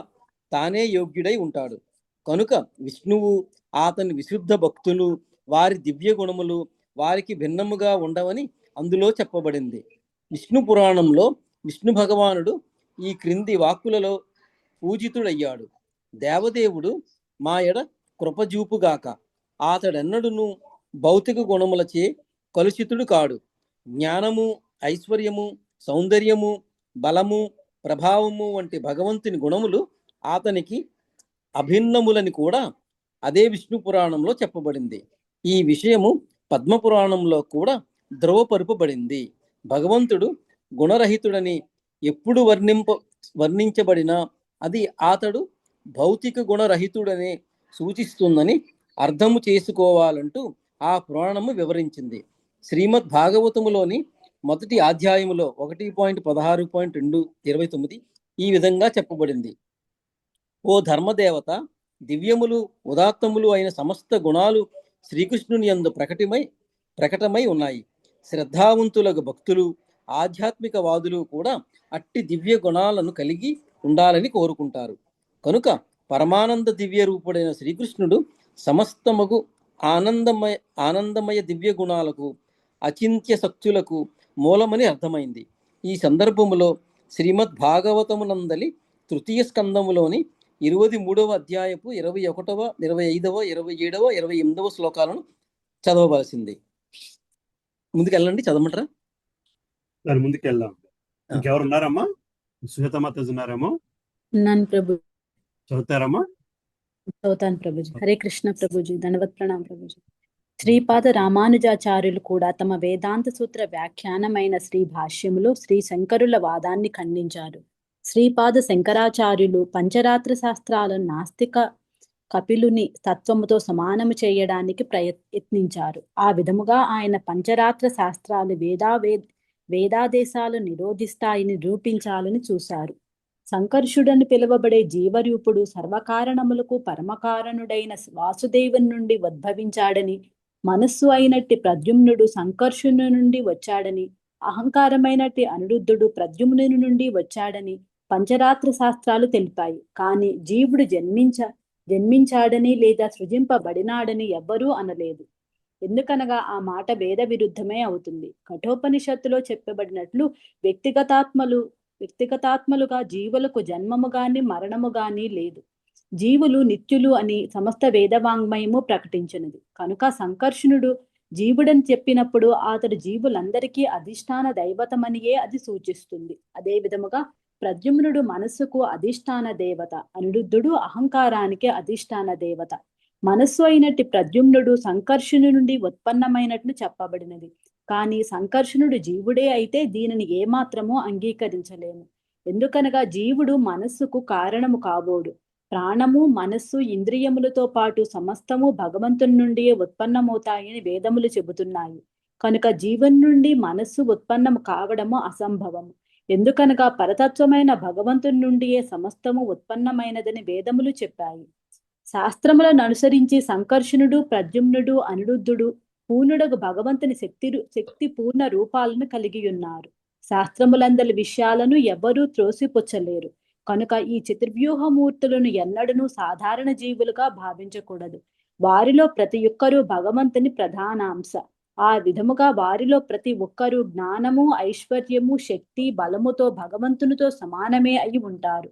తానే యోగ్యుడై ఉంటాడు కనుక విష్ణువు, అతని విశుద్ధ భక్తులు, వారి దివ్య గుణములు వారికి భిన్నముగా ఉండవని అందులో చెప్పబడింది. విష్ణు పురాణంలో విష్ణు భగవానుడు ఈ క్రింది వాక్కులలో పూజితుడయ్యాడు. దేవదేవుడు మా ఎడ కృపజూపుగాక. అతడెన్నడును భౌతిక గుణములచే కలుషితుడు కాడు. జ్ఞానము, ఐశ్వర్యము, సౌందర్యము, బలము, ప్రభావము వంటి భగవంతుని గుణములు అతనికి అభిన్నములని కూడా అదే విష్ణు పురాణంలో చెప్పబడింది. ఈ విషయము పద్మపురాణంలో కూడా ధ్రువపరుపబడింది. భగవంతుడు గుణరహితుడని ఎప్పుడు వర్ణించబడినా అది అతడు భౌతిక గుణరహితుడనే సూచిస్తుందని అర్థము చేసుకోవాలంటూ ఆ పురాణము వివరించింది. శ్రీమద్ భాగవతములోని మొదటి అధ్యాయములో 1.16.229 ఈ విధంగా చెప్పబడింది. ఓ ధర్మదేవత, దివ్యములు ఉదాత్తములు అయిన సమస్త గుణాలు శ్రీకృష్ణుని యందు ప్రకటమై ఉన్నాయి. శ్రద్ధావంతులకు భక్తులు, ఆధ్యాత్మికవాదులు కూడా అట్టి దివ్య గుణాలను కలిగి ఉండాలని కోరుకుంటారు. కనుక పరమానంద దివ్య రూపుడైన శ్రీకృష్ణుడు సమస్తమగు ఆనందమయ దివ్య గుణాలకు, అచింత్య శక్తులకు మూలమని అర్థమైంది. ఈ సందర్భములో శ్రీమద్ భాగవతమునందలి తృతీయ స్కందములోని 23వ అధ్యాయపు 21వ, 25వ, 27వ, 28వ శ్లోకాలను చదవవలసింది. ముందుకెళ్ళండి, చదవమంటారా? దాని ముందుకు వెళ్దాం. ఇంకెవరు ఉన్నారమ్మా? సుజాతమాత ఉన్నారేమో. ఉన్నాను ప్రభు. చదువుతారమ్మా? చదువుతాను ప్రభుజీ. హరే కృష్ణ ప్రభుజీ. ధన్యవాద ప్రణాం ప్రభుజీ. శ్రీపాద రామానుజాచార్యులు కూడా తమ వేదాంత సూత్ర వ్యాఖ్యానమైన శ్రీ భాష్యములో శ్రీ శంకరుల వాదాన్ని ఖండించారు. శ్రీపాద శంకరాచార్యులు పంచరాత్ర శాస్త్రాలను నాస్తిక కపిలుని తత్వముతో సమానము చేయడానికి ప్రయత్నించారు. ఆ విధముగా ఆయన పంచరాత్ర శాస్త్రాలు వేదాదేశాలు నిరోధిస్తాయని నిరూపించాలని చూశారు. సంకర్షుడని పిలువబడే జీవరూపుడు సర్వకారణములకు పరమకారణుడైన వాసుదేవుని నుండి ఉద్భవించాడని, మనస్సు అయినట్టి ప్రద్యుమ్నుడు సంకర్షుని నుండి వచ్చాడని, అహంకారమైనట్టి అనిరుద్ధుడు ప్రద్యుమ్నుని నుండి వచ్చాడని పంచరాత్ర శాస్త్రాలు తెలిపాయి. కానీ జీవుడు జన్మించాడని లేదా సృజింపబడినాడని ఎవ్వరూ అనలేదు. ఎందుకనగా ఆ మాట వేద విరుద్ధమే అవుతుంది. కఠోపనిషత్తులో చెప్పబడినట్లు వ్యక్తిగతాత్మలుగా జీవులకు జన్మము గాని మరణము గాని లేదు. జీవులు నిత్యులు అని సమస్త వేదవాంగ్మయము ప్రకటించినది. కనుక సంకర్షణుడు జీవుడని చెప్పినప్పుడు అతడు జీవులందరికీ అధిష్టాన దైవతమనియే అది సూచిస్తుంది. అదే విధముగా ప్రద్యుమ్నుడు మనస్సుకు అధిష్టాన దేవత, అనిరుద్ధుడు అహంకారానికి అధిష్టాన దేవత. మనస్సు అయినట్టి ప్రద్యుమ్నుడు సంకర్షణు నుండి ఉత్పన్నమైనట్లు చెప్పబడినది. కానీ సంకర్షణుడు జీవుడే అయితే దీనిని ఏమాత్రమూ అంగీకరించలేము. ఎందుకనగా జీవుడు మనస్సుకు కారణము కాబోడు. ప్రాణము, మనస్సు, ఇంద్రియములతో పాటు సమస్తము భగవంతుని నుండి ఉత్పన్నమవుతాయని వేదములు చెబుతున్నాయి. కనుక జీవన్ నుండి మనస్సు ఉత్పన్నము కావడము అసంభవము. ఎందుకనగా పరతత్వమైన భగవంతుని నుండియే సమస్తము ఉత్పన్నమైనదని వేదములు చెప్పాయి. శాస్త్రములను అనుసరించి సంకర్షణుడు, ప్రద్యుమ్నుడు, అనిరుద్ధుడు పూర్ణుడగు భగవంతుని శక్తి పూర్ణ రూపాలను కలిగి ఉన్నారు. శాస్త్రములందలి విషయాలను ఎవ్వరూ త్రోసిపుచ్చలేరు. కనుక ఈ చతుర్వ్యూహమూర్తులను ఎన్నడూ సాధారణ జీవులుగా భావించకూడదు. వారిలో ప్రతి ఒక్కరూ భగవంతుని ప్రధానాంశ. ఆ విధముగా వారిలో ప్రతి ఒక్కరూ జ్ఞానము, ఐశ్వర్యము, శక్తి, బలముతో భగవంతునితో సమానమే అయి ఉంటారు.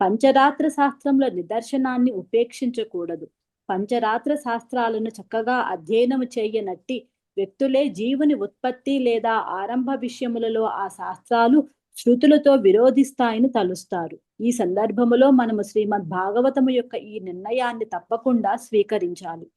పంచరాత్ర శాస్త్రముల నిదర్శనాన్ని ఉపేక్షించకూడదు. పంచరాత్ర శాస్త్రాలను చక్కగా అధ్యయనము చేయనట్టి వ్యక్తులే జీవుని ఉత్పత్తి లేదా ఆరంభ విషయములలో ఆ శాస్త్రాలు శృతులతో విరోధిస్తాయని తలుస్తారు. ఈ సందర్భములో మనము శ్రీమద్ భాగవతము యొక్క ఈ నిర్ణయాన్ని తప్పకుండా స్వీకరించాలి.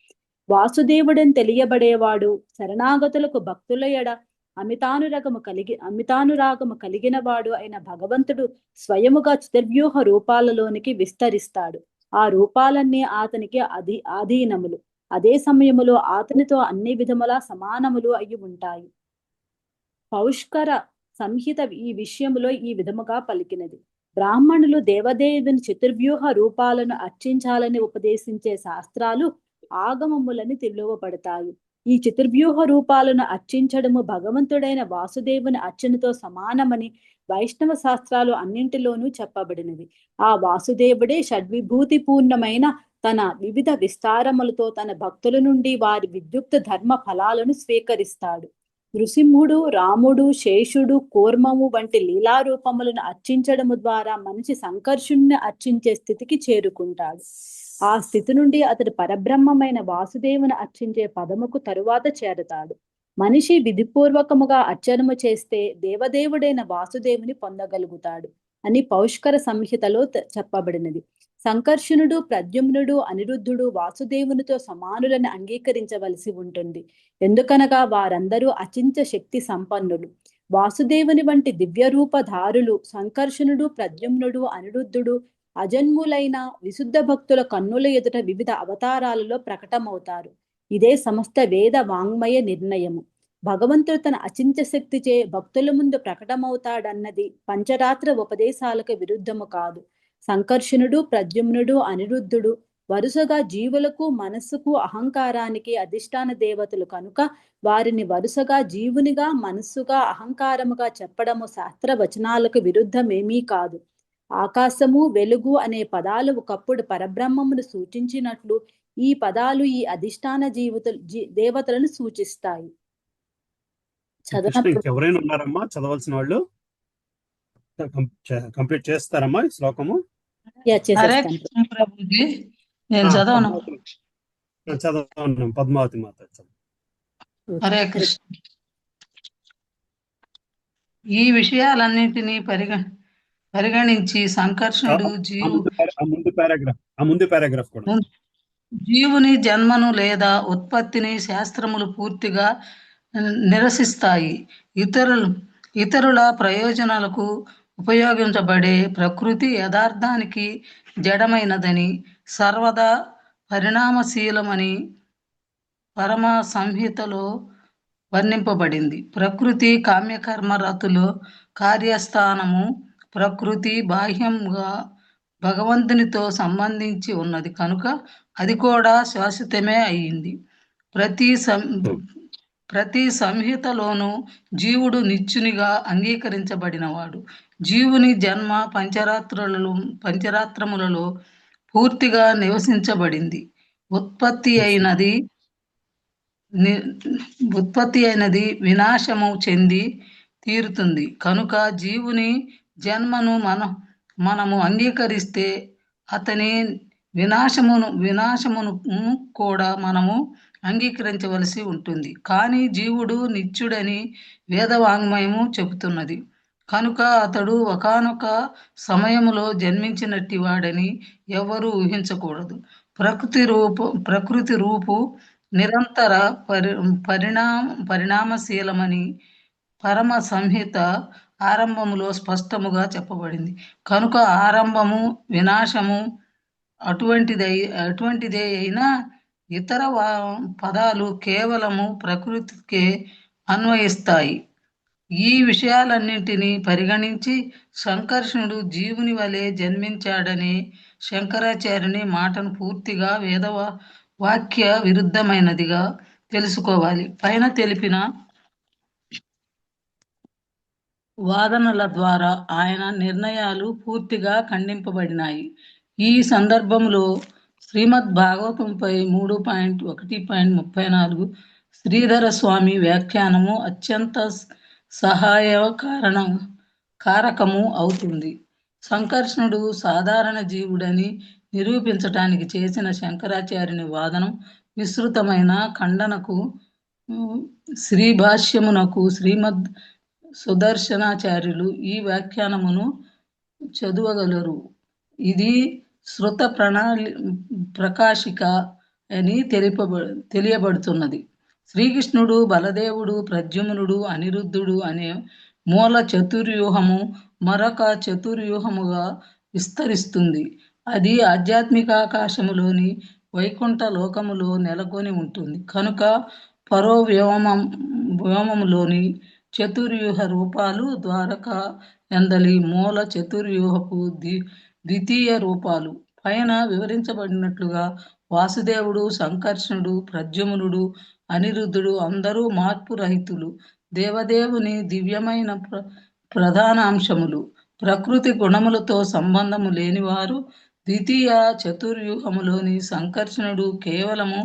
వాసుదేవుడని తెలియబడేవాడు శరణాగతులకు భక్తుల ఎడ అమితానురాగము కలిగిన వాడు అయిన భగవంతుడు స్వయముగా చతుర్వ్యూహ రూపాలలోనికి విస్తరిస్తాడు. ఆ రూపాలన్నీ అతనికి ఆధీనములు. అదే సమయములో అతనితో అన్ని విధముల సమానములు అయి ఉంటాయి. పౌష్కర సంహిత ఈ విషయములో ఈ విధముగా పలికినది. బ్రాహ్మణులు దేవదేవుని చతుర్వ్యూహ రూపాలను అర్చించాలని ఉపదేశించే శాస్త్రాలు ఆగమములని పిలువబడతాయి. ఈ చతుర్వ్యూహ రూపాలను అర్చించడము భగవంతుడైన వాసుదేవుని అర్చనతో సమానమని వైష్ణవ శాస్త్రాలు అన్నింటిలోనూ చెప్పబడినవి. ఆ వాసుదేవుడే షడ్విభూతి పూర్ణమైన తన వివిధ విస్తారములతో తన భక్తుల నుండి వారి విద్యుక్త ధర్మ ఫలాలను స్వీకరిస్తాడు. నృసింహుడు, రాముడు, శేషుడు, కూర్మము వంటి లీలారూపములను అర్చించడము ద్వారా మనిషి సంకర్షుణ్ణి అర్చించే స్థితికి చేరుకుంటాడు. ఆ స్థితి నుండి అతడు పరబ్రహ్మమైన వాసుదేవుని అర్చించే పదముకు తరువాత చేరతాడు. మనిషి విధిపూర్వకముగా అర్చనము చేస్తే దేవదేవుడైన వాసుదేవుని పొందగలుగుతాడు అని పౌష్కర సంహితలో చెప్పబడినది. సంకర్షణుడు, ప్రద్యుమ్నుడు, అనిరుద్ధుడు వాసుదేవునితో సమానులని అంగీకరించవలసి ఉంటుంది. ఎందుకనగా వారందరూ అచింత శక్తి సంపన్నులు. వాసుదేవుని వంటి దివ్యరూపధారులు సంకర్షణుడు, ప్రద్యుమ్నుడు, అనిరుద్ధుడు అజన్ములైన విశుద్ధ భక్తుల కన్నుల ఎదుట వివిధ అవతారాలలో ప్రకటమవుతారు. ఇదే సమస్త వేద వాంగ్మయ నిర్ణయము. భగవంతుడు తన అచింత శక్తిచే భక్తుల ముందు ప్రకటమవుతాడన్నది పంచరాత్ర ఉపదేశాలకు విరుద్ధము కాదు. సంకర్షణుడు, ప్రద్యుమ్నుడు, అనిరుద్ధుడు వరుసగా జీవులకు, మనస్సుకు, అహంకారానికి అధిష్టాన దేవతలు కనుక వారిని వరుసగా జీవునిగా, మనస్సుగా, అహంకారముగా చెప్పడము శాస్త్ర వచనాలకు విరుద్ధమేమీ కాదు. ఆకాశము, వెలుగు అనే పదాలు ఒకప్పుడు పరబ్రహ్మమును సూచించినట్లు ఈ పదాలు ఈ అధిష్టాన దేవతలను సూచిస్తాయి. ఎవరైనా ఉన్నారమ్మా చదవాల్సిన వాళ్ళు? కంప్లీట్ చేస్తారమ్మా ఈ శ్లోకము? నేను చదవను. చదవను పద్మావతి మాత. హరే కృష్ణ. ఈ విషయాలన్నింటినీ పరిగణించి సంకర్షణుడు ముందు పారాగ్రాఫ్ కూడా జీవుని జన్మను లేదా ఉత్పత్తిని శాస్త్రములు పూర్తిగా నిరసిస్తాయి. ఇతరుల ప్రయోజనాలకు ఉపయోగించబడే ప్రకృతి యథార్థానికి జడమైనదని, సర్వదా పరిణామశీలమని పరమ సంహితలో వర్ణింపబడింది. ప్రకృతి కామ్యకర్మరతులు కార్యస్థానము ప్రకృతి బాహ్యంగా భగవంతునితో సంబంధించి ఉన్నది కనుక అది కూడా శాశ్వతమే అయింది. ప్రతి సంహితలోనూ జీవుడు నిత్యునిగా అంగీకరించబడినవాడు. జీవుని జన్మ పంచరాత్రములలో పూర్తిగా నివసించబడింది. ఉత్పత్తి అయినది వినాశము చెంది తీరుతుంది కనుక జీవుని జన్మను మనము అంగీకరిస్తే అతని వినాశమును కూడా మనము అంగీకరించవలసి ఉంటుంది. కానీ జీవుడు నిత్యుడని వేదవాంగ్మయము చెబుతున్నది కనుక అతడు ఒకానొక సమయములో జన్మించినట్టి వాడని ఎవరు ఊహించకూడదు. ప్రకృతి రూపు నిరంతర పరిణామశీలమని పరమ సంహిత ఆరంభములో స్పష్టముగా చెప్పబడింది కనుక ఆరంభము వినాశము అటువంటిదే అయినా ఇతర పదాలు కేవలము ప్రకృతికే అన్వయిస్తాయి. ఈ విషయాలన్నింటినీ పరిగణించి సంకర్షణుడు జీవుని వలె జన్మించాడనే శంకరాచార్యుని మాటను పూర్తిగా వాక్య విరుద్ధమైనదిగా తెలుసుకోవాలి. పైన తెలిపిన వాదనల ద్వారా ఆయన నిర్ణయాలు పూర్తిగా ఖండింపబడినాయి. ఈ సందర్భంలో శ్రీమద్ భాగవతంపై 3.1.34 శ్రీధర స్వామి వ్యాఖ్యానము అత్యంత కారకము అవుతుంది. సంకర్షణుడు సాధారణ జీవుడని నిరూపించటానికి చేసిన శంకరాచార్యుని వాదనం విస్తృతమైన ఖండనకు శ్రీభాష్యమునకు శ్రీమద్ సుదర్శనాచార్యులు ఈ వ్యాఖ్యానమును చదువగలరు. ఇది శృత ప్రకాశిక అని తెలియబడుతున్నది. శ్రీకృష్ణుడు, బలదేవుడు, ప్రద్యుమ్నుడు, అనిరుద్ధుడు అనే మూల చతుర్వ్యూహము మరొక చతుర్వ్యూహముగా విస్తరిస్తుంది. అది ఆధ్యాత్మికాకాశములోని వైకుంఠ లోకములో నెలకొని ఉంటుంది కనుక పరో వ్యోమములోని చతుర్వ్యూహ రూపాలు ద్వారక ఎందలి మూల చతుర్వ్యూహపు ద్వితీయ రూపాలు. పైన వివరించబడినట్లుగా వాసుదేవుడు, సంకర్షణుడు, ప్రద్యుమ్నుడు, అనిరుద్ధుడు అందరూ మార్పు రహితులు, దేవదేవుని దివ్యమైన ప్రధాన అంశములు. ప్రకృతి గుణములతో సంబంధము లేనివారు. ద్వితీయ చతుర్వ్యూహములోని సంకర్షణుడు కేవలము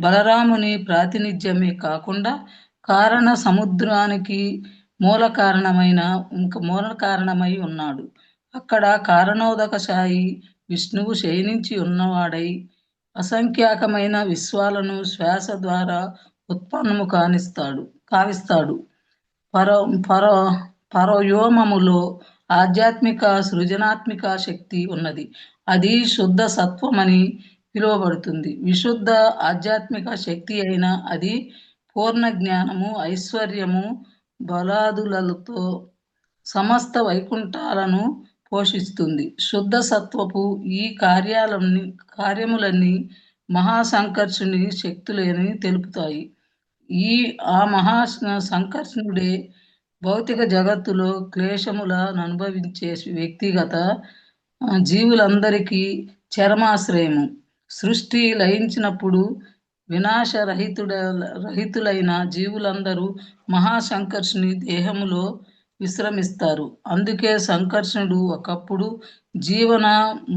బలరాముని ప్రాతినిధ్యమే కాకుండా కారణ సముద్రానికి మూల కారణమై ఉన్నాడు. అక్కడ కారణోదకశాయి విష్ణువు శయనించి ఉన్నవాడై అసంఖ్యాకమైన విశ్వాలను శ్వాస ద్వారా ఉత్పన్నము కావిస్తాడు. పరవ్యోమములో ఆధ్యాత్మిక సృజనాత్మిక శక్తి ఉన్నది. అది శుద్ధ సత్వమని పిలువబడుతుంది. విశుద్ధ ఆధ్యాత్మిక శక్తి అయిన అది పూర్ణ జ్ఞానము, ఐశ్వర్యము, బలాదులతో సమస్త వైకుంఠాలను పోషిస్తుంది. శుద్ధ సత్వపు ఈ కార్యములన్నీ మహాసంకర్షుని శక్తులని తెలుపుతాయి. ఆ సంకర్షణుడే భౌతిక జగత్తులో క్లేశములను అనుభవించే వ్యక్తిగత జీవులందరికీ చరమాశ్రయము. సృష్టి లయించినప్పుడు రహితులైన జీవులందరూ మహాసంకర్షుని దేహములో విశ్రమిస్తారు. అందుకే సంకర్షణుడు ఒకప్పుడు జీవన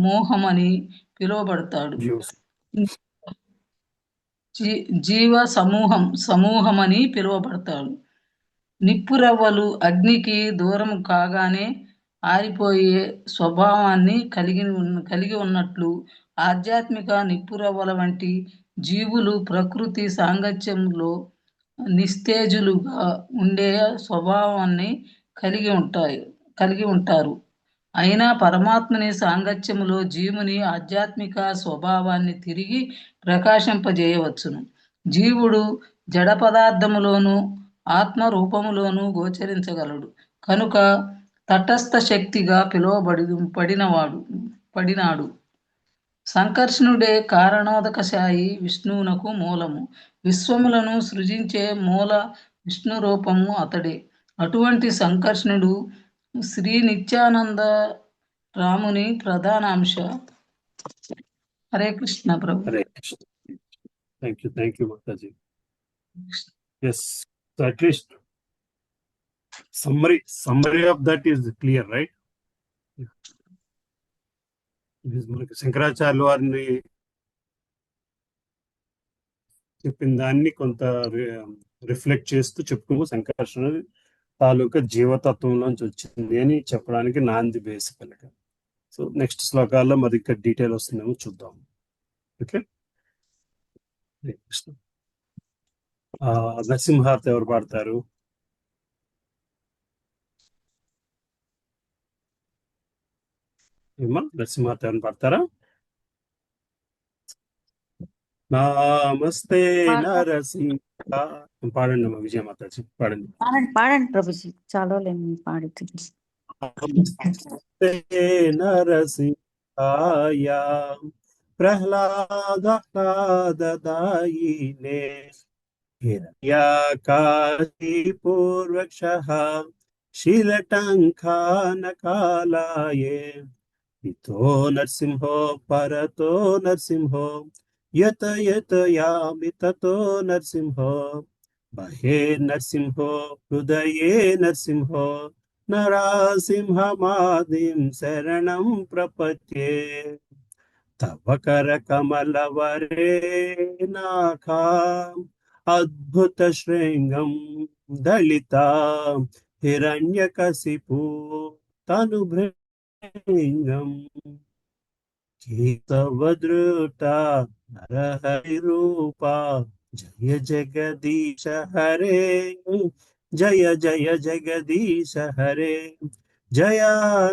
మోహమని పిలువబడతాడు. జీవ సమూహమని పిలువబడతాడు. నిప్పురవ్వలు అగ్నికి దూరం కాగానే ఆరిపోయే స్వభావాన్ని కలిగి ఉన్నట్లు ఆధ్యాత్మిక నిప్పురవ్వల వంటి జీవులు ప్రకృతి సాంగత్యంలో నిస్తేజులుగా ఉండే స్వభావాన్ని కలిగి ఉంటారు. అయినా పరమాత్మని సాంగత్యములో జీవుని ఆధ్యాత్మిక స్వభావాన్ని తిరిగి ప్రకాశింపజేయవచ్చును. జీవుడు జడ పదార్థములోను ఆత్మ రూపములోను గోచరించగలడు కనుక తటస్థ శక్తిగా పడినాడు. సంకర్షణుడే కారణోదకశాయి విష్ణువునకు మూలము. విశ్వములను సృజించే మూల విష్ణు రూపము అతడే. అటువంటి సంకర్షణుడు శ్రీ నిత్యానంద రాముని ప్రధాన అంశ. హరే కృష్ణ ప్రభు. హరే కృష్ణ. థ్యాంక్ యూ మాతాజీ. Yes, at least summary of that is clear, right? మనకి శంకరాచార్యుల వారిని చెప్పిన దాన్ని కొంత రిఫ్లెక్ట్ చేస్తూ చెప్పుకో సంకర్షణ తాలూకా జీవతత్వంలోంచి వచ్చింది అని చెప్పడానికి నాంది బేసికల్గా. సో నెక్స్ట్ శ్లోకాల్లో మరి ఇంకా డీటెయిల్ వస్తుందేమో చూద్దాం. ఓకే, నరసింహార్తి ఎవరు పాడతారు? ఏమా నరసింహార్తి ఎవరు పాడతారా? నమస్తే నరసింహ పాడండి అమ్మా. విజయమాతాజీ పాడండి. పాడండి ప్రభుజీ, చదవలేము పాడుతుంది. నమస్తే నరసింహాయ ప్రహ్లాదాయినే హిరణ్యకాశీ పూర్వక్షః శీలటంకానకాలాయే ఇతో నరసింహో పరతో నరసింహో యత యత యామి తతో నరసింహో బహే నరసింహో హృదయే నరసింహో నరసింహమాదిం శరణం ప్రపద్యే తవ కర కమలవరే నాఖా అద్భుత శృంగం దళిత హిరణ్యకశిపు తను భృంగం కేశవదృత నరహరి రూప జయ జగదీశ హరే జయ జయ జగదీశ హరే జయ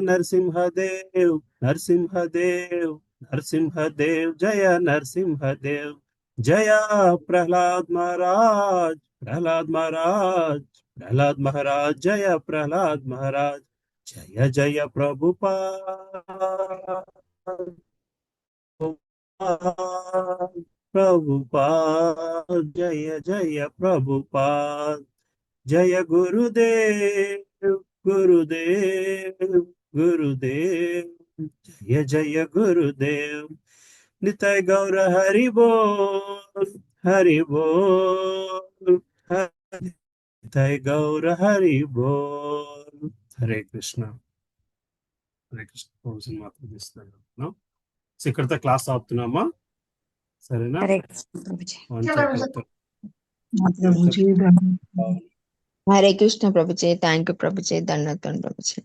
నరసింహదేవ్ నరసింహదేవ్ నరసింహదేవ్ జయ నరసింహదేవ్ జయ ప్రహ్లాద్ మహారాజ్ ప్రహ్లాద్ మహారాజ్ ప్రహ్లాద్ మహారాజ్ జయ ప్రహ్లాద్ మహారాజ్ జయ జయ ప్రభుపాద్ జయ జయ ప్రభుపాద్ జయ గురుదేవ్ గురుదేవ్ గురుదేవ్ జయ జయ గురుదేవ్ నితాయ్ గౌర హరి బోల్ హరి బోల్ నితాయ్ గౌర హరి బోల్. హరే కృష్ణ. హరే కృష్ణ. ప్రొఫెసర్ మాత్రం ఇస్తున్నాను. ఇక్కడితో క్లాస్ ఆపుతున్నామా? సరేనా? హరే కృష్ణ ప్రభుజీ. హరే కృష్ణ ప్రభుజీ. Thank you Prabhuji. ధన్యవాదాలు ప్రభుజీ.